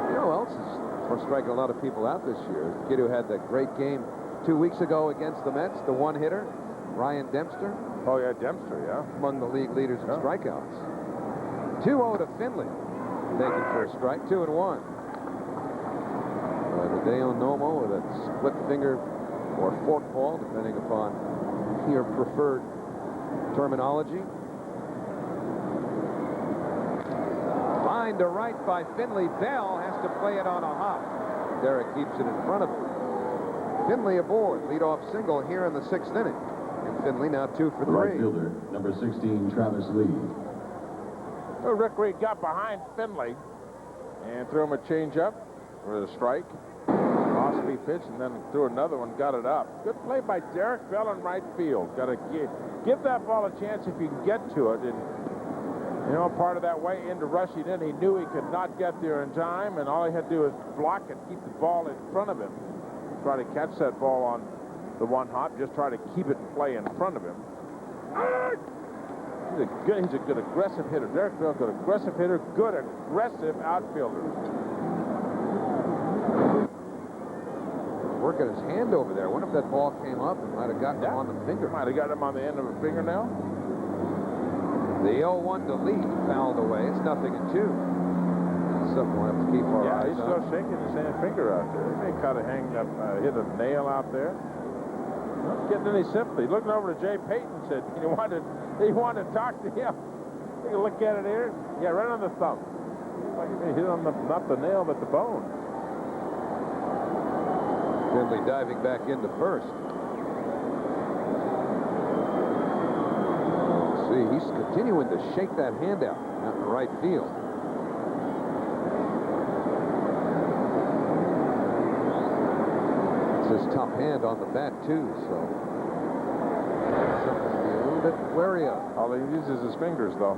You know who else is striking a lot of people out this year? The kid who had that great game 2 weeks ago against the Mets, the one-hitter, Ryan Dempster.
Oh, yeah, Dempster, yeah.
Among the league leaders in strikeouts. 2-0 to Finley. Taken for a strike, 2-1. Hideo Nomo with a split finger or forkball, depending upon your preferred terminology. Line to right by Finley. Bell has to play it on a hop. Derek keeps it in front of him. Finley aboard. Leadoff single here in the 6th inning. And Finley now 2 for 3.
Right fielder, number 16, Travis Lee.
Well, Rick Reed got behind Finley and threw him a changeup for the strike. Off-speed pitch, and then threw another one, got it up. Good play by Derek Bell in right field. Got to give that ball a chance if you can get to it. And, you know, part of that way into rushing in, he knew he could not get there in time, and all he had to do was block and keep the ball in front of him. Try to catch that ball on the one hop, just try to keep it in play in front of him. He's a good aggressive hitter. Derek Bell, good aggressive hitter, good aggressive outfielder.
Working his hand over there. I wonder if that ball came up and might have gotten him on the finger.
Might have got him on the end of a fingernail.
The 0-1 to Lee fouled away. It's 0-2. Something we'll have to keep our eyes on.
He's still shaking his hand finger out there. He may kind of hit a nail out there. Not getting any sympathy. Looking over to Jay Payton, said he wanted to talk to him. Take a look at it here. Yeah, right on the thumb. Like he hit on not the nail, but the bone.
Finley diving back into first. See, he's continuing to shake that hand out in the right field. It's his top hand on the bat, too, so something to be a little bit wary of.
All he uses is his fingers, though.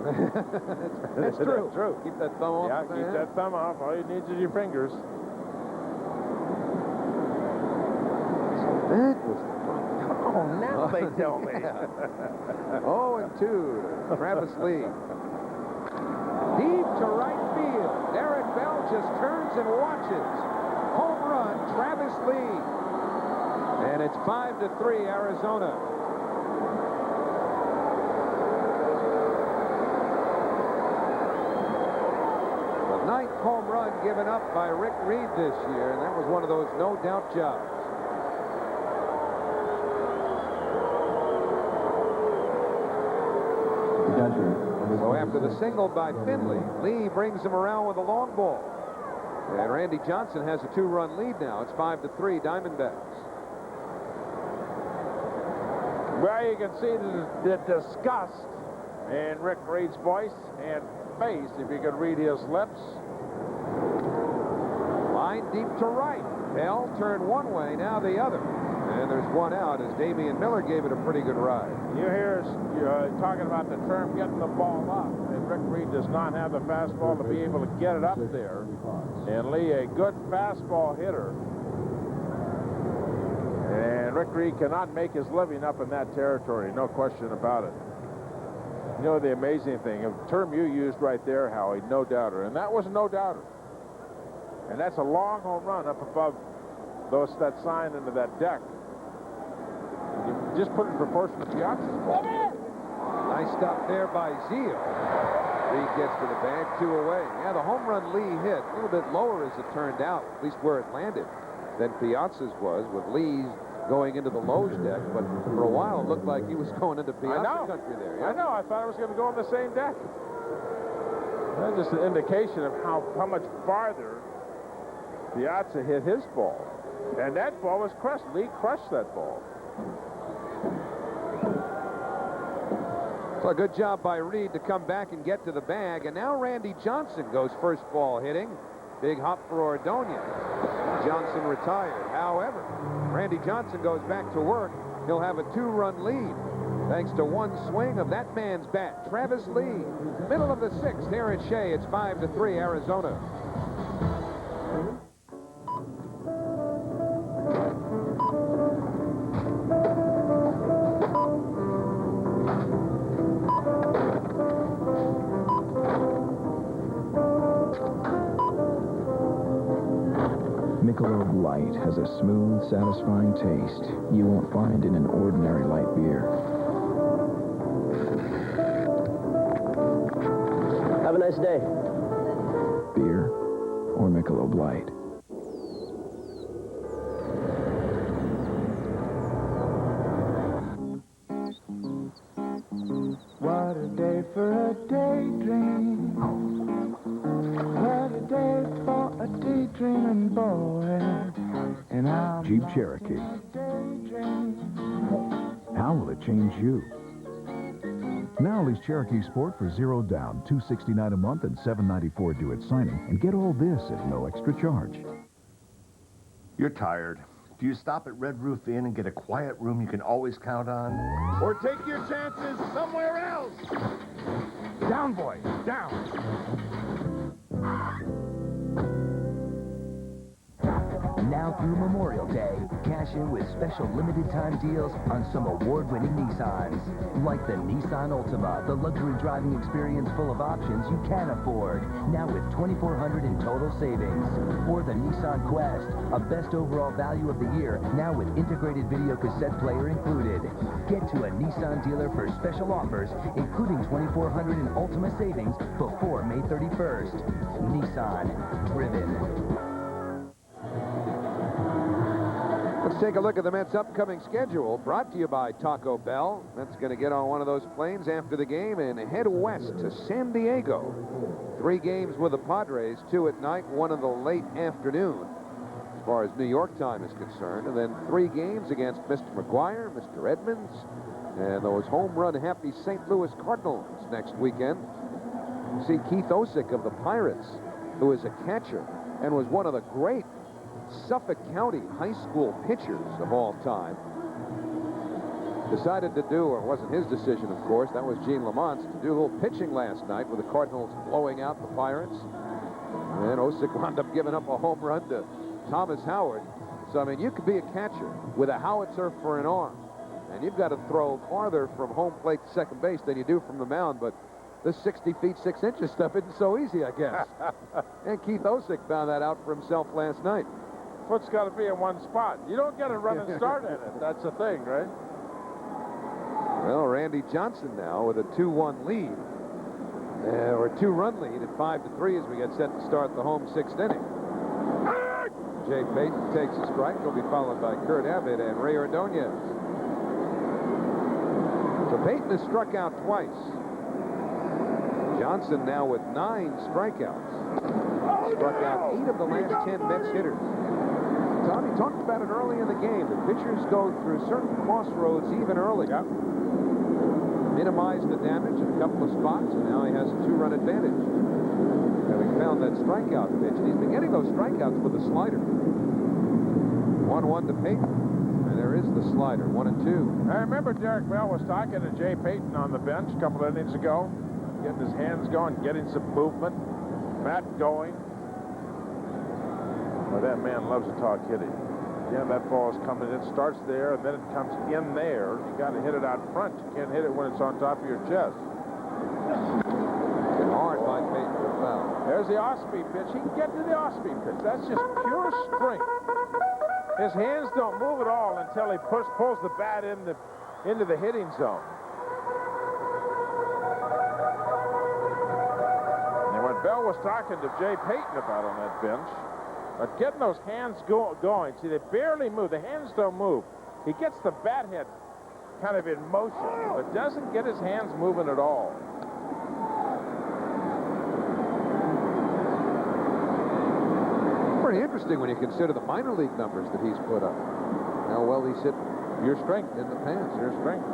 That's true. True. Keep that thumb off.
Yeah, keep that thumb off. All he needs is your fingers.
That was the fun.
Oh, now they tell me.
0-2 to Travis Lee. Deep to right field. Derek Bell just turns and watches. Home run, Travis Lee. And it's 5-3 Arizona. The 9th home run given up by Rick Reed this year, and that was one of those no-doubt jobs. So after the single by Finley, Lee brings him around with a long ball. And Randy Johnson has a 2-run lead now. It's 5-3 Diamondbacks.
Well, you can see the disgust in Rick Reed's voice and face, if you could read his lips.
Line deep to right. Bell turned one way, now the other. And there's one out as Damian Miller gave it a pretty good ride.
You hear talking about the term getting the ball up. And Rick Reed does not have the fastball to be able to get it up there. And Lee, a good fastball hitter. And Rick Reed cannot make his living up in that territory, no question about it. You know the amazing thing, a term you used right there, Howie, no doubter. And that was a no doubter. And that's a long home run up above that sign into that deck. You just put it in proportion to Piazza's ball.
Nice stop there by Zeal. Reed gets to the bag, 2 away. Yeah, the home run Lee hit a little bit lower as it turned out, at least where it landed, than Piazza's was, with Lee's going into the Lowe's deck. But for a while, it looked like he was going into Piazza country there. Yeah?
I know. I thought it was going to go on the same deck. That's just an indication of how much farther Piazza hit his ball. And that ball was crushed. Lee crushed that ball.
So a good job by Reed to come back and get to the bag. And now Randy Johnson goes first ball hitting. Big hop for Ordonez. Johnson retired. However, Randy Johnson goes back to work. He'll have a 2-run lead thanks to one swing of that man's bat, Travis Lee. Middle of the 6th here at Shea. It's 5-3 Arizona.
Michelob Light has a smooth, satisfying taste you won't find in an ordinary light beer.
Have a nice day.
Beer or Michelob Light.
What a day for a daydream. What a day for a daydreaming boy. And I'm
Jeep Cherokee. How will it change you? Now lease Cherokee Sport for 0 down, $269 a month and $794 due at signing, and get all this at no extra charge.
You're tired. Do you stop at Red Roof Inn and get a quiet room you can always count on? Or take your chances somewhere else?
Down, boys, down.
Now through Memorial Day, cash in with special limited time deals on some award-winning Nissans. Like the Nissan Altima, the luxury driving experience full of options you can afford. Now with $2,400 in total savings. Or the Nissan Quest, a best overall value of the year, now with integrated video cassette player included. Get to a Nissan dealer for special offers, including $2,400 in Altima savings before May 31st. Nissan. Driven.
Let's take a look at the Mets' upcoming schedule, brought to you by Taco Bell. Mets going to get on one of those planes after the game and head west to San Diego. 3 games with the Padres, 2 at night, 1 in the late afternoon, as far as New York time is concerned. And then 3 games against Mr. McGuire, Mr. Edmonds, and those home run happy St. Louis Cardinals next weekend. See Keith Osick of the Pirates, who is a catcher and was one of the great Suffolk County high school pitchers of all time. Decided to do, or it wasn't his decision, of course, that was Gene Lamont's, to do a little pitching last night with the Cardinals blowing out the Pirates. And Osick wound up giving up a home run to Thomas Howard. So, I mean, you could be a catcher with a howitzer for an arm, and you've got to throw farther from home plate to second base than you do from the mound, but this 60 feet 6 inches stuff isn't so easy, I guess. And Keith Osick found that out for himself last night.
Foot's got to be in one spot. You don't get a running start at it. That's the thing, right?
Well, Randy Johnson now with a 2-1 lead. Or a 2-run lead at 5-3 as we get set to start the home 6th inning. Jay Payton takes a strike. He'll be followed by Kurt Abbott and Ray Ordonez. So Payton has struck out twice. Johnson now with 9 strikeouts. Struck out 8 of the last 10 Mets hitters. Tommy talked about it early in the game. The pitchers go through certain crossroads even early. Yep. Minimize the damage in a couple of spots, and now he has a 2-run advantage. Having found that strikeout pitch, and he's been getting those strikeouts with the slider. 1-1 to Payton. And there is the slider, 1-2.
I remember Derek Bell was talking to Jay Payton on the bench a couple of innings ago, getting his hands going, getting some movement, bat going. Well, that man loves to talk hitting. Yeah, that ball is coming in. It starts there, and then it comes in there. You got to hit it out front. You can't hit it when it's on top of your chest.
Hit hard by Payton for foul.
There's the off-speed pitch. He can get to the off-speed pitch. That's just pure strength. His hands don't move at all until he pulls the bat into the hitting zone. And what Bell was talking to Jay Payton about on that bench, but getting those hands going. See, they barely move. The hands don't move. He gets the bat head kind of in motion, but doesn't get his hands moving at all.
Pretty interesting when you consider the minor league numbers that he's put up. How well he's hit
Your strength
in the past.
Your strength.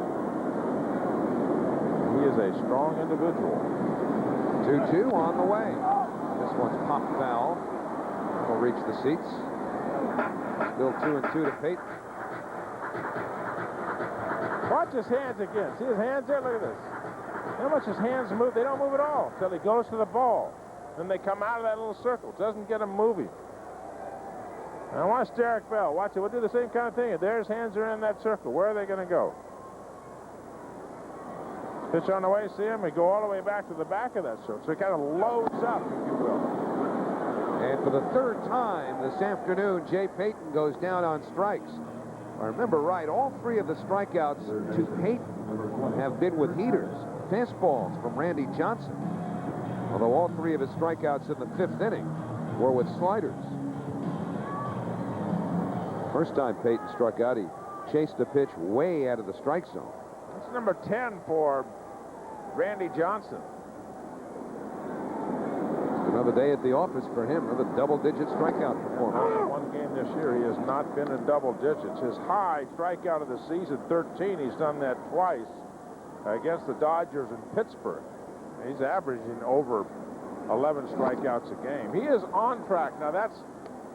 He is a strong individual.
2-2 on the way. This one's popped foul. Will reach the seats. Still 2-2 to Peyton.
Watch his hands again. See his hands there? Look at this. How much his hands move? They don't move at all until he goes to the ball. Then they come out of that little circle. It doesn't get him moving. Now watch Derek Bell. Watch it. We'll do the same kind of thing. If their hands are in that circle, where are they going to go? Pitch on the way, see him? We go all the way back to the back of that circle. So he kind of loads up, if you will.
And for the third time this afternoon, Jay Payton goes down on strikes. If I remember right, all three of the strikeouts to Payton have been with heaters, fastballs from Randy Johnson. Although all three of his strikeouts in the fifth inning were with sliders. First time Payton struck out, he chased a pitch way out of the strike zone.
That's number 10 for Randy Johnson.
Another day at the office for him, another double-digit strikeout performance.
In one game this year, he has not been in double digits. His high strikeout of the season, 13. He's done that twice against the Dodgers in Pittsburgh. He's averaging over 11 strikeouts a game. He is on track. Now, that's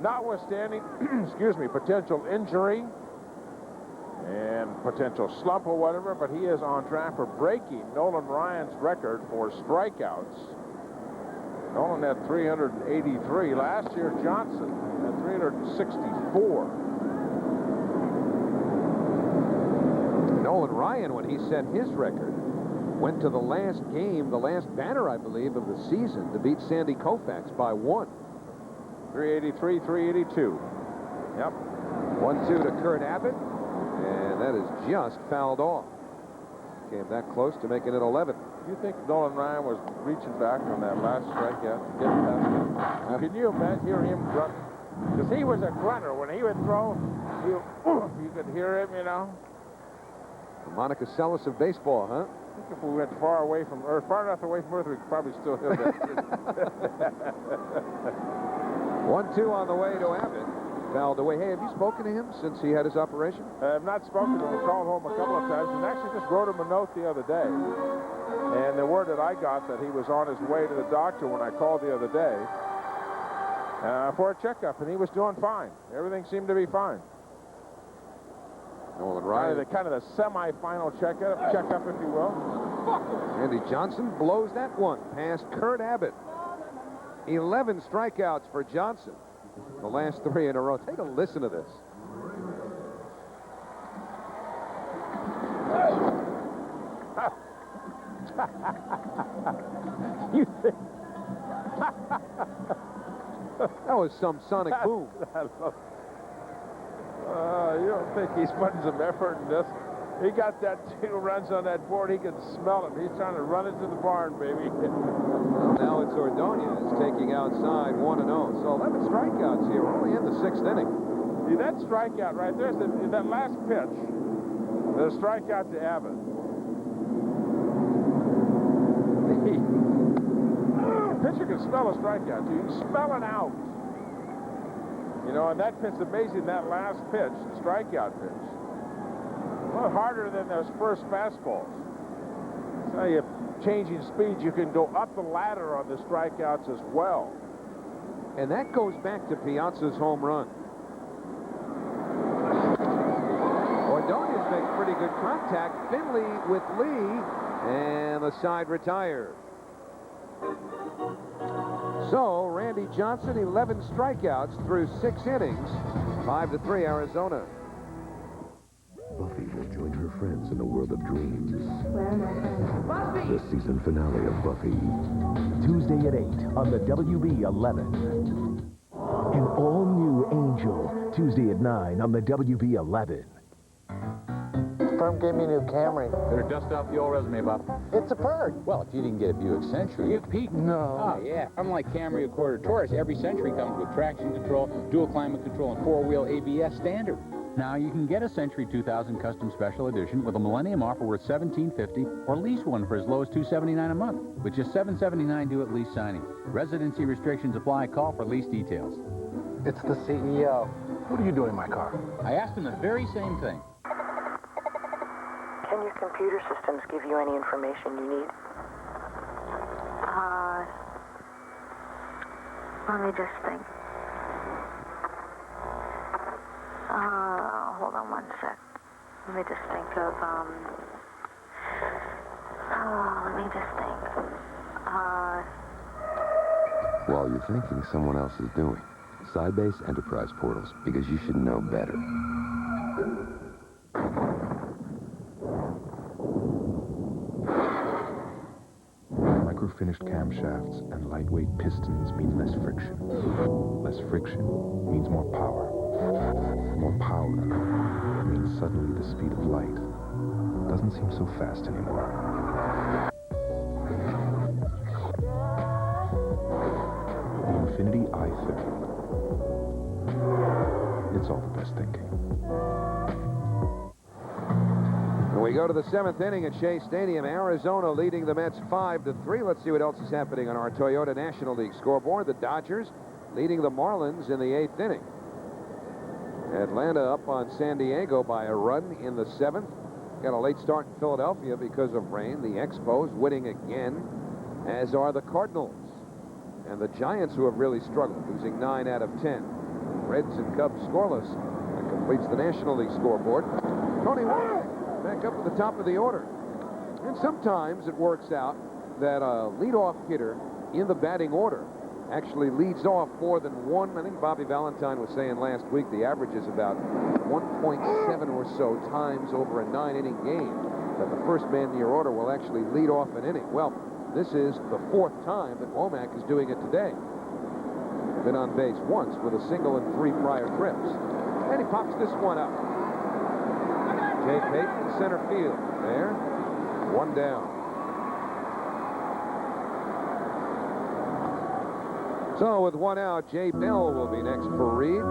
notwithstanding, excuse me, potential injury and potential slump or whatever, but he is on track for breaking Nolan Ryan's record for strikeouts. Nolan had 383. Last year, Johnson had 364.
Nolan Ryan, when he set his record, went to the last game, the last batter, I believe, of the season to beat Sandy Koufax by 1.
383, 382. Yep.
1-2 to Kurt Abbott, and that is just fouled off. Came that close to making it 11.
You think Nolan Ryan was reaching back on that last strikeout to get past him? Can you imagine hear him grunt? Because he was a grunter. When he would throw, you could hear him, you know.
The Monica Seles of baseball, huh?
I think if we went far away from Earth, far enough away from Earth, we could probably still hear that.
1-2 on the way to Abbott. Fouled away. Hey, have you spoken to him since he had his operation?
I have not spoken to him. I called home a couple of times and actually just wrote him a note the other day. And the word that I got that he was on his way to the doctor when I called the other day for a checkup, and he was doing fine. Everything seemed to be fine.
Nolan Ryan.
Kind of the semi-final checkup, if you will.
Randy Johnson blows that one past Kurt Abbott. 11 strikeouts for Johnson. The last 3 in a row. Take a listen to this.
You think?
That was some sonic boom.
You don't think he's putting some effort in this? He got that 2 runs on that board. He can smell them. He's trying to run into the barn, baby.
Well, now it's Ordonez taking outside 1-0. So 11 strikeouts here. We're only in the 6th inning.
See, that strikeout right there, that last pitch, the strikeout to Abbott. The pitcher can smell a strikeout, too. You can smell it out. You know, and that pitch, amazing, that last pitch, the strikeout pitch. A lot harder than those first fastballs. So you changing speeds, you can go up the ladder on the strikeouts as well.
And that goes back to Piazza's home run. Ordonez makes pretty good contact. Finley with Lee, and the side retired. So, Randy Johnson, 11 strikeouts through 6 innings. 5-3 Arizona.
Buffy will join her friends in the world of dreams. The season finale of Buffy.
Tuesday at 8 on the WB 11. An all-new Angel. Tuesday at 9 on the WB 11.
Firm gave me a new Camry.
Better dust off the old resume, Bob.
It's a perk.
Well, if you didn't get a Buick Century, you peaked.
No.
Oh, yeah. Unlike Camry, Accord, or Taurus, every Century comes with traction control, dual climate control, and 4-wheel ABS standard. Now, you can get a Century 2000 Custom Special Edition with a Millennium offer worth $1,750, or lease one for as low as $279 a month, with just $779 due at lease signing. Residency restrictions apply. Call for lease details.
It's the CEO.
What are you doing in my car? I asked him the very same thing.
Can
and your computer systems give you any information you need?
Let me just think. Hold on one sec. Let me just think of, let me just think.
While you're thinking, someone else is doing. Sybase Enterprise Portals, because you should know better.
Microfinished camshafts and lightweight pistons means less friction. Less friction means more power. More power means suddenly the speed of light doesn't seem so fast anymore. The Infinity i30. It's all the best thinking.
We go to the 7th inning at Shea Stadium. Arizona leading the Mets 5-3. Let's see what else is happening on our Toyota National League scoreboard. The Dodgers leading the Marlins in the 8th inning. Atlanta up on San Diego by a run in the 7th. Got a late start in Philadelphia because of rain. The Expos winning again, as are the Cardinals. And the Giants, who have really struggled, losing 9 out of 10. Reds and Cubs scoreless. That completes the National League scoreboard. Tony Womack back up at the top of the order. And sometimes it works out that a leadoff hitter in the batting order actually leads off more than one. I think Bobby Valentine was saying last week the average is about 1.7 or so times over a 9-inning game that the first man in your order will actually lead off an inning. Well, this is the 4th time that Womack is doing it today. Been on base once with a single and 3 prior trips. And he pops this one up. Jay Payton, center field. There. 1 down. So with 1 out, Jay Bell will be next for Reed.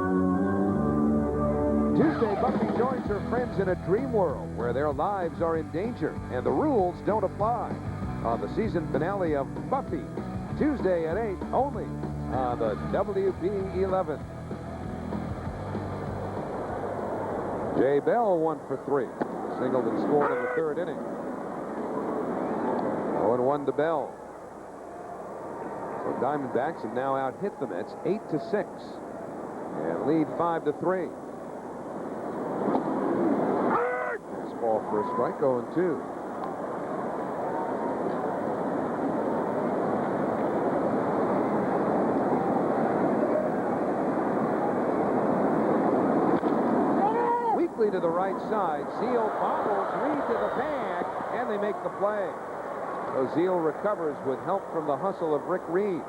Tuesday, Buffy joins her friends in a dream world where their lives are in danger and the rules don't apply. On the season finale of Buffy, Tuesday at 8, only on the WB11. Jay Bell 1 for 3. Singled and scored in the 3rd inning. 0-1 to Bell. So Diamondbacks have now out-hit the Mets 8-6 and lead 5-3. This ball for a strike, 0-2. To the right side. Zeal bobbles Reed to the bag, and they make the play. So Zeal recovers with help from the hustle of Rick Reed.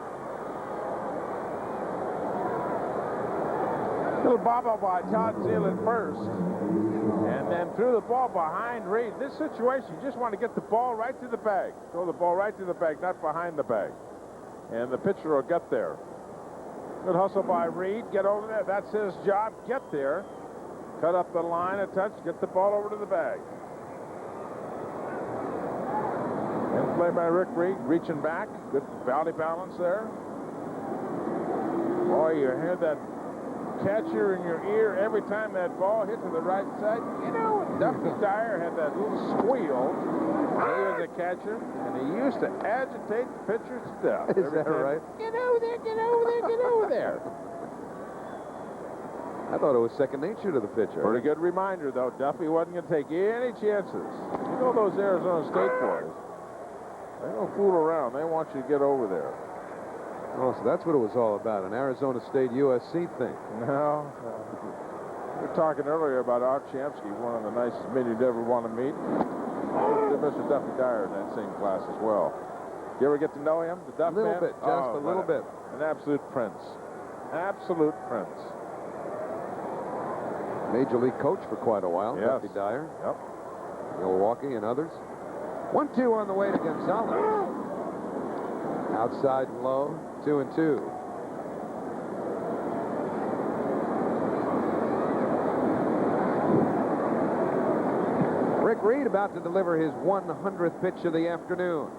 Little bobble by Todd Zeal at first. And then threw the ball behind Reed. This situation, you just want to get the ball right to the bag. Throw the ball right to the bag, not behind the bag. And the pitcher will get there. Good hustle by Reed. Get over there. That's his job. Get there. Cut up the line a touch, get the ball over to the bag. And play by Rick Reed, reaching back. Good body balance there. Boy, you hear that catcher in your ear every time that ball hit to the right side. You know, Duffy Dyer had that little squeal when he was a catcher, and he used to agitate the pitcher's stuff.
Is that right?
Get over there, get over there, get over there.
I thought it was second nature to the pitcher.
Pretty good reminder, though. Duffy wasn't going to take any chances. You know those Arizona State boys. They don't fool around. They want you to get over there.
Oh, so that's what it was all about, an Arizona State USC thing.
No. We were talking earlier about Art Shamsky, one of the nicest men you'd ever want to meet. Mr. Duffy Dyer in that same class as well. You ever get to know him, the Duff man?
A little bit, just a little bit.
An absolute prince. Absolute prince.
Major League coach for quite a while,
yes.
Duffy Dyer.
Yep.
Milwaukee and others. 1-2 on the way to Gonzalez. Outside and low, 2-2. Rick Reed about to deliver his 100th pitch of the afternoon.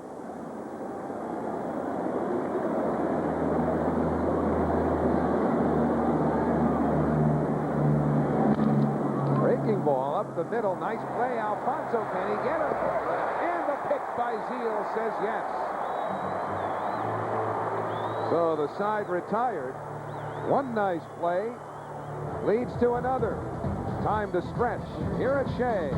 Breaking ball up the the middle. Nice play. Alfonso, can he get him? And the pick by Zeal says yes. So the side retired. One nice play leads to another. Time to stretch here at Shea.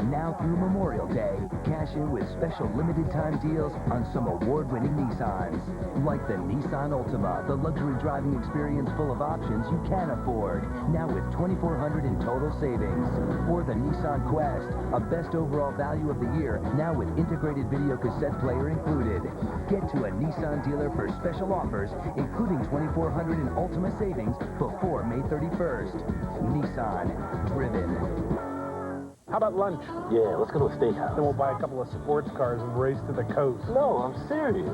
Now through Memorial Day, cash in with special limited time deals on some award-winning Nissans. Like the Nissan Altima, the luxury driving experience full of options you can afford. Now with $2,400 in total savings. Or the Nissan Quest, a best overall value of the year, now with integrated video cassette player included. Get to a Nissan dealer for special offers, including $2,400 in Altima savings before May 31st. Nissan, driven.
How about lunch?
Yeah, let's go to a steakhouse.
Then we'll buy a couple of sports cars and race to the coast.
No, I'm serious.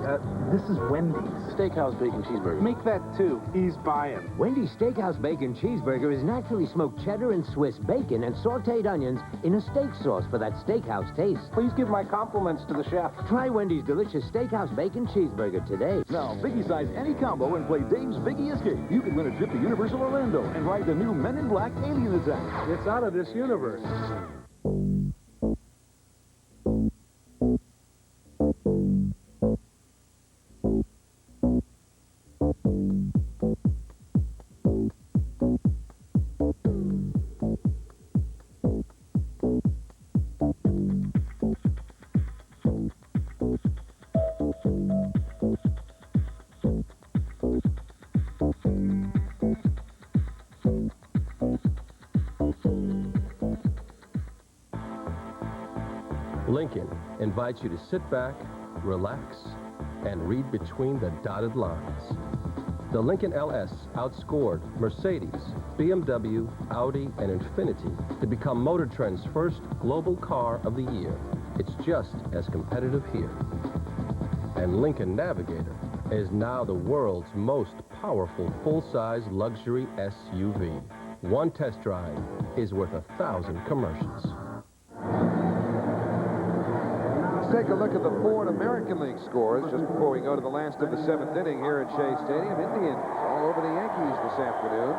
This is Wendy's.
Steakhouse bacon cheeseburger.
Make that two. He's buying.
Wendy's Steakhouse Bacon Cheeseburger is naturally smoked cheddar and Swiss bacon and sautéed onions in a steak sauce for that steakhouse taste.
Please give my compliments to the chef.
Try Wendy's delicious Steakhouse Bacon Cheeseburger today.
Now, Biggie size any combo and play Dave's Biggie Escape. You can win a trip to Universal Orlando and ride the new Men in Black Alien Attack.
It's out of this universe.
Lincoln invites you to sit back, relax, and read between the dotted lines. The Lincoln LS outscored Mercedes, BMW, Audi, and Infiniti to become Motor Trend's first global car of the year. It's just as competitive here. And Lincoln Navigator is now the world's most powerful full-size luxury SUV. One test drive is worth 1,000 commercials.
Let's take a look at the Ford American League scores just before we go to the last of the 7th inning here at Shea Stadium. Indians all over the Yankees this afternoon.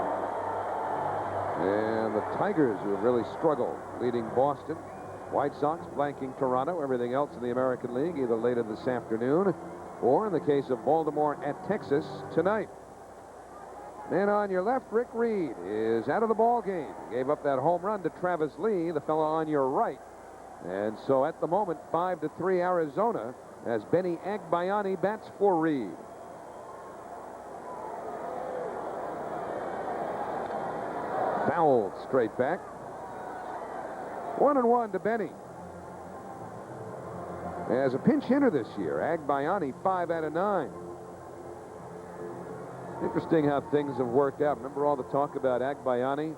And the Tigers, who have really struggled, leading Boston. White Sox blanking Toronto. Everything else in the American League either later this afternoon or, in the case of Baltimore, at Texas tonight. Then on your left, Rick Reed is out of the ball game. Gave up that home run to Travis Lee, the fellow on your right. And so at the moment, 5-3 Arizona as Benny Agbayani bats for Reed. Fouled straight back. 1-1 to Benny. As a pinch hitter this year, Agbayani 5 out of 9. Interesting how things have worked out. Remember all the talk about Agbayani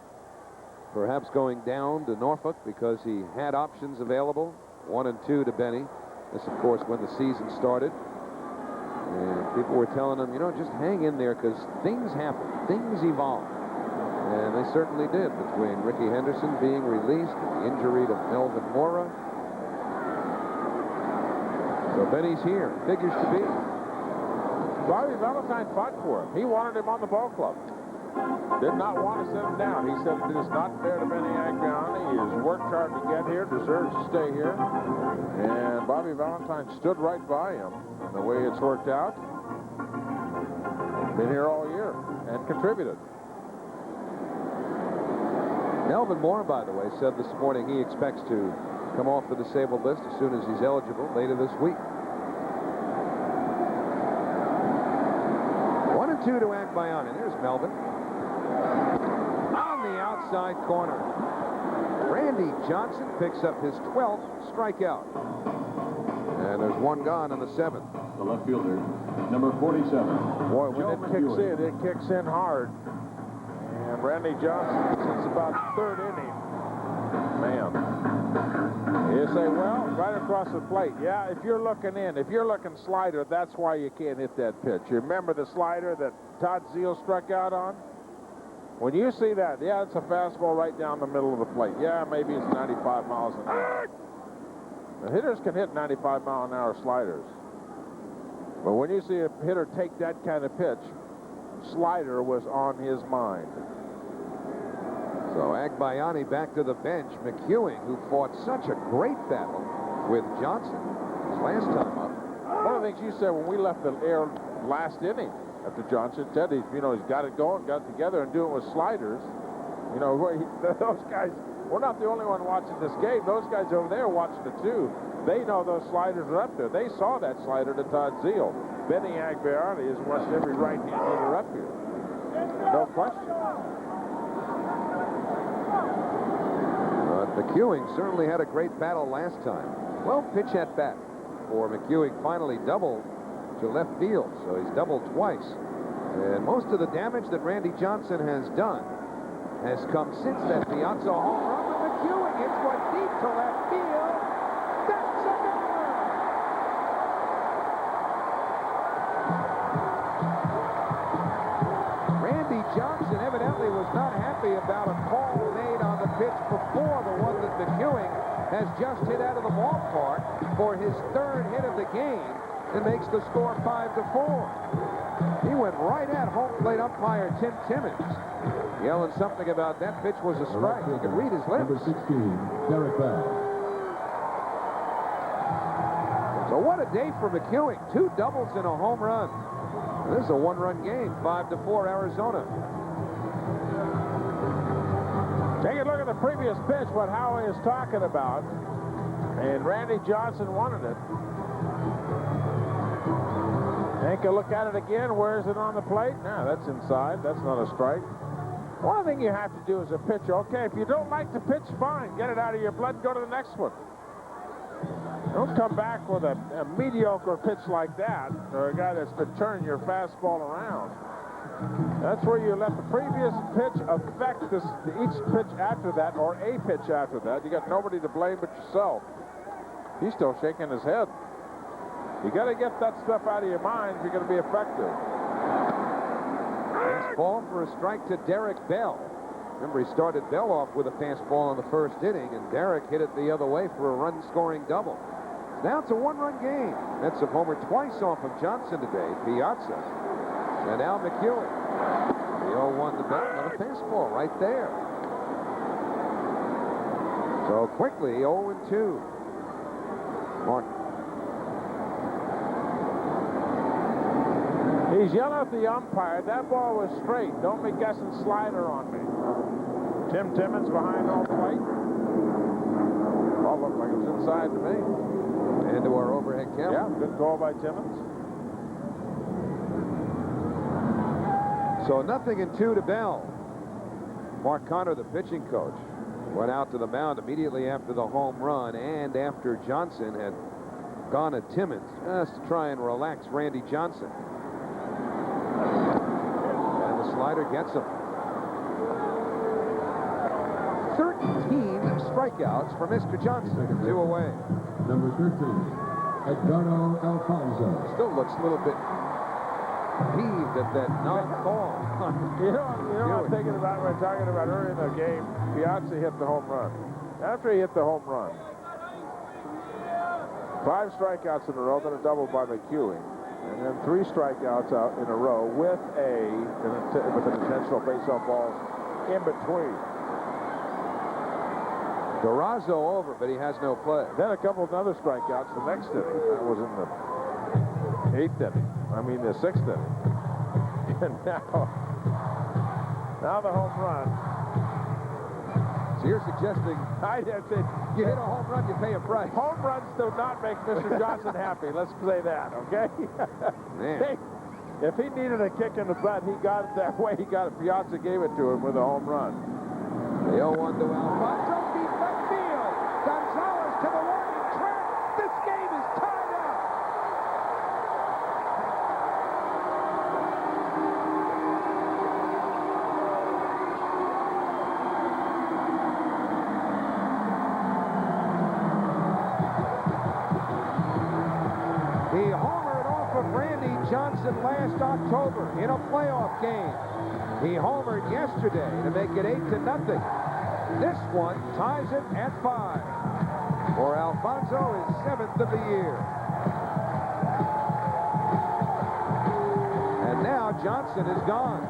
perhaps going down to Norfolk because he had options available. 1 and 2 to Benny. This, of course, when the season started. And people were telling him, you know, just hang in there because things happen. Things evolve. And they certainly did between Ricky Henderson being released and the injury to Melvin Mora. So Benny's here. Figures to be.
Bobby Valentine fought for him. He wanted him on the ball club. Did not want to send him down. He said it is not fair to Benny Agbayani. He has worked hard to get here, deserves to stay here. And Bobby Valentine stood right by him. And the way it's worked out, been here all year and contributed.
Melvin Moore, by the way, said this morning he expects to come off the disabled list as soon as he's eligible later this week. 1-2 to Agbayani. There's Melvin. On the outside corner. Randy Johnson picks up his 12th strikeout. And there's one gone in the 7th.
The left fielder, number 47.
Boy, when it kicks in hard. And Randy Johnson, since about third inning, man. You say, well, right across the plate. Yeah, if you're looking in, if you're looking slider, that's why you can't hit that pitch. You remember the slider that Todd Zeal struck out on? When you see that, yeah, it's a fastball right down the middle of the plate. Yeah, maybe it's 95 miles an hour. The hitters can hit 95-mile-an-hour sliders. But when you see a hitter take that kind of pitch, slider was on his mind.
So Agbayani back to the bench. McEwing, who fought such a great battle with Johnson his last time up.
One of the things you said when we left the air last inning after Johnson, Ted, he's got it going, got it together, and doing it with sliders. Those guys, we're not the only one watching this game. Those guys over there watching it too. They know those sliders are up there. They saw that slider to Todd Zeal. Benny Agbayani has watched every right-hand hitter up here. No question.
But McEwing certainly had a great battle last time. Well, pitch at bat for McEwing. Finally doubled to left field, so he's doubled twice. And most of the damage that Randy Johnson has done has come since that Piazza home run. But McEwing hits one deep to left field. That's a double! Randy Johnson evidently was not happy about a call made on the pitch before the one that McEwing has just hit out of the ballpark for his third hit of the game and makes the score 5-4. He went right at home plate umpire Tim Timmons, yelling something about that pitch was a strike. You can read his lips.
Number 16, Derek Bell.
So what a day for McEwing. 2 doubles and a home run. This is a one-run game, 5-4 Arizona.
Take a look at the previous pitch, what Howie is talking about. And Randy Johnson wanted it. Take a look at it again. Where is it on the plate? No, that's inside. That's not a strike. One thing you have to do as a pitcher, okay, if you don't like the pitch, fine. Get it out of your blood and go to the next one. Don't come back with a mediocre pitch like that, or a guy that's been turning your fastball around. That's where you let the previous pitch affect each pitch after that, or a pitch after that. You got nobody to blame but yourself. He's still shaking his head. You got to get that stuff out of your mind if you're going to be effective.
Fastball for a strike to Derek Bell. Remember, he started Bell off with a fastball in the first inning, and Derek hit it the other way for a run-scoring double. Now it's a one-run game. Mets have homered twice off of Johnson today, Piazza, and now McEwing. The 0-1 to Bell, another fastball right there. So quickly, 0-2. Martin.
He's yelling at the umpire. That ball was straight. Don't be guessing slider on me. Tim Timmons behind home plate. Ball looked like it was inside to me.
Into our overhead camera.
Yeah, good call by Timmons.
So 0-2 to Bell. Mark Connor, the pitching coach, went out to the mound immediately after the home run and after Johnson had gone at Timmons just to try and relax Randy Johnson. And the slider gets him. 13 strikeouts for Mr. Johnson. 2 away.
Number 13, Edgardo Alfonso.
Still looks a little bit peeved at that non-call.
You know what I'm thinking about when we're talking about earlier in the game? Piazza hit the home run. After he hit the home run, 5 strikeouts in a row, then a double by McEwing, and then 3 strikeouts out in a row with an intentional base-off balls in between.
Durazo over, but he has no play.
Then a couple of other strikeouts the next inning. That was in the 8th inning. I mean the 6th inning. And now the home run.
So you're suggesting you hit a home run, you pay a price.
Home runs do not make Mr. Johnson happy. Let's say that, okay?
Man.
If he needed a kick in the butt, he got it that way. He got it. Piazza gave it to him with a home run.
The 0-1 to Alfonso. Deep left field. Gonzalez to the warning track. This game is tied up. He homered off of Randy Johnson last October in a playoff game. He homered yesterday to make it 8-0. This one ties it at 5. For Alfonso, his 7th of the year. And now Johnson is gone.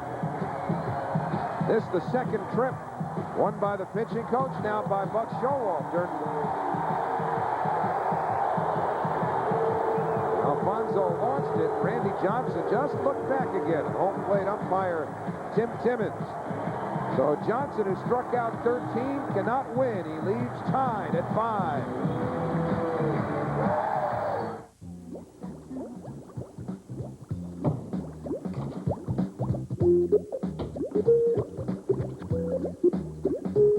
This is the second trip Won by the pitching coach, now by Buck Showalter. Alfonso launched it. Randy Johnson just looked back again. Home plate umpire Tim Timmons. So Johnson, who struck out 13, cannot win. He leaves tied at 5.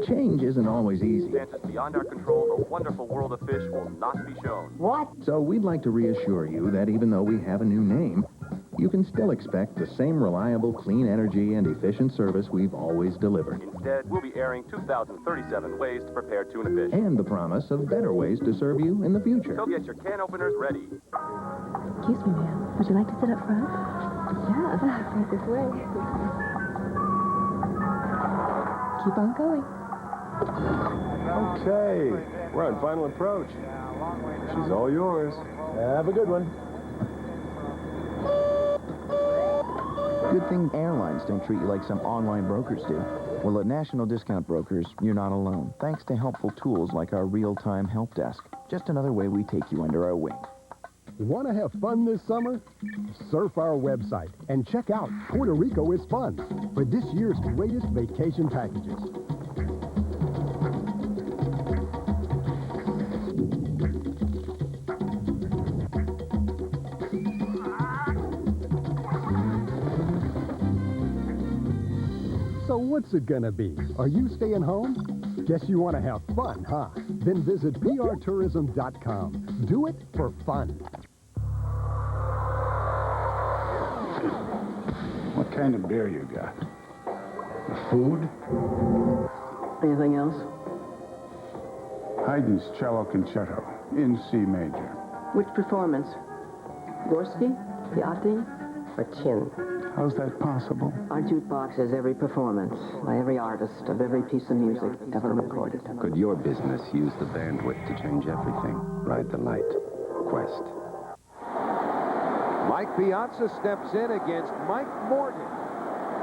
Change isn't always easy.
Circumstances beyond our control, the wonderful world of fish will not be shown.
What?
So we'd like to reassure you that even though we have a new name, you can still expect the same reliable, clean energy and efficient service we've always delivered.
Instead, we'll be airing 2,037 ways to prepare tuna fish.
And the promise of better ways to serve you in the future.
So get your can openers ready.
Excuse me, ma'am. Would you like to sit up front? Yeah, right this way. Keep on going.
Okay, we're on final approach. She's all yours. Have a good one.
Good thing airlines don't treat you like some online brokers do. Well, at National Discount Brokers, you're not alone, thanks to helpful tools like our real-time help desk. Just another way we take you under our wing.
Want to have fun this summer? Surf our website and check out Puerto Rico is Fun for this year's greatest vacation packages. So what's it gonna be? Are you staying home? Guess you want to have fun, huh? Then visit prtourism.com. Do it for fun.
What kind of beer you got? Food?
Anything else?
Haydn's Cello Concerto in C major.
Which performance? Gorski, Piatti, or Chin?
How's that possible?
Our jukebox has every performance by every artist of every piece of music ever recorded.
Could your business use the bandwidth to change everything? Ride the light. Quest.
Mike Piazza steps in against Mike Morgan,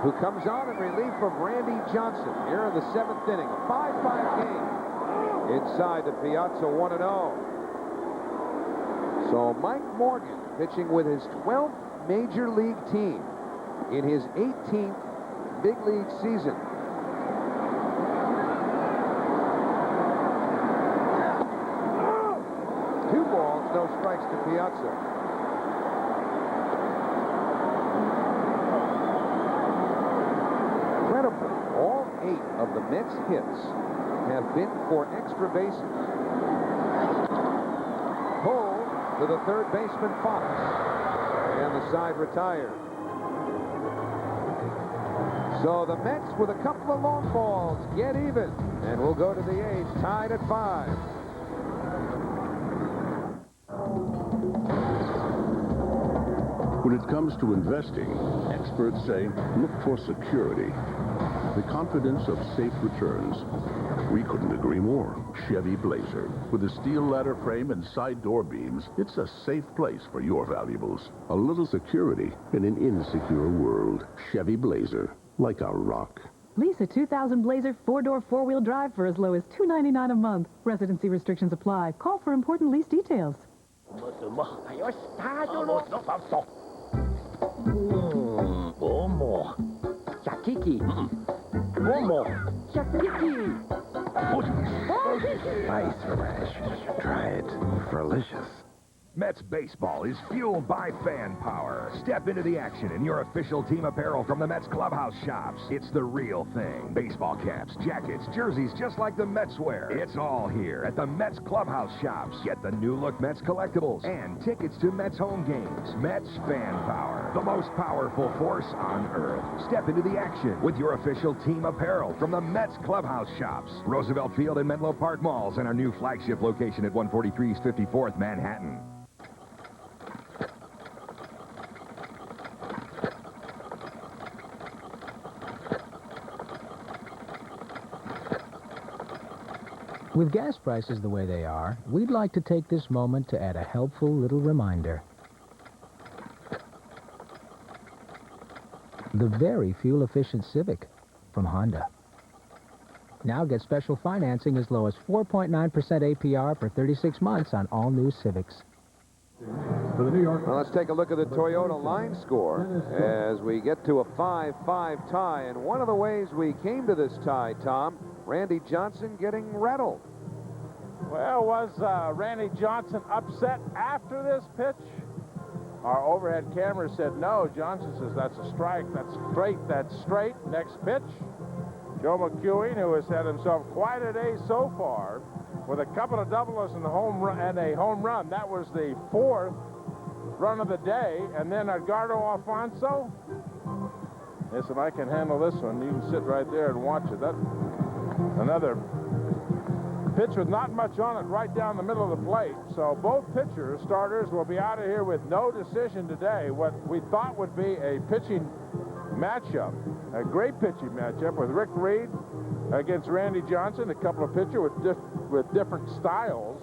who comes on in relief of Randy Johnson here in the 7th inning. A 5-5 game. Inside the Piazza 1-0. So Mike Morgan pitching with his 12th major league team in his 18th big league season. Two balls, no strikes to Piazza. Incredible. All 8 of the Mets' hits have been for extra bases. Pulled to the third baseman, Fox. And the side retired. So the Mets, with a couple of long balls, get even. And we'll go to the 8th, tied at 5.
When it comes to investing, experts say look for security. The confidence of safe returns. We couldn't agree more. Chevy Blazer. With a steel ladder frame and side door beams, it's a safe place for your valuables. A little security in an insecure world. Chevy Blazer. Like a rock.
Lease a 2000 Blazer 4-door 4-wheel drive for as low as $299 a month. Residency restrictions apply. Call for important lease details.
Shakiki. Momo. Shakiki.
Ice Relish. Try it. Delicious.
Mets baseball is fueled by fan power. Step into the action in your official team apparel from the Mets clubhouse shops. It's the real thing. Baseball caps, jackets, jerseys, just like the Mets wear. It's all here at the Mets clubhouse shops. Get the new look Mets collectibles and tickets to Mets home games. Mets fan power, the most powerful force on earth. Step into the action with your official team apparel from the Mets clubhouse shops. Roosevelt Field and Menlo Park malls and our new flagship location at 143 East 54th, Manhattan.
With gas prices the way they are, we'd like to take this moment to add a helpful little reminder. The very fuel-efficient Civic from Honda. Now get special financing as low as 4.9% APR for 36 months on all new Civics.
For the New York.
Well, let's take a look at the Toyota line score as we get to a 5-5 tie. And one of the ways we came to this tie, Tom, Randy Johnson getting rattled.
Well, was Randy Johnson upset after this pitch? Our overhead camera said no. Johnson says that's a strike. That's straight. Next pitch. Joe McEwing, who has had himself quite a day so far, with a couple of doubles and a home run. That was the 4th run of the day. And then Edgardo Alfonso. Listen, I can handle this one. You can sit right there and watch it. That another pitch with not much on it right down the middle of the plate. So both starters will be out of here with no decision today. What we thought would be a pitching matchup, a great pitching matchup with Rick Reed against Randy Johnson, a couple of pitchers with different styles.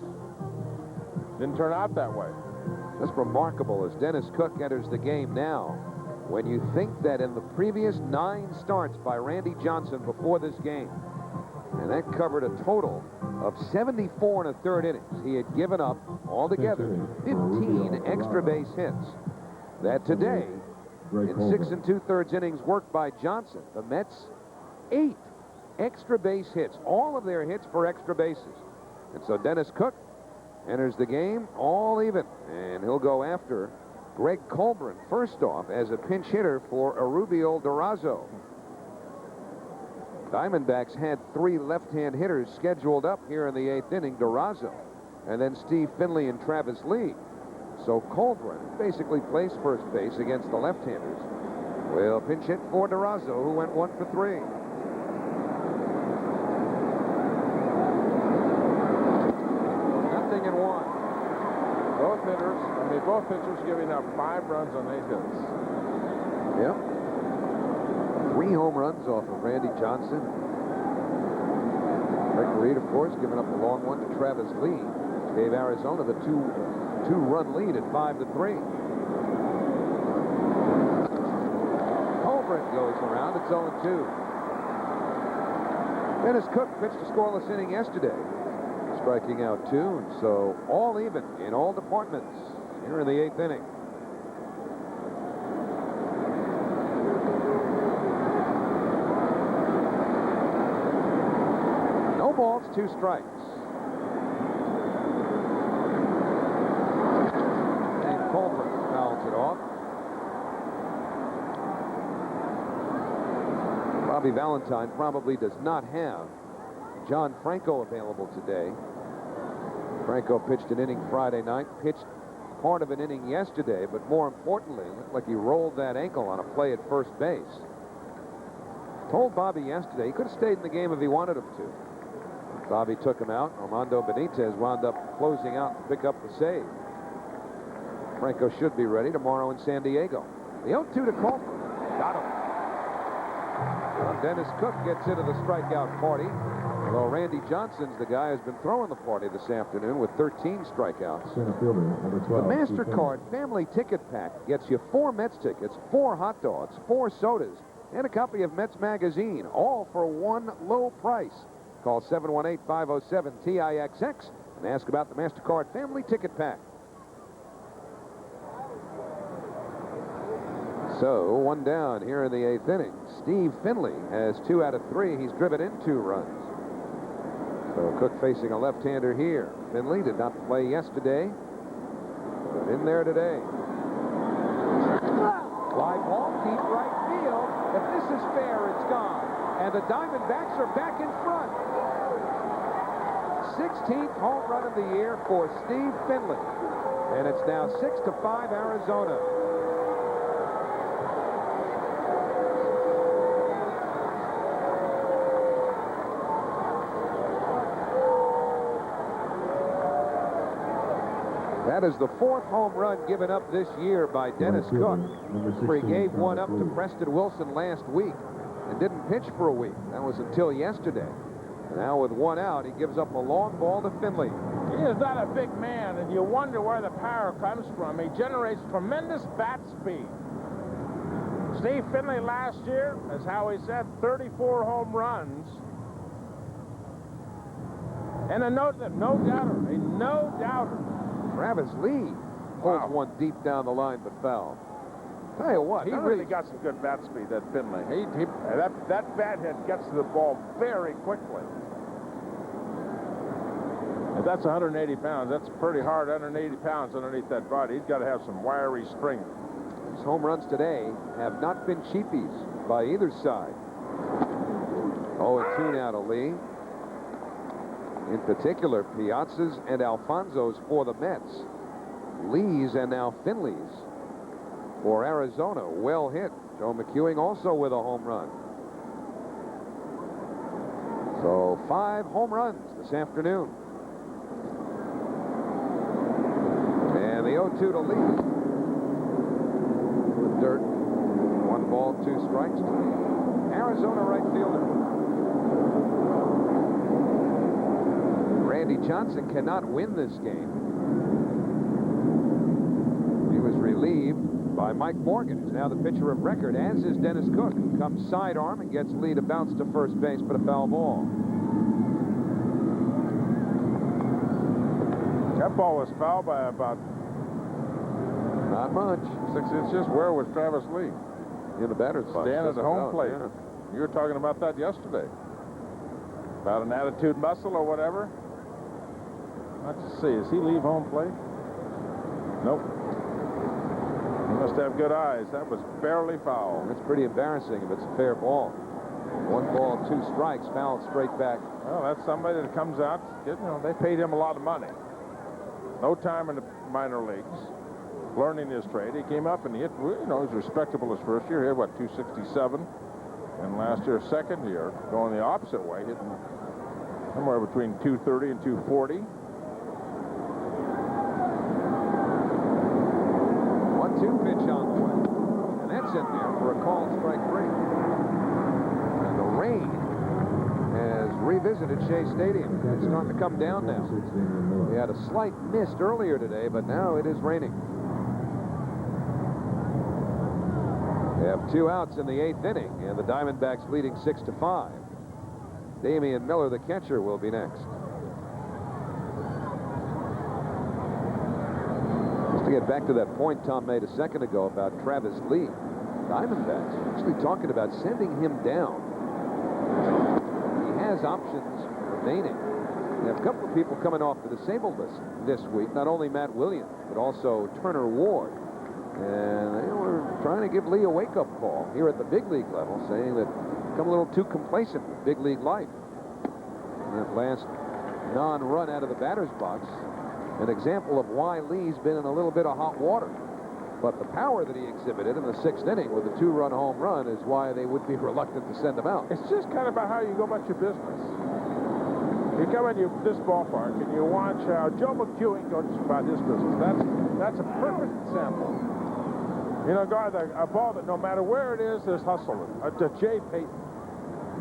Didn't turn out that way.
That's remarkable as Dennis Cook enters the game now. When you think that in the previous 9 starts by Randy Johnson before this game, and that covered a total of 74 and a third innings, he had given up altogether 15 extra base hits. That today, in 6 2/3 innings worked by Johnson, the Mets 8 extra base hits, all of their hits for extra bases. And so Dennis Cook enters the game all even, and he'll go after Greg Colburn first off as a pinch hitter for Arubio Durazo. Diamondbacks had 3 left-hand hitters scheduled up here in the 8th inning, Durazo, and then Steve Finley and Travis Lee. So Colburn basically plays first base against the left-handers. Will pinch hit for Durazo, who went 1 for 3. Nothing in 1.
Both pitchers giving up 5 runs on 8 hits.
Yep. 3 home runs off of Randy Johnson. Rick Reed, of course, giving up a long one to Travis Lee. Gave Arizona the two-run lead at 5-3. Colburn goes around. It's 0-2. Dennis Cook pitched a scoreless inning yesterday, striking out 2, and so all even in all departments here in the 8th inning. No balls, 2 strikes. And Colburn fouls it off. Bobby Valentine probably does not have John Franco available today. Franco pitched an inning Friday night, pitched part of an inning yesterday, but more importantly, it looked like he rolled that ankle on a play at first base. Told Bobby yesterday he could have stayed in the game if he wanted him to. Bobby took him out. Armando Benitez wound up closing out to pick up the save. Franco should be ready tomorrow in San Diego. The 0-2 to Colburn. Got him. Well, Dennis Cook gets into the strikeout party. Although Randy Johnson's the guy who's been throwing the party this afternoon with 13 strikeouts.
Center fielder, number 12.
The MasterCard Family Ticket Pack gets you 4 Mets tickets, 4 hot dogs, 4 sodas, and a copy of Mets Magazine, all for one low price. Call 718-507-TIXX and ask about the MasterCard Family Ticket Pack. So, 1 down here in the 8th inning. Steve Finley has 2 out of 3. He's driven in 2 runs. So Cook facing a left-hander here. Finley did not play yesterday, but in there today. Fly ball, deep right field. If this is fair, it's gone. And the Diamondbacks are back in front. 16th home run of the year for Steve Finley. And it's now 6-5 Arizona. That is the 4th home run given up this year by Dennis Cook. He gave one up to Preston Wilson last week and didn't pitch for a week. That was until yesterday. Now with 1 out, he gives up a long ball to Finley.
He is not a big man, and you wonder where the power comes from. He generates tremendous bat speed. Steve Finley last year, as Howie said, 34 home runs. And a no-doubter, a no-doubter.
Travis Lee pulls one deep down the line, but foul. Tell you what,
he really got some good bat speed, that Finley. That bat head gets to the ball very quickly. If that's 180 pounds, that's pretty hard, 180 pounds underneath that body. He's got to have some wiry string.
His home runs today have not been cheapies by either side. 0-2 now to Lee. In particular, Piazza's and Alfonso's for the Mets. Lee's and now Finley's for Arizona. Well hit. Joe McEwing also with a home run. So 5 home runs this afternoon. And the 0-2 to Lee. With dirt. 1 ball, 2 strikes to Lee. Arizona right fielder. Randy Johnson cannot win this game. He was relieved by Mike Morgan, who's now the pitcher of record, as is Dennis Cook, who comes sidearm and gets Lee to bounce to first base, but a foul ball.
That ball was fouled by about...
Not much.
6 inches. Where was Travis Lee?
In the batter's box.
Stand at the home plate.
Yeah.
You were talking about that yesterday. About an attitude muscle or whatever. Let's see. Does he leave home plate? Nope. He must have good eyes. That was barely foul.
It's pretty embarrassing if it's a fair ball. 1 ball, 2 strikes, fouled straight back.
Well, that's somebody that comes out. You know, they paid him a lot of money. No time in the minor leagues. Learning his trade. He came up and he hit, you know, he was respectable his first year. He hit, what, 267? And last year, second year, going the opposite way, hitting somewhere between 230 and 240.
1-2 pitch on the way. And that's in there for a called strike 3. And the rain has revisited Shea Stadium. It's starting to come down now. We had a slight mist earlier today, but now it is raining. We have 2 outs in the 8th inning, and the Diamondbacks leading 6-5. Damian Miller, the catcher, will be next. Just to get back to that point Tom made a second ago about Travis Lee, Diamondbacks actually talking about sending him down. He has options remaining. We have a couple of people coming off the disabled list this week, not only Matt Williams, but also Turner Ward. And they were trying to give Lee a wake-up call here at the big league level, saying that become a little too complacent with big league life. And that last non-run out of the batter's box, an example of why Lee's been in a little bit of hot water. But the power that he exhibited in the 6th inning with a 2-run home run is why they would be reluctant to send him out.
It's just kind of about how you go about your business. You come in this ballpark and you watch how Joe McEwing goes about his business. That's a perfect example. You know, guard a ball that no matter where it is, there's hustle. To Jay Payton.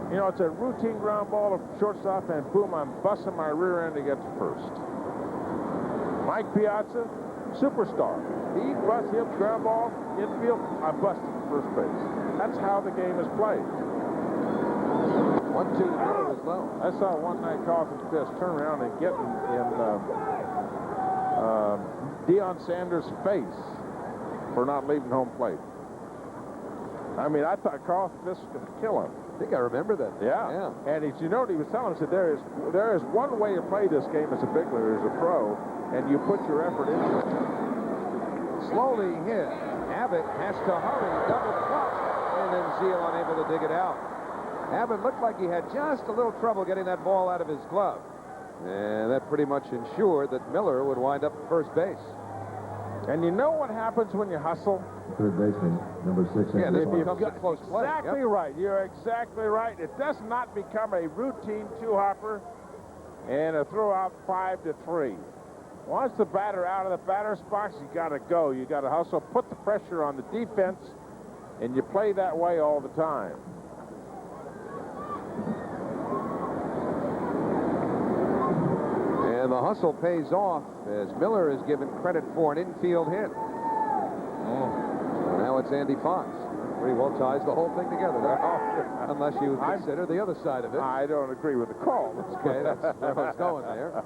You know, it's a routine ground ball to shortstop, and boom, I'm busting my rear end to get to first. Mike Piazza, superstar. He busts him, ground ball, infield, I'm busting to first base. That's how the game is played.
1-2 to Miller is low.
I saw one night Coffins Fisk turn around and get in Deion Sanders' face for not leaving home plate. I mean, I thought Carl Fisk was going to kill him.
I think I remember that.
Yeah. And you know what he was telling us? That there is one way to play this game as a big leaguer, as a pro, and you put your effort into it.
Slowly hit. Abbott has to hurry, double clutch, and then Zeal unable to dig it out. Abbott looked like he had just a little trouble getting that ball out of his glove. And that pretty much ensured that Miller would wind up at first base.
And you know what happens when you hustle?
Third baseman, number 6.
Yeah, this becomes a close play.
Exactly right. You're exactly right. It does not become a routine 2-hopper and a throw out 5-3. Once the batter out of the batter's box, you got to go. You got to hustle, put the pressure on the defense, and you play that way all the time.
And the hustle pays off as Miller is given credit for an infield hit. So now it's Andy Fox. Pretty well ties the whole thing together there. Unless you consider the other side of it.
I don't agree with the call.
Okay, that's where I was going there.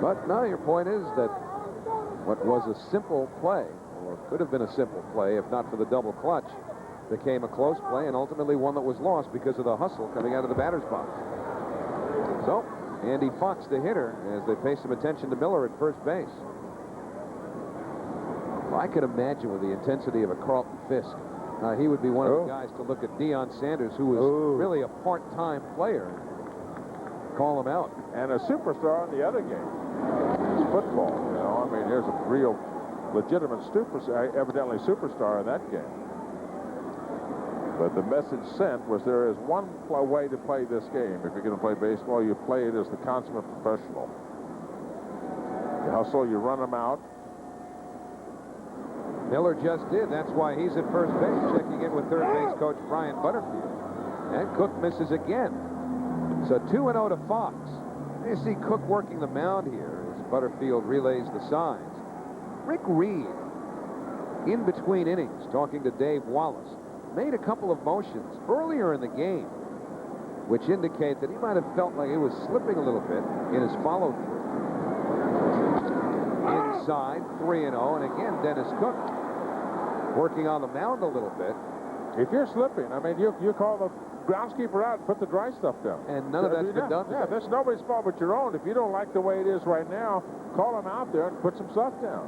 But no, your point is that what was a simple play, or could have been a simple play if not for the double clutch, became a close play and ultimately one that was lost because of the hustle coming out of the batter's box. So, Andy Fox, the hitter, as they pay some attention to Miller at first base. Well, I could imagine with the intensity of a Carlton Fisk, he would be one of the guys to look at Deion Sanders, who was really a part-time player, call him out.
And a superstar in the other game. It's football, you know. I mean, here's a real legitimate evidently superstar in that game. But the message sent was there is one way to play this game. If you're going to play baseball, you play it as the consummate professional. You hustle, you run them out.
Miller just did. That's why he's at first base, checking in with third base coach Brian Butterfield. And Cook misses again. So 2-0 to Fox. You see Cook working the mound here as Butterfield relays the signs. Rick Reed, in between innings, talking to Dave Wallace, made a couple of motions earlier in the game which indicate that he might have felt like he was slipping a little bit in his follow-through. Inside, 3-0, and again, Dennis Cook working on the mound a little bit.
If you're slipping, I mean, you call the groundskeeper out and put the dry stuff down.
And none of that's been done.
Yeah, that's nobody's fault but your own. If you don't like the way it is right now, call him out there and put some stuff down.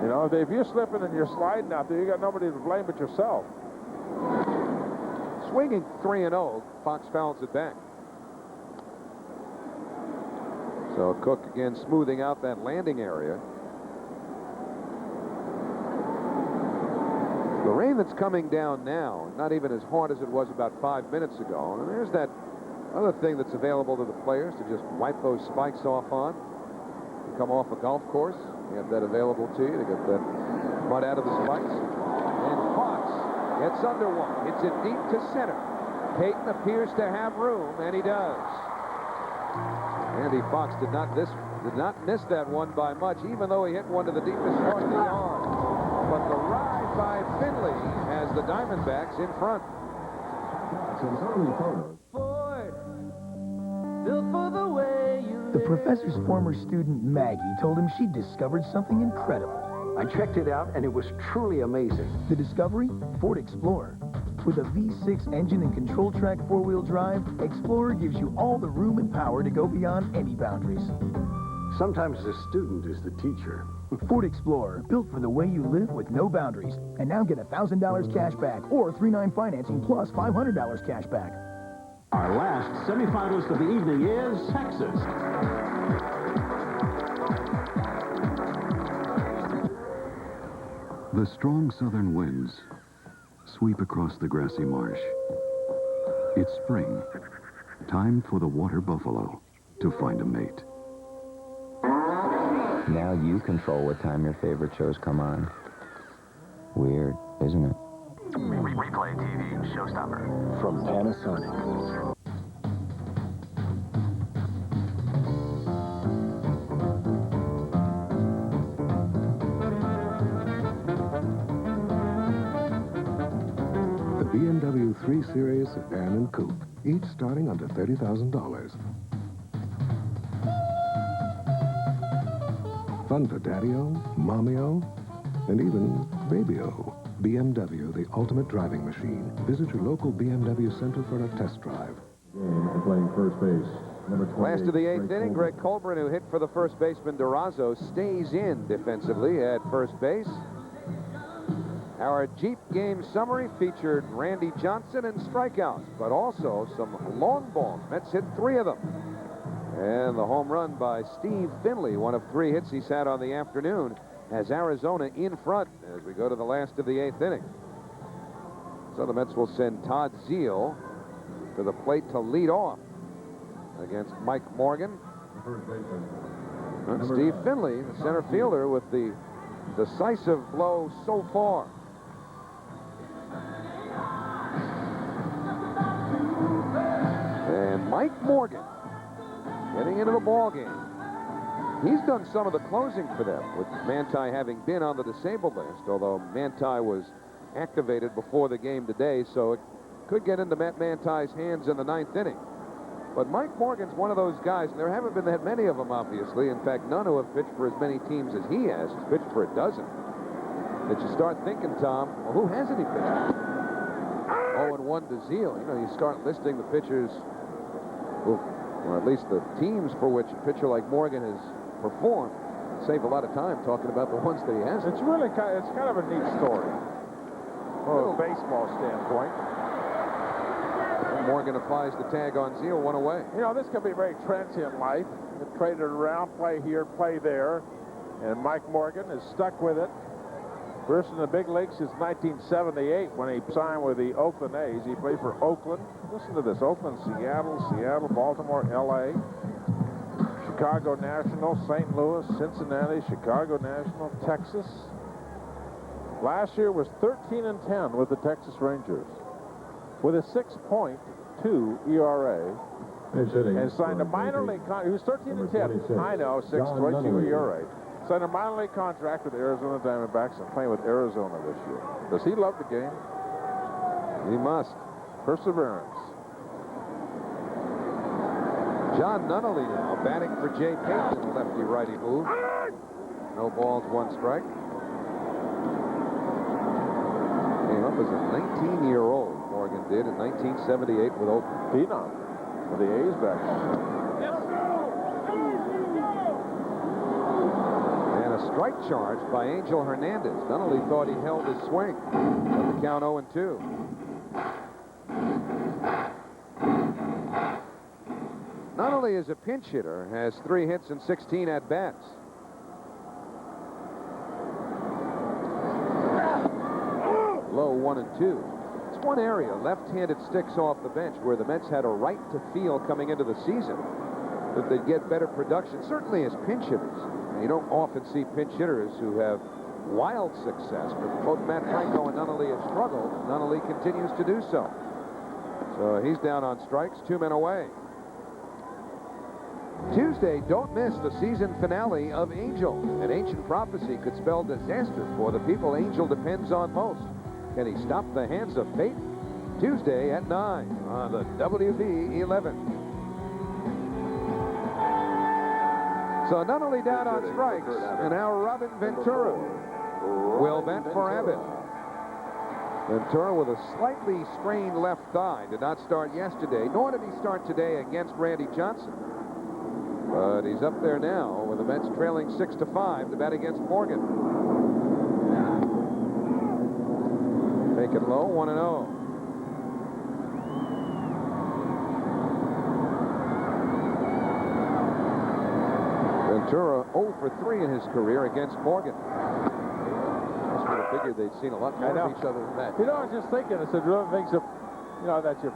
You know, if you're slipping and you're sliding out there, you got nobody to blame but yourself.
Swinging 3-0, Fox fouls it back. So Cook again smoothing out that landing area. The rain that's coming down now, not even as hard as it was about 5 minutes ago. And there's that other thing that's available to the players to just wipe those spikes off on. You come off a golf course, you have that available to you to get that mud out of the spikes. And Fox gets under one. Hits it deep to center. Payton appears to have room, and he does. Andy Fox did not miss that one by much, even though he hit one to the deepest part of the yard. But the ride by Finley has the Diamondbacks in front.
The professor's former student, Maggie, told him she discovered something incredible.
I checked it out, and it was truly amazing.
The discovery? Ford Explorer. With a V6 engine and control track four-wheel drive, Explorer gives you all the room and power to go beyond any boundaries.
Sometimes the student is the teacher.
Ford Explorer, built for the way you live with no boundaries. And now get $1,000 cash back or 3-9 financing plus $500 cash back.
Our last semifinalist of the evening is Texas.
The strong southern winds sweep across the grassy marsh. It's spring. Time for the water buffalo to find a mate.
Now you control what time your favorite shows come on. Weird, isn't it?
Replay TV showstopper.
From Panasonic.
The BMW 3 Series Sedan and Coupe, each starting under $30,000. Fun for Daddy-O, Mommy-O, and even Baby-O. BMW, the ultimate driving machine. Visit your local BMW center for a test drive.
And playing first base.
Last of the eighth inning, Greg Colburn, who hit for the first baseman Durazo, stays in defensively at first base. Our Jeep game summary featured Randy Johnson and strikeouts, but also some long balls. Mets hit 3 of them. And the home run by Steve Finley, one of 3 hits he's had on the afternoon, has Arizona in front as we go to the last of the 8th inning. So the Mets will send Todd Zeile to the plate to lead off against Mike Morgan. And Steve Finley, the center fielder, with the decisive blow so far. And Mike Morgan getting into the ball game. He's done some of the closing for them, with Manti having been on the disabled list, although Manti was activated before the game today, so it could get into Matt Manti's hands in the 9th inning. But Mike Morgan's one of those guys, and there haven't been that many of them, obviously. In fact, none who have pitched for as many teams as he has. He's pitched for a dozen. That you start thinking, Tom, well, who hasn't he pitched? 0-1 to Zeal. You know, you start listing the pitchers, or at least the teams for which a pitcher like Morgan has performed. Save a lot of time talking about the ones that he hasn't.
It's really kind of a neat story from a baseball standpoint.
Morgan applies the tag on Zeal, one away.
You know, this could be very transient life. Get traded around, play here, play there. And Mike Morgan is stuck with it. First in the big leagues since 1978 when he signed with the Oakland A's. He played for Oakland. Listen to this. Oakland, Seattle, Baltimore, L.A., Chicago National, St. Louis, Cincinnati, Chicago National, Texas. Last year was 13-10 with the Texas Rangers, with a 6.2 ERA, and signed a minor league contract. He was 13-10. I know, 6.2 ERA. Signed a minor league contract with the Arizona Diamondbacks and playing with Arizona this year. Does he love the game?
He must.
Perseverance.
John Nunnally now batting for Jay Payton in the lefty-righty move. No balls, 1 strike. Came up as a 19-year-old, Morgan did, in 1978 with Oakland.
Phenom with the A's back then.
And a strike charge by Angel Hernandez. Nunnally thought he held his swing. But the count 0-2. Nunnally, as a pinch hitter, has 3 hits and 16 at-bats. Low 1-2. It's one area, left-handed sticks off the bench, where the Mets had a right to feel coming into the season that they'd get better production, certainly as pinch hitters. And you don't often see pinch hitters who have wild success, but both Matt Franco and Nunnally have struggled. Nunnally continues to do so. So he's down on strikes, 2 men away. Tuesday, don't miss the season finale of Angel. An ancient prophecy could spell disaster for the people Angel depends on most. Can he stop the hands of fate? Tuesday at 9 on the WV11. So not only down on strikes, and now Robin Ventura will bat for Abbott. Ventura with a slightly strained left thigh. Did not start yesterday, nor did he start today against Randy Johnson. But he's up there now with the Mets trailing 6-5 to bat against Morgan. Take it low, 1-0. Ventura 0 for 3 in his career against Morgan. Must would have figured they'd seen a lot more of each other than that.
You know, I was just thinking, it's one of the things that, that you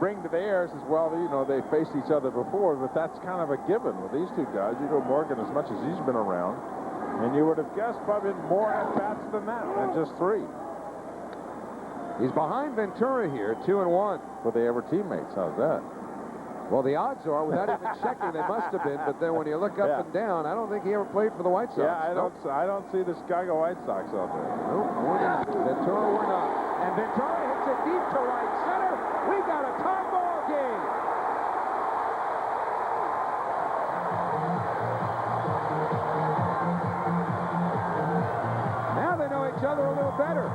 bring to the airs as well. They faced each other before, but that's kind of a given with these two guys. You know Morgan as much as he's been around, and you would have guessed probably more at-bats than that, than just 3.
He's behind Ventura here, 2-1.
Were they ever teammates? How's that?
Well, the odds are, without even checking, they must have been. But then when you look up and down, I don't think he ever played for the White Sox.
Yeah, I don't see the Chicago White Sox out there.
Nope, Ventura or not. And Ventura hits it deep to right center. We got a tie ball game. Now they know each other a little better.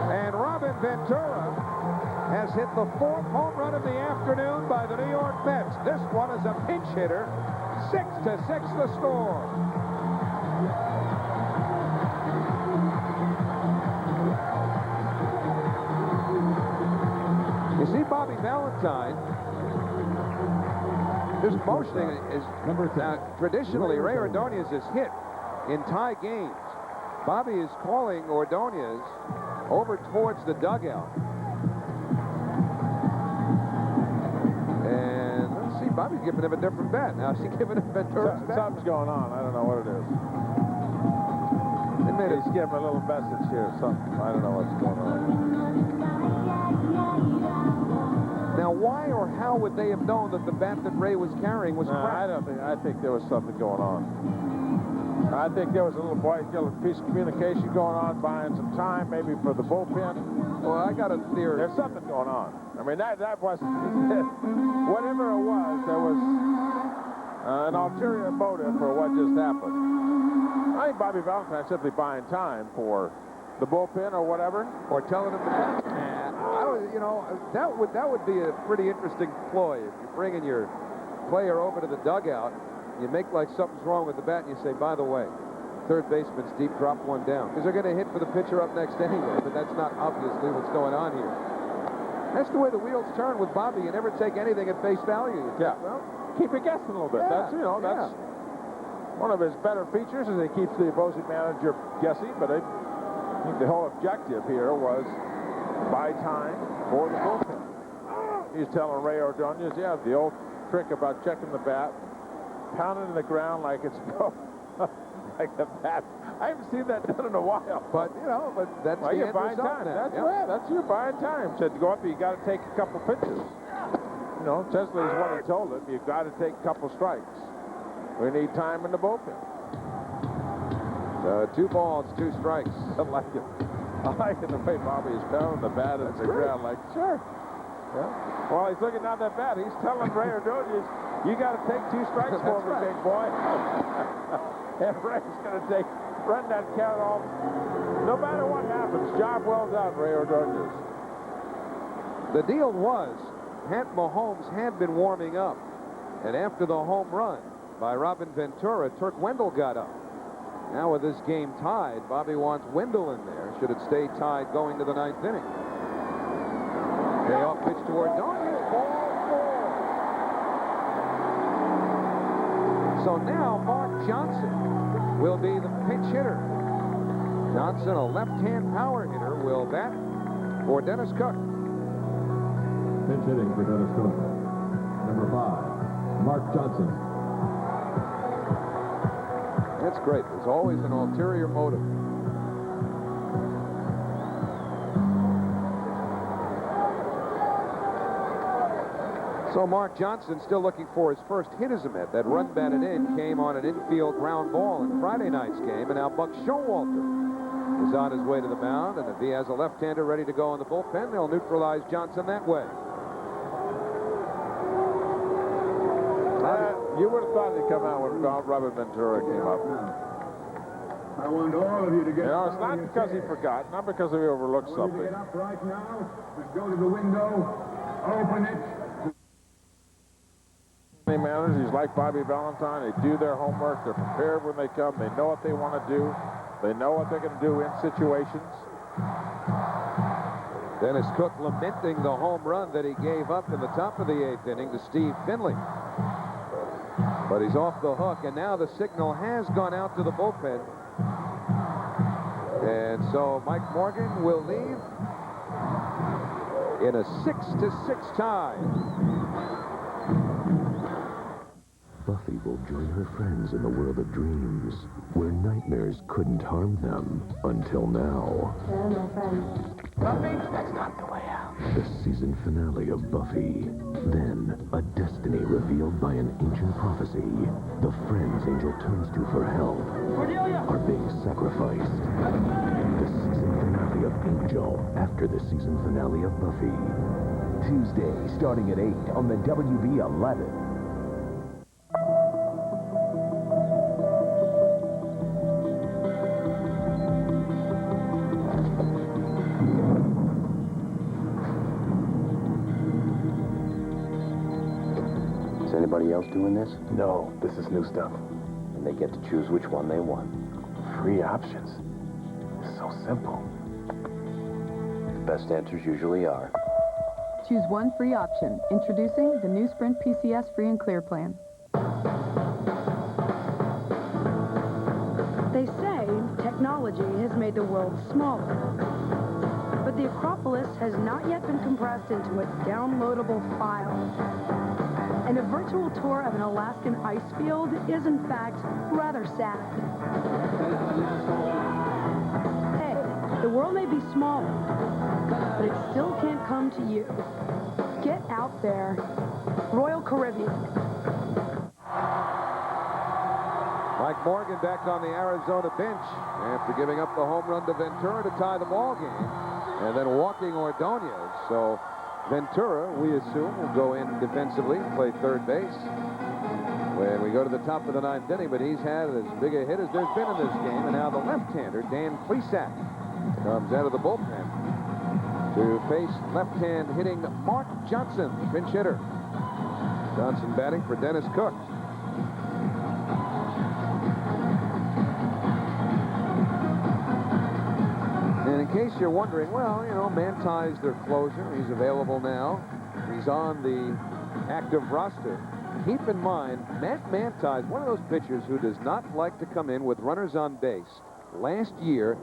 And Robin Ventura has hit the 4th home run of the afternoon by the New York Mets. This one is a pinch hitter. 6-6 the score. You see Bobby Valentine just motioning is now traditionally Ray Ordonez is hit in tie games. Bobby is calling Ordonez over towards the dugout. And let's see, Bobby's giving him a different bat. Now is he giving him Ventura's bat?
Something's going on. I don't know what it is. He's giving him a little message here. Something. I don't know what's going on.
Now, why or how would they have known that the bat that Ray was carrying was cracked?
I think there was something going on. I think there was a little piece of communication going on, buying some time, maybe for the bullpen.
Well, I got a theory.
There's something going on. I mean, that wasn't... whatever it was, there was an ulterior motive for what just happened. I think Bobby Valentine's simply buying time for the bullpen or whatever.
Or telling him to... you know, that would be a pretty interesting ploy. If you're bringing your player over to the dugout, you make like something's wrong with the bat, and you say, by the way, third baseman's deep, drop one down. Because they're going to hit for the pitcher up next anyway, but that's not obviously what's going on here. That's the way the wheels turn with Bobby. You never take anything at face value. You think, well,
keep it guessing a little bit.
Yeah,
That's one of his better features, is he keeps the opposing manager guessing, but I think the whole objective here was buy time for the bullpen. He's telling Ray Ordonez, the old trick about checking the bat, pounding in the ground like it's like the bat. I haven't seen that done in a while.
But, you know, that's the
you're
end
buying
result
time.
now.
That's your buying time. Said to go up, you got to take a couple pitches. You know, Chesley's what he told him. You got to take a couple strikes. We need time in the bullpen.
2 balls, 2 strikes.
I like it. I like it the way Bobby is pounding the bat in the ground. Like, sure. Yeah. While he's looking down that bat, he's telling Ray Ordonez, you got to take 2 strikes for me, big boy. And Ray's going to run that count off. No matter what happens, job well done, Ray Ordonez.
The deal was, Mahomes had been warming up. And after the home run by Robin Ventura, Turk Wendell got up. Now with this game tied, Bobby wants Wendell in there. Should it stay tied going to the 9th inning? Payoff pitch toward Ordonez. Ball 4. So now Mark Johnson will be the pinch hitter. Johnson, a left-hand power hitter, will bat for Dennis Cook.
Pinch hitting for Dennis Cook. Number 5, Mark Johnson.
That's great. There's always an ulterior motive. So Mark Johnson still looking for his first hit as a Met. That run batted in came on an infield ground ball in Friday night's game, and now Buck Showalter is on his way to the mound, and if he has a left-hander ready to go in the bullpen, they'll neutralize Johnson that way.
You would have thought he'd come out when Robin Ventura came up.
I want all of you to get
it's not because he forgot, not because he overlooked something.
Get up right now. Just go to the window, open it.
Managers, he's like Bobby Valentine. They do their homework. They're prepared when they come. They know what they want to do. They know what they're going to do in situations.
Dennis Cook lamenting the home run that he gave up in the top of the 8th inning to Steve Finley. But he's off the hook, and now the signal has gone out to the bullpen. And so Mike Morgan will leave in a 6-6 tie.
Buffy will join her friends in the world of dreams, where nightmares couldn't harm them until now.
They're my friends.
Buffy, that's not the way out.
The season finale of Buffy. Then, a destiny revealed by an ancient prophecy. The friends Angel turns to for help are being sacrificed. The season finale of Angel after the season finale of Buffy. Tuesday, starting at 8 on the WB 11.
Anybody else doing this?
No, this is new stuff.
And they get to choose which one they want.
Free options. It's so simple.
The best answers usually are.
Choose one free option. Introducing the new Sprint PCS Free and Clear plan.
They say technology has made the world smaller. But the Acropolis has not yet been compressed into a downloadable file. And a virtual tour of an Alaskan ice field is, in fact, rather sad. Hey, the world may be smaller, but it still can't come to you. Get out there. Royal Caribbean.
Mike Morgan back on the Arizona bench after giving up the home run to Ventura to tie the ball game, and then walking Ordonez. So Ventura, we assume, will go in defensively, play third base when we go to the top of the ninth inning, but he's had as big a hit as there's been in this game, and now the left-hander, Dan Plesac, comes out of the bullpen to face left-hand hitting Mark Johnson, the pinch hitter. Johnson batting for Dennis Cook. And in case you're wondering, well, you know, Manti's their closer. He's available now. He's on the active roster. Keep in mind, Matt Manti is one of those pitchers who does not like to come in with runners on base. Last year,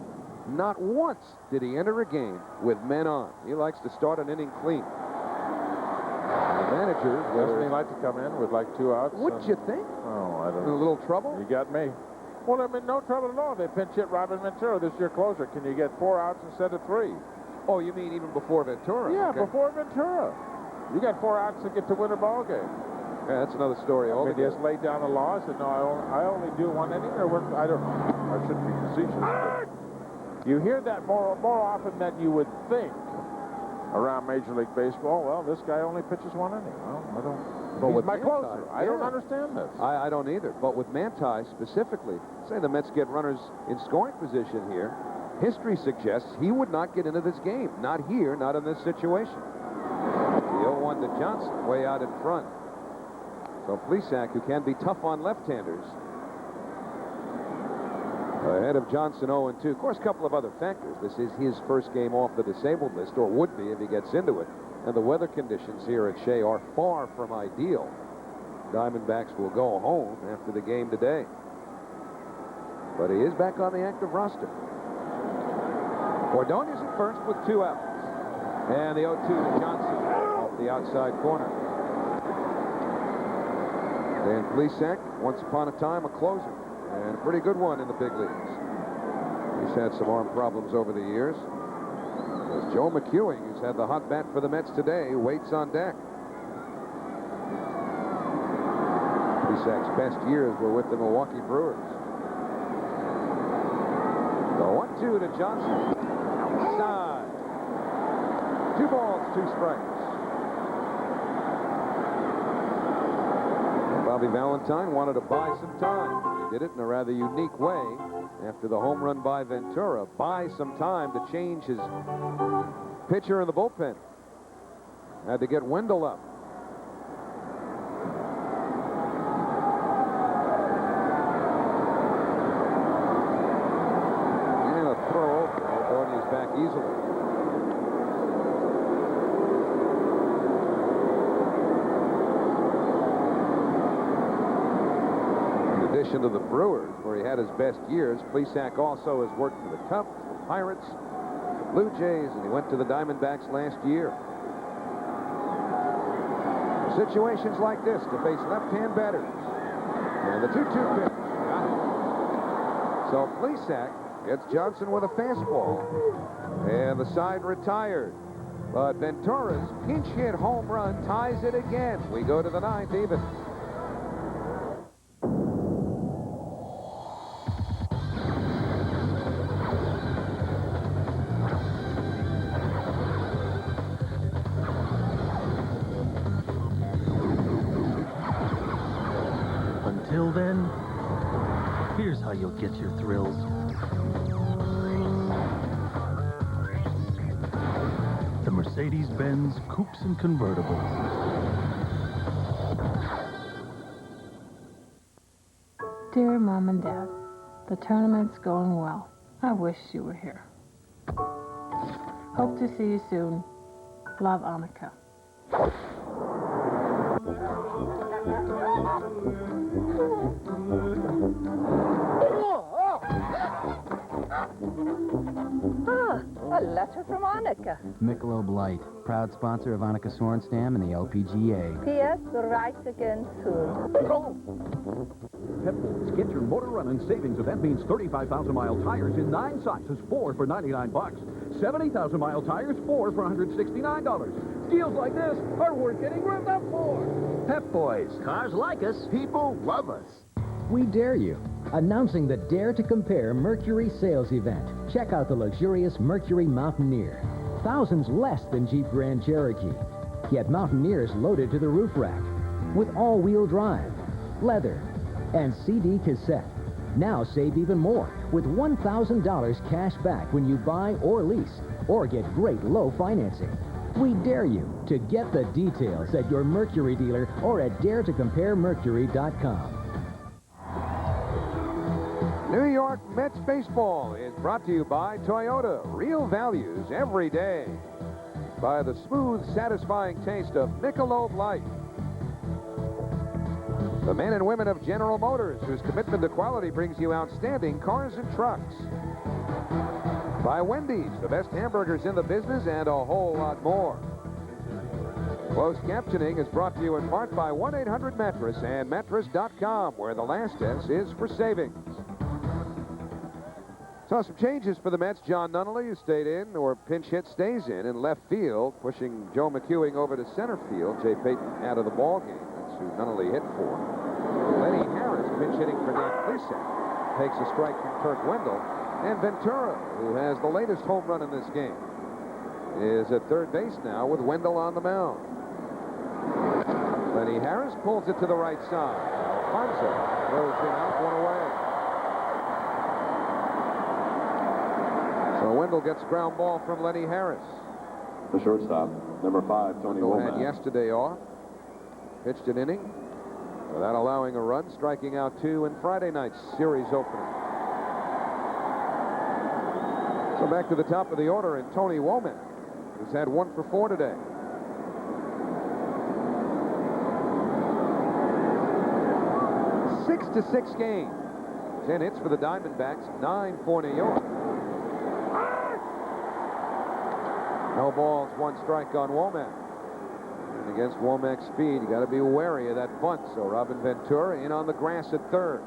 not once did he enter a game with men on. He likes to start an inning clean. The manager,
doesn't he like to come in with like 2 outs?
Wouldn't you think?
Oh, I don't
know. A little trouble?
You got me. Well, I'm in no trouble at all. They pinch hit Robin Ventura. This is your closer. Can you get 4 outs instead of 3?
Oh, you mean even before Ventura?
Yeah,
okay.
Before Ventura. You got 4 outs to get to win a ball game.
Yeah, that's another story.
I mean, just laid down the law. I said, no, I only do 1 inning, or what? I don't know. I shouldn't be facetious. You hear that more often than you would think around Major League Baseball. Well, this guy only pitches 1 inning. Well, I don't.
But
He's
with
my
Manti,
closer. I don't understand this.
I don't either. But with Manti specifically, say the Mets get runners in scoring position here, history suggests he would not get into this game. Not here, not in this situation. The 0-1 to Johnson, way out in front. So Plesac, who can be tough on left-handers, ahead of Johnson 0-2. Of course, a couple of other factors. This is his first game off the disabled list, or would be if he gets into it. And the weather conditions here at Shea are far from ideal. Diamondbacks will go home after the game today. But he is back on the active roster. Ordonez at first with 2 outs. And the 0-2 to Johnson off the outside corner. Dan Plesac, once upon a time, a closer. And a pretty good one in the big leagues. He's had some arm problems over the years. As Joe McEwing, who's had the hot bat for the Mets today, waits on deck. Plesac's best years were with the Milwaukee Brewers. The 1-2 to Johnson. Side. 2 balls, 2 strikes. Bobby Valentine wanted to buy some time. He did it in a rather unique way after the home run by Ventura. Buy some time to change his pitcher in the bullpen. Had to get Wendell up. And a throw. Ordonez back easily. To the Brewers, where he had his best years, Plesac also has worked for the Cubs, the Pirates, the Blue Jays, and he went to the Diamondbacks last year. Situations like this to face left-hand batters. And the 2-2 pitch. So Plesac gets Johnson with a fastball. And the side retired. But Ventura's pinch hit home run ties it again. We go to the 9th even.
Until then, here's how you'll get your thrills. The Mercedes-Benz Coupes and Convertibles.
Dear Mom and Dad, the tournament's going well. I wish you were here. Hope to see you soon. Love, Annika.
A letter from Annika.
Michelob Light, proud sponsor of Annika Sorenstam and the LPGA.
P.S. Right again soon.
Pebbles, get your motor running savings event means 35,000-mile tires in 9 sizes, 4 for $99.
70,000-mile tires, 4 for $169. Deals like this are worth getting ripped up for.
Pep Boys.
Cars like us.
People love us. We dare you. Announcing the Dare to Compare Mercury sales event. Check out the luxurious Mercury Mountaineer. Thousands less than Jeep Grand Cherokee. Yet Mountaineer's loaded to the roof rack with all-wheel drive, leather, and CD cassette. Now save even more with $1,000 cash back when you buy or lease, or get great low financing. We dare you to get the details at your Mercury dealer or at daretocomparemercury.com.
New York Mets baseball is brought to you by Toyota. Real values every day. By the smooth, satisfying taste of Michelob Light. The men and women of General Motors, whose commitment to quality brings you outstanding cars and trucks. By Wendy's, the best hamburgers in the business and a whole lot more. Closed captioning is brought to you in part by 1-800-Mattress and Mattress.com, where the last S is for savings. So some changes for the Mets. John Nunnally, who stayed in, or pinch hit, stays in left field, pushing Joe McEwing over to center field. Jay Payton out of the ball game. That's who Nunnally hit for. Lenny Harris, pinch hitting for Dan Plesac, takes a strike from Turk Wendell. And Ventura, who has the latest home run in this game, is at third base now with Wendell on the mound. Lenny Harris pulls it to the right side. Alfonso throws him out, one away. So Wendell gets ground ball from Lenny Harris.
The shortstop, number 5, Tony
Wendell had
Womack.
yesterday off. Pitched an inning without allowing a run, striking out 2 in Friday night's series opener. So back to the top of the order, and Tony Womack, who's had 1 for 4 today. A 6-6 game. 10 hits for the Diamondbacks, 9 for New York. No balls, 1 strike on Womack. And against Womack's speed, you got to be wary of that bunt. So Robin Ventura in on the grass at third.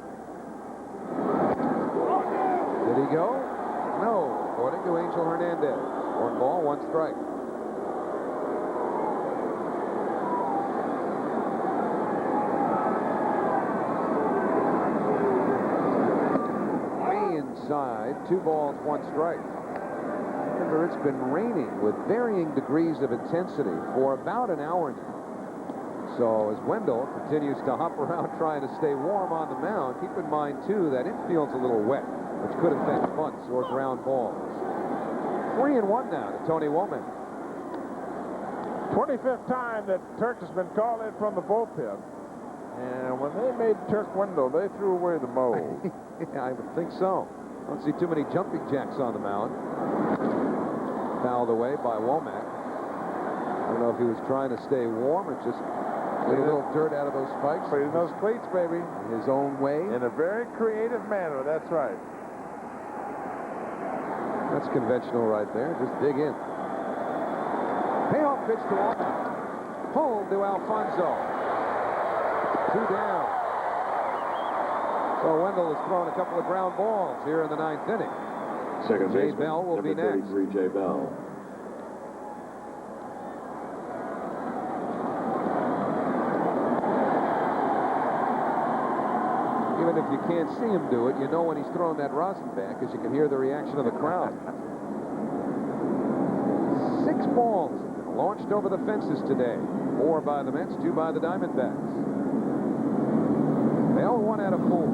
Did he go? No, according to Angel Hernandez. 1 ball, 1 strike. Way inside, 2 balls, 1 strike. Remember, it's been raining with varying degrees of intensity for about an hour now. So as Wendell continues to hop around trying to stay warm on the mound, keep in mind, too, that infield's a little wet, which could affect bunts or ground balls. 3-1 now to Tony Womack.
25th time that Turk has been called in from the bullpen. And when they made Turk Wendell, they threw away the mold.
Yeah, I would think so. Don't see too many jumping jacks on the mound. Fouled away by Womack. I don't know if he was trying to stay warm or just get a little dirt out of those spikes.
Put in those cleats, baby.
His own way.
In a very creative manner, that's right.
That's conventional right there. Just dig in. Payoff pitch to Womack. Pulled to Alfonso. 2 down. So Wendell has thrown a couple of ground balls here in the 9th inning.
Second
Jay
baseman,
Bell will be
number
next.
33, Jay Bell.
Even if you can't see him do it, you know when he's throwing that rosin back, because you can hear the reaction of the crowd. 6 balls launched over the fences today. 4 by the Mets, 2 by the Diamondbacks. Bell 1 out of 4.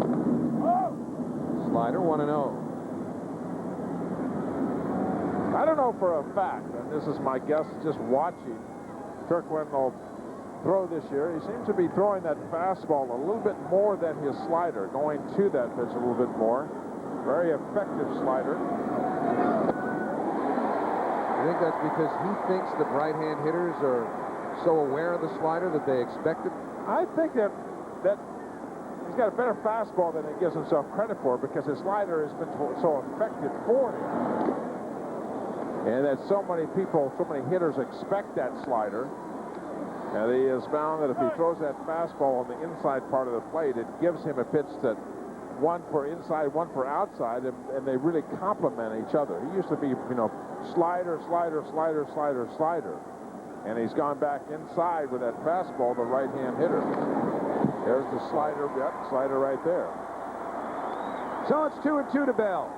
Slider 1-0.
I don't know for a fact, and this is my guess just watching Turk Wendell throw this year. He seems to be throwing that fastball a little bit more than his slider, going to that pitch a little bit more. Very effective slider.
I think that's because he thinks that right-hand hitters are so aware of the slider that they expect it?
I think that he's got a better fastball than he gives himself credit for, because his slider has been so effective for him. And that so many people, so many hitters expect that slider. And he has found that if he throws that fastball on the inside part of the plate, it gives him a pitch that one for inside, one for outside, and they really complement each other. He used to be, you know, slider, slider, slider, slider, slider. And he's gone back inside with that fastball, the right-hand hitter. There's the slider, yep, slider right there.
So it's 2-2 to Bell.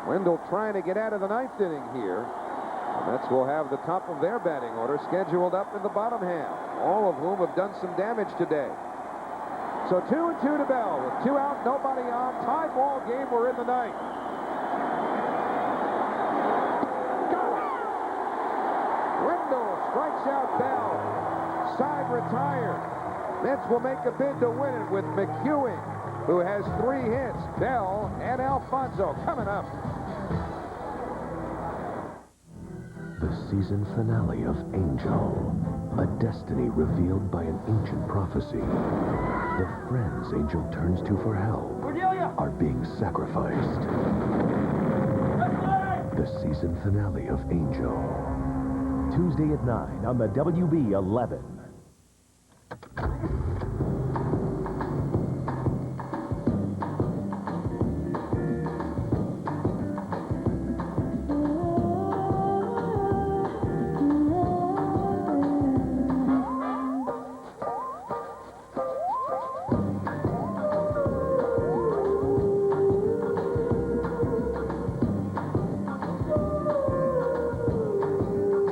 Wendell trying to get out of the ninth inning here. The Mets will have the top of their batting order scheduled up in the bottom half, all of whom have done some damage today. So 2-2 to Bell with 2 out, nobody on. Tie ball game. We're in the ninth. Wendell strikes out Bell. Side retired. Mets will make a bid to win it with McEwing, who has 3 hits. Bell and Alfonso coming up.
The season finale of Angel, a destiny revealed by an ancient prophecy. The friends Angel turns to for help are being sacrificed. The season finale of Angel.
Tuesday at 9 on the WB 11.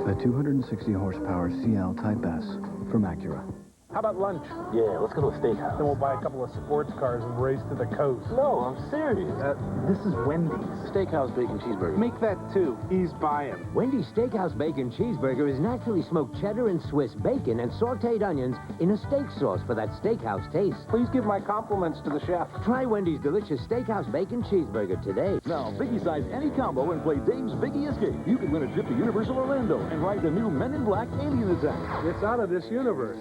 A 260 horsepower CL Type S from Acura.
How about lunch?
Yeah, let's go to a steakhouse.
Then we'll buy a couple of sports cars and race to the coast.
No, I'm serious.
This is Wendy's.
Steakhouse bacon cheeseburger.
Make that 2. He's buying.
Wendy's Steakhouse Bacon Cheeseburger is naturally smoked cheddar and Swiss bacon and sauteed onions in a steak sauce for that steakhouse taste.
Please give my compliments to the chef.
Try Wendy's delicious Steakhouse Bacon Cheeseburger today.
Now, Biggie size any combo and play Dave's Biggie Escape. You can win a trip to Universal Orlando and ride the new Men in Black Alien Attack.
It's out of this universe.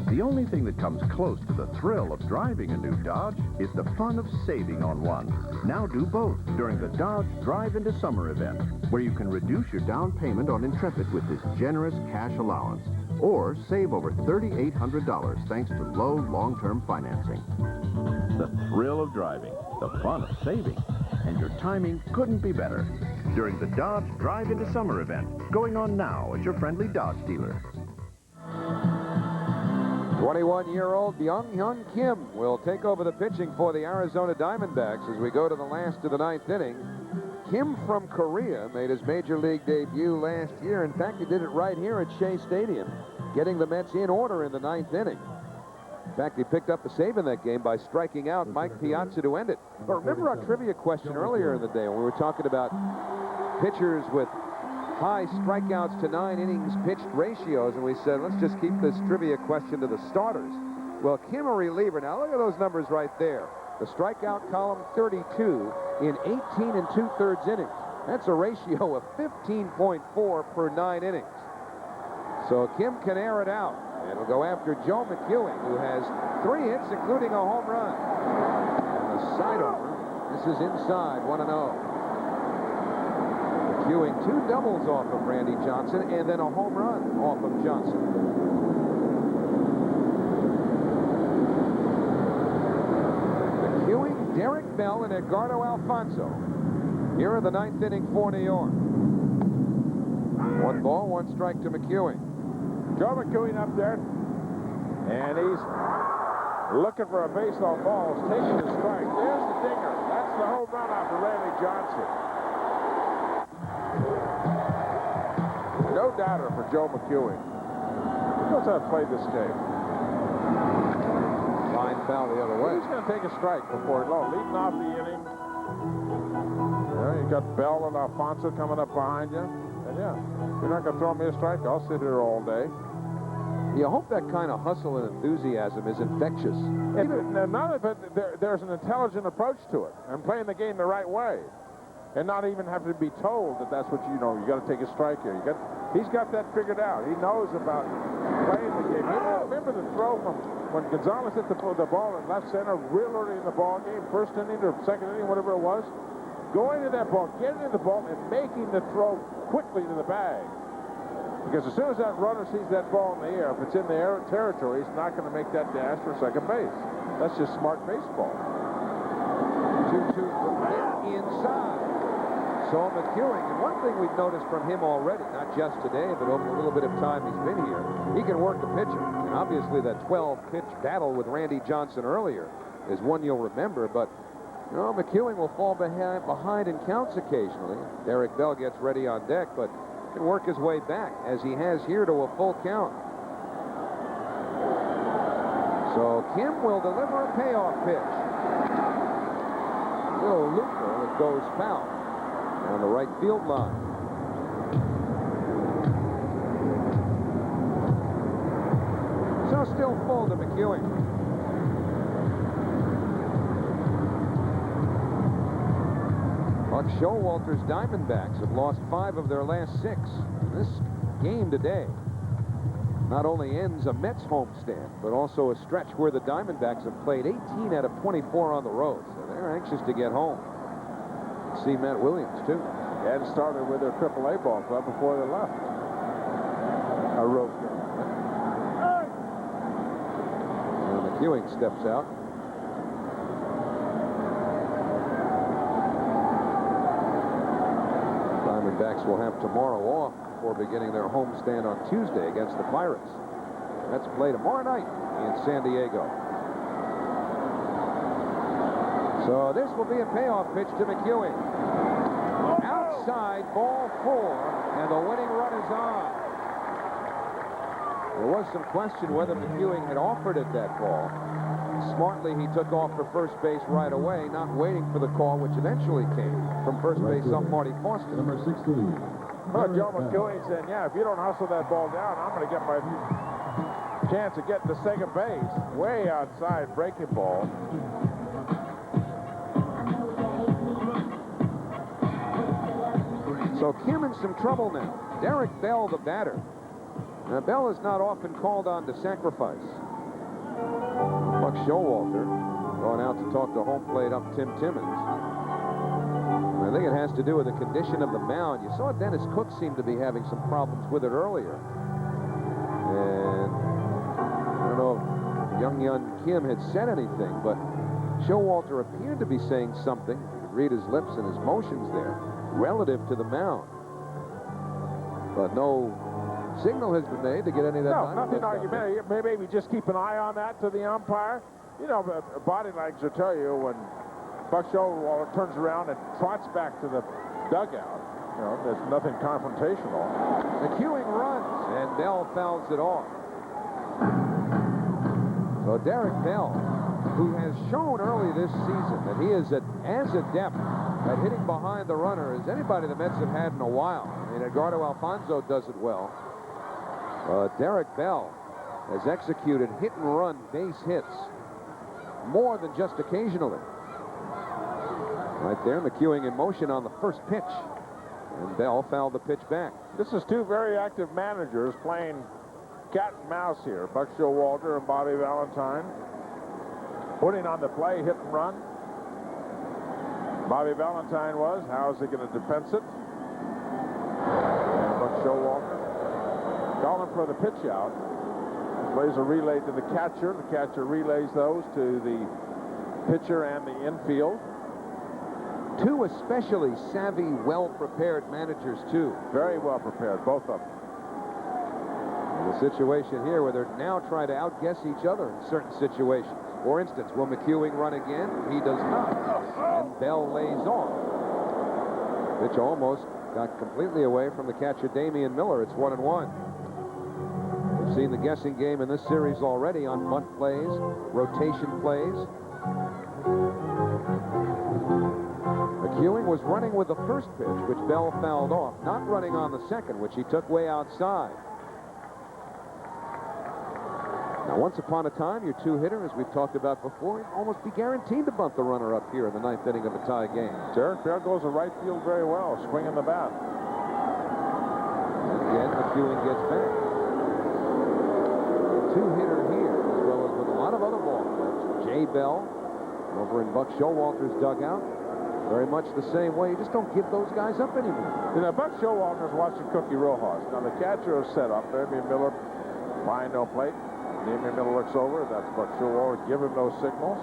The only thing that comes close to the thrill of driving a new Dodge is the fun of saving on one. Now do both during the Dodge Drive into Summer event, where you can reduce your down payment on Intrepid with this generous cash allowance, or save over $3,800 thanks to low long-term financing. The thrill of driving, the fun of saving, and your timing couldn't be better during the Dodge Drive into Summer event, going on now at your friendly Dodge dealer.
21-year-old Byung-Hyun Kim will take over the pitching for the Arizona Diamondbacks as we go to the last of the ninth inning. Kim from Korea made his major league debut last year. In fact, he did it right here at Shea Stadium, getting the Mets in order in the ninth inning. In fact, he picked up a save in that game by striking out Mike Piazza to end it. But remember our trivia question earlier in the day when we were talking about pitchers with high strikeouts to 9 innings pitched ratios, and we said, let's just keep this trivia question to the starters. Well, Kim, a reliever. Now, look at those numbers right there. The strikeout column, 32 in 18 and 2/3 innings. That's a ratio of 15.4 per 9 innings. So Kim can air it out, and will go after Joe McEwing, who has 3 hits, including a home run. And the side over. This is inside, 1-0. McEwing 2 doubles off of Randy Johnson and then a home run off of Johnson. McEwing, Derek Bell, and Edgardo Alfonso here in the ninth inning for New York. 1 ball, 1 strike to McEwing.
Joe McEwing up there, and he's looking for a base on balls, taking the strike. There's the dinger. That's the home run off of Randy Johnson. No doubter for Joe McEwing. He knows how to play this game.
Line foul the other way.
He's going to take a strike before long. Leading off the inning. Yeah, you got Bell and Alfonso coming up behind you. And yeah, you're not going to throw me a strike. I'll sit here all day.
You hope that kind of hustle and enthusiasm is infectious.
There's an intelligent approach to it, and playing the game the right way, and not even having to be told that that's what you know. You got to take a strike here. He's got that figured out. He knows about playing the game. Remember the throw from when Gonzalez hit the ball in left center real early in the ball game, first inning or second inning, whatever it was. Going to that ball, getting in the ball, and making the throw quickly to the bag. Because as soon as that runner sees that ball in the air, if it's in the air territory, he's not going to make that dash for second base. That's just smart baseball.
2-2 from hit inside. So McEwing, and one thing we've noticed from him already, not just today, but over a little bit of time he's been here, he can work the pitcher. And obviously that 12-pitch battle with Randy Johnson earlier is one you'll remember, but you know, McEwing will fall behind in counts occasionally. Derek Bell gets ready on deck, but can work his way back, as he has here, to a full count. So Kim will deliver a payoff pitch. Little looper that goes foul on the right field line. So still full to McEwing. Buck Showalter's Diamondbacks have lost 5 of their last 6. This game today not only ends a Mets homestand, but also a stretch where the Diamondbacks have played 18 out of 24 on the road. So they're anxious to get home. See Matt Williams, too.
And started with their AAA ball club before they left. A road game.
McEwing steps out. Diamondbacks will have tomorrow off before beginning their homestand on Tuesday against the Pirates. That's play tomorrow night in San Diego. So this will be a payoff pitch to McEwing. Outside, ball 4, and the winning run is on. There was some question whether McEwing had offered it that ball. Smartly, he took off for first base right away, not waiting for the call, which eventually came from first base up Marty Foster.
Number 16.
Well, Joe McEwing said, yeah, if you don't hustle that ball down, I'm going to get my chance of getting to second base. Way outside, breaking ball.
So Kim in some trouble now. Derek Bell, the batter. Now, Bell is not often called on to sacrifice. Buck Showalter going out to talk to home plate up Tim Timmons. And I think it has to do with the condition of the mound. You saw Dennis Cook seem to be having some problems with it earlier. And I don't know if young Kim had said anything, but Showalter appeared to be saying something. You could read his lips and his motions there relative to the mound. But no signal has been made to get any of that.
No, nothing argumentative. Maybe just keep an eye on that to the umpire. You know, body language will tell you when Buck Showalter turns around and trots back to the dugout. You know, there's nothing confrontational.
McEwing runs, and Bell fouls it off. So Derek Bell, who has shown early this season that he is as adept at hitting behind the runner as anybody the Mets have had in a while. I mean, Edgardo Alfonso does it well. Derek Bell has executed hit-and-run base hits more than just occasionally. Right there, McEwing in motion on the first pitch. And Bell fouled the pitch back.
This is 2 very active managers playing cat and mouse here. Buck Showalter and Bobby Valentine putting on the play, hit and run. Bobby Valentine was, how is he going to defense it? And Buck Showalter calling for the pitch out. Plays a relay to the catcher. The catcher relays those to the pitcher and the infield.
2 especially savvy, well-prepared managers, too.
Very well prepared, both of them.
In the situation here where they're now trying to outguess each other in certain situations. For instance, will McEwing run again? He does not. And Bell lays off. Pitch almost got completely away from the catcher, Damian Miller. It's 1-1. We've seen the guessing game in this series already on bunt plays, rotation plays. McEwing was running with the first pitch, which Bell fouled off, not running on the second, which he took way outside. Now, once upon a time, your 2-hitter, as we've talked about before, almost be guaranteed to bunt the runner up here in the 9th inning of a tie game.
Derek Bell goes to right field very well, swinging the bat.
And again, McEwing gets back. 2-hitter here, as well as with a lot of other ball players. Jay Bell over in Buck Showalter's dugout. very much the same way. You just don't give those guys up anymore.
You know, Buck Showalter's watching Cookie Rojas. Now, the catcher is set up. Damian Miller behind no plate. Damian Miller looks over. That's Buck Showalter. Give him those signals.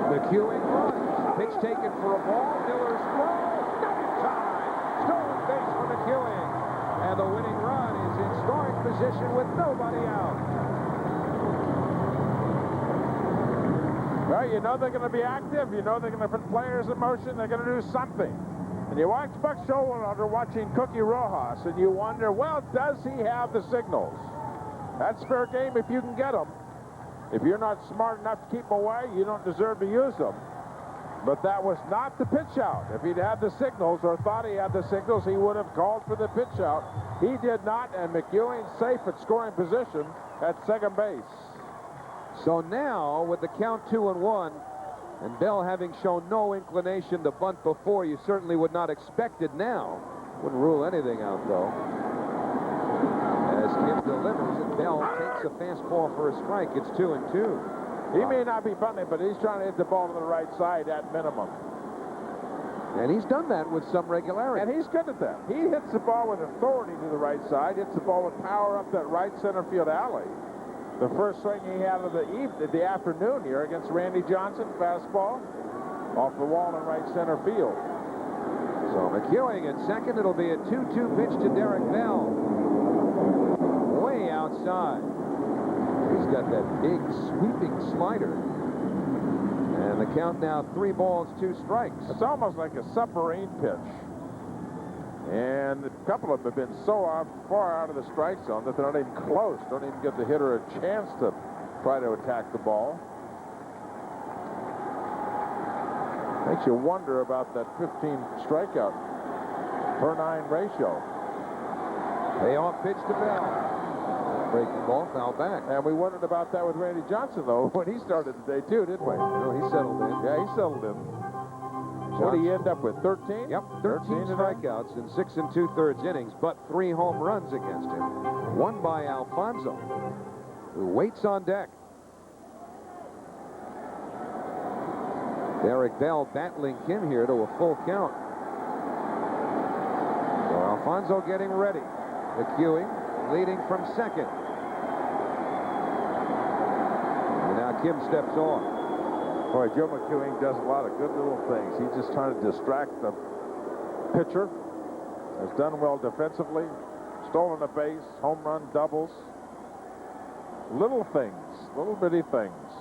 McEwing runs. Pitch taken for a ball. Miller's throw. Not in time. Stolen base for McEwing. And the winning run is in scoring position with nobody out.
Well, you know they're going to be active. You know they're going to put players in motion. They're going to do something. And you watch Buck Showalter watching Cookie Rojas, and you wonder, well, does he have the signals? That's fair game if you can get them. If you're not smart enough to keep them away, you don't deserve to use them. But that was not the pitch out. If he'd had the signals or thought he had the signals, he would have called for the pitch out. He did not, and McEwing's safe at scoring position at second base.
So now, with the count 2-1, and Bell having shown no inclination to bunt before, you certainly would not expect it now. Wouldn't rule anything out, though. As Kim delivers it, Bell takes a fastball for a strike. It's 2-2.
He may not be bunting, but he's trying to hit the ball to the right side at minimum.
And he's done that with some regularity.
And he's good at that. He hits the ball with authority to the right side, hits the ball with power up that right center field alley. The first swing he had of the afternoon here against Randy Johnson, fastball, off the wall in right center field.
So McEwing at second. It'll be a 2-2 pitch to Derek Bell. Way outside. He's got that big sweeping slider. And the count now 3 balls, 2 strikes.
It's almost like a submarine pitch. And a couple of them have been so far out of the strike zone that they're not even close. Don't even give the hitter a chance to try to attack the ball. Makes you wonder about that 15 strikeout per 9 ratio.
Payoff pitch to Bell. Breaking ball, foul back.
And we wondered about that with Randy Johnson, though, when he started today, too, didn't we?
No, he settled in.
Yeah, he settled in. What did he end up with, 13?
Yep, 13 strikeouts in 6 2/3 innings, but 3 home runs against him. One by Alfonso, who waits on deck. Derek Bell battling Kim here to a full count. So Alfonso getting ready. McEwing leading from second. And now Kim steps off.
Boy, Joe McEwing does a lot of good little things. He's just trying to distract the pitcher. Has done well defensively. Stolen a base, home run, doubles. Little things, little bitty things.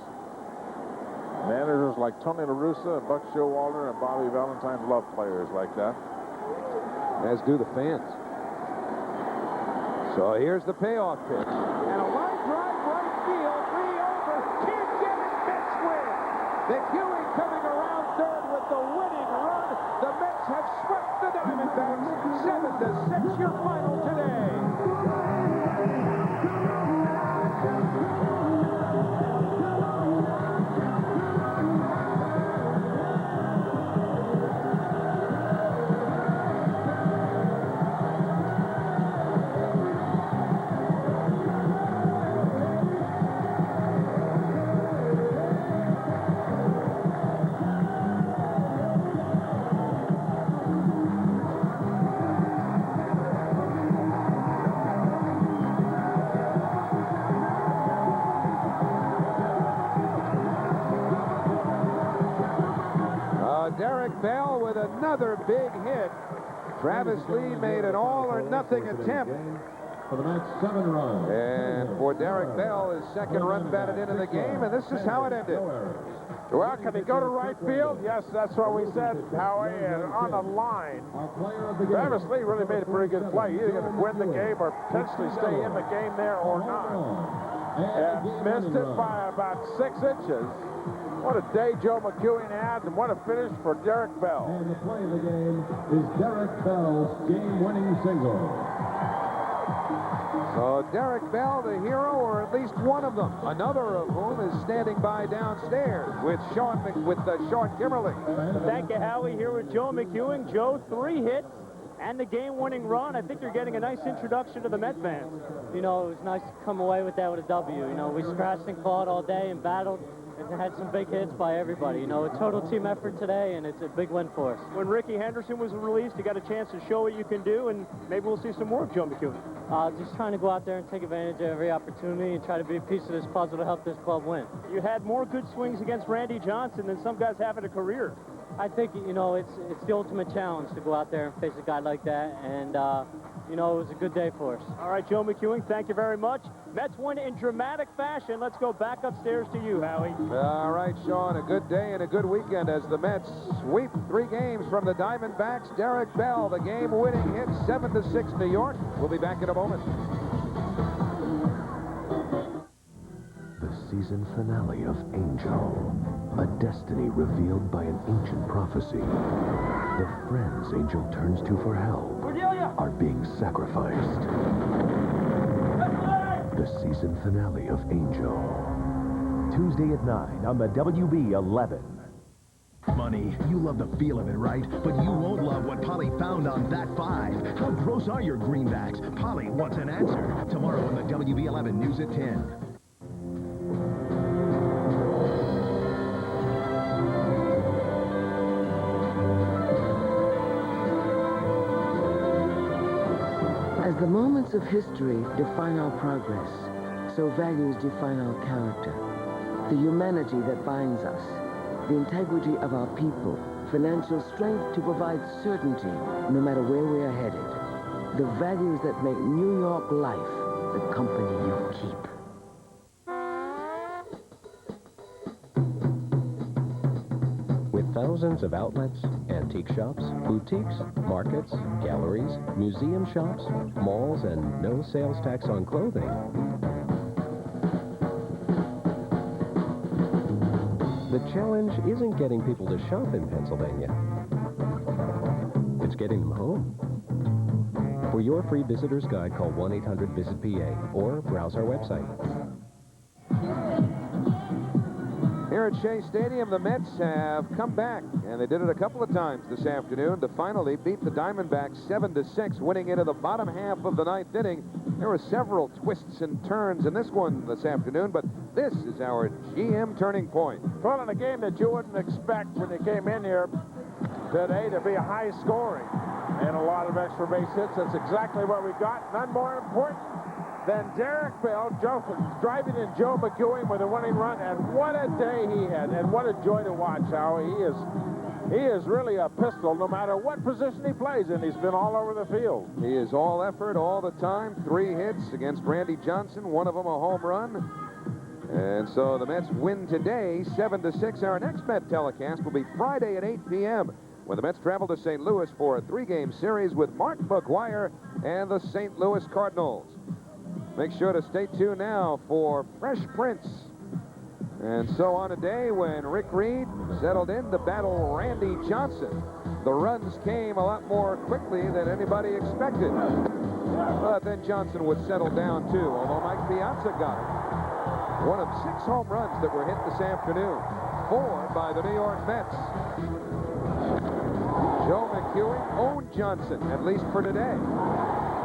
Managers like Tony La Russa and Buck Showalter and Bobby Valentine love players like that.
As do the fans. So here's the payoff pitch.
And a line drive right field, 3 over. Can't get it, Mets win.
McEwing coming around third with the winning run. The Mets have swept the Diamondbacks. 7-6 your final today. Derek Bell with another big hit. Travis Lee made an all-or-nothing attempt.
For the Mets, 7 runs.
And for Derek Bell, his second run batted into the game, and this is how it ended.
Well, can he go to right field? Yes, that's what we said, Howie. And on the line, Travis Lee really made a pretty good play. Either going to win the game or potentially stay in the game there or not. And missed it by about 6 inches. What a day Joe McEwing had, and what a finish for Derek Bell.
And the play of the game is Derek Bell's game-winning single.
So Derek Bell, the hero, or at least one of them. Another of whom is standing by downstairs with Sean Kimmerly.
Thank you, Howie. Here with Joe McEwing. Joe, 3 hits and the game-winning run. I think you're getting a nice introduction to the Met fans.
You know, it was nice to come away with that with a W. You know, we scratched and clawed all day and battled.
and had some big hits by everybody. You know, a total team effort today, and it's a big win for us.
When Ricky Henderson was released, you got a chance to show what you can do, and maybe we'll see some more of Joe McEwing.
Just trying to go out there and take advantage of every opportunity and try to be a piece of this puzzle to help this club win.
You had more good swings against Randy Johnson than some guys have in a career.
I think, you know, it's the ultimate challenge to go out there and face a guy like that, and, you know, it was a good day for us.
All right, Joe McEwing, thank you very much. Mets win in dramatic fashion. Let's go back upstairs to you, Howie.
All right, Sean, a good day and a good weekend as the Mets sweep 3 games from the Diamondbacks. Derek Bell, the game-winning hit, 7-6 New York. We'll be back in a moment.
The season finale of Angel, a destiny revealed by an ancient prophecy. The friends Angel turns to for help are being sacrificed. The season finale of Angel.
Tuesday at 9 on the WB 11.
Money, you love the feel of it, right? But you won't love what Polly found on that 5. How gross are your greenbacks? Polly wants an answer. Tomorrow on the WB 11 News at 10.
As the moments of history define our progress, so values define our character. The humanity that binds us, the integrity of our people, financial strength to provide certainty no matter where we are headed. The values that make New York life the company you keep.
With thousands of outlets, antique shops, boutiques, markets, galleries, museum shops, malls, and no sales tax on clothing, the challenge isn't getting people to shop in Pennsylvania. It's getting them home. For your free visitor's guide, call 1-800-VISIT-PA or browse our website.
Here at Shea Stadium, the Mets have come back, and they did it a couple of times this afternoon to finally beat the Diamondbacks 7-6, winning into the bottom half of the 9th inning. There were several twists and turns in this one this afternoon, but this is our GM turning point.
Well, in a game that you wouldn't expect when you came in here today to be high scoring and a lot of extra base hits, that's exactly what we got. None more important than Derek Bell driving in Joe McEwing with a winning run, and what a day he had, and what a joy to watch. How he is really a pistol no matter what position he plays in. He's been all over the field.
He is all effort all the time. 3 hits against Randy Johnson, one of them a home run. And so the Mets win today 7-6. Our next Met telecast will be Friday at 8 p.m. when the Mets travel to St. Louis for a 3-game series with Mark McGwire and the St. Louis Cardinals. Make sure to stay tuned now for Fresh Prince. And so on a day when Rick Reed settled in to battle Randy Johnson, the runs came a lot more quickly than anybody expected. But then Johnson would settle down too, although Mike Piazza got it. One of 6 home runs that were hit this afternoon, 4 by the New York Mets. Joe McEwing owned Johnson, at least for today.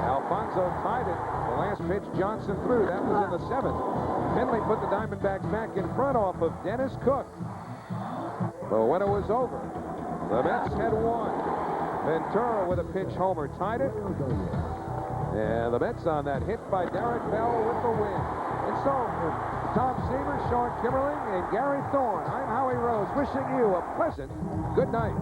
Alfonso tied it. The last pitch Johnson threw, that was in the 7th. Finley put the Diamondbacks back in front off of Dennis Cook. But when it was over, the Mets had won. Ventura with a pinch homer tied it. And the Mets on that hit by Derek Bell with the win. And so, for Tom Seaver, Sean Kimmerling, and Gary Thorne, I'm Howie Rose, wishing you a pleasant good night.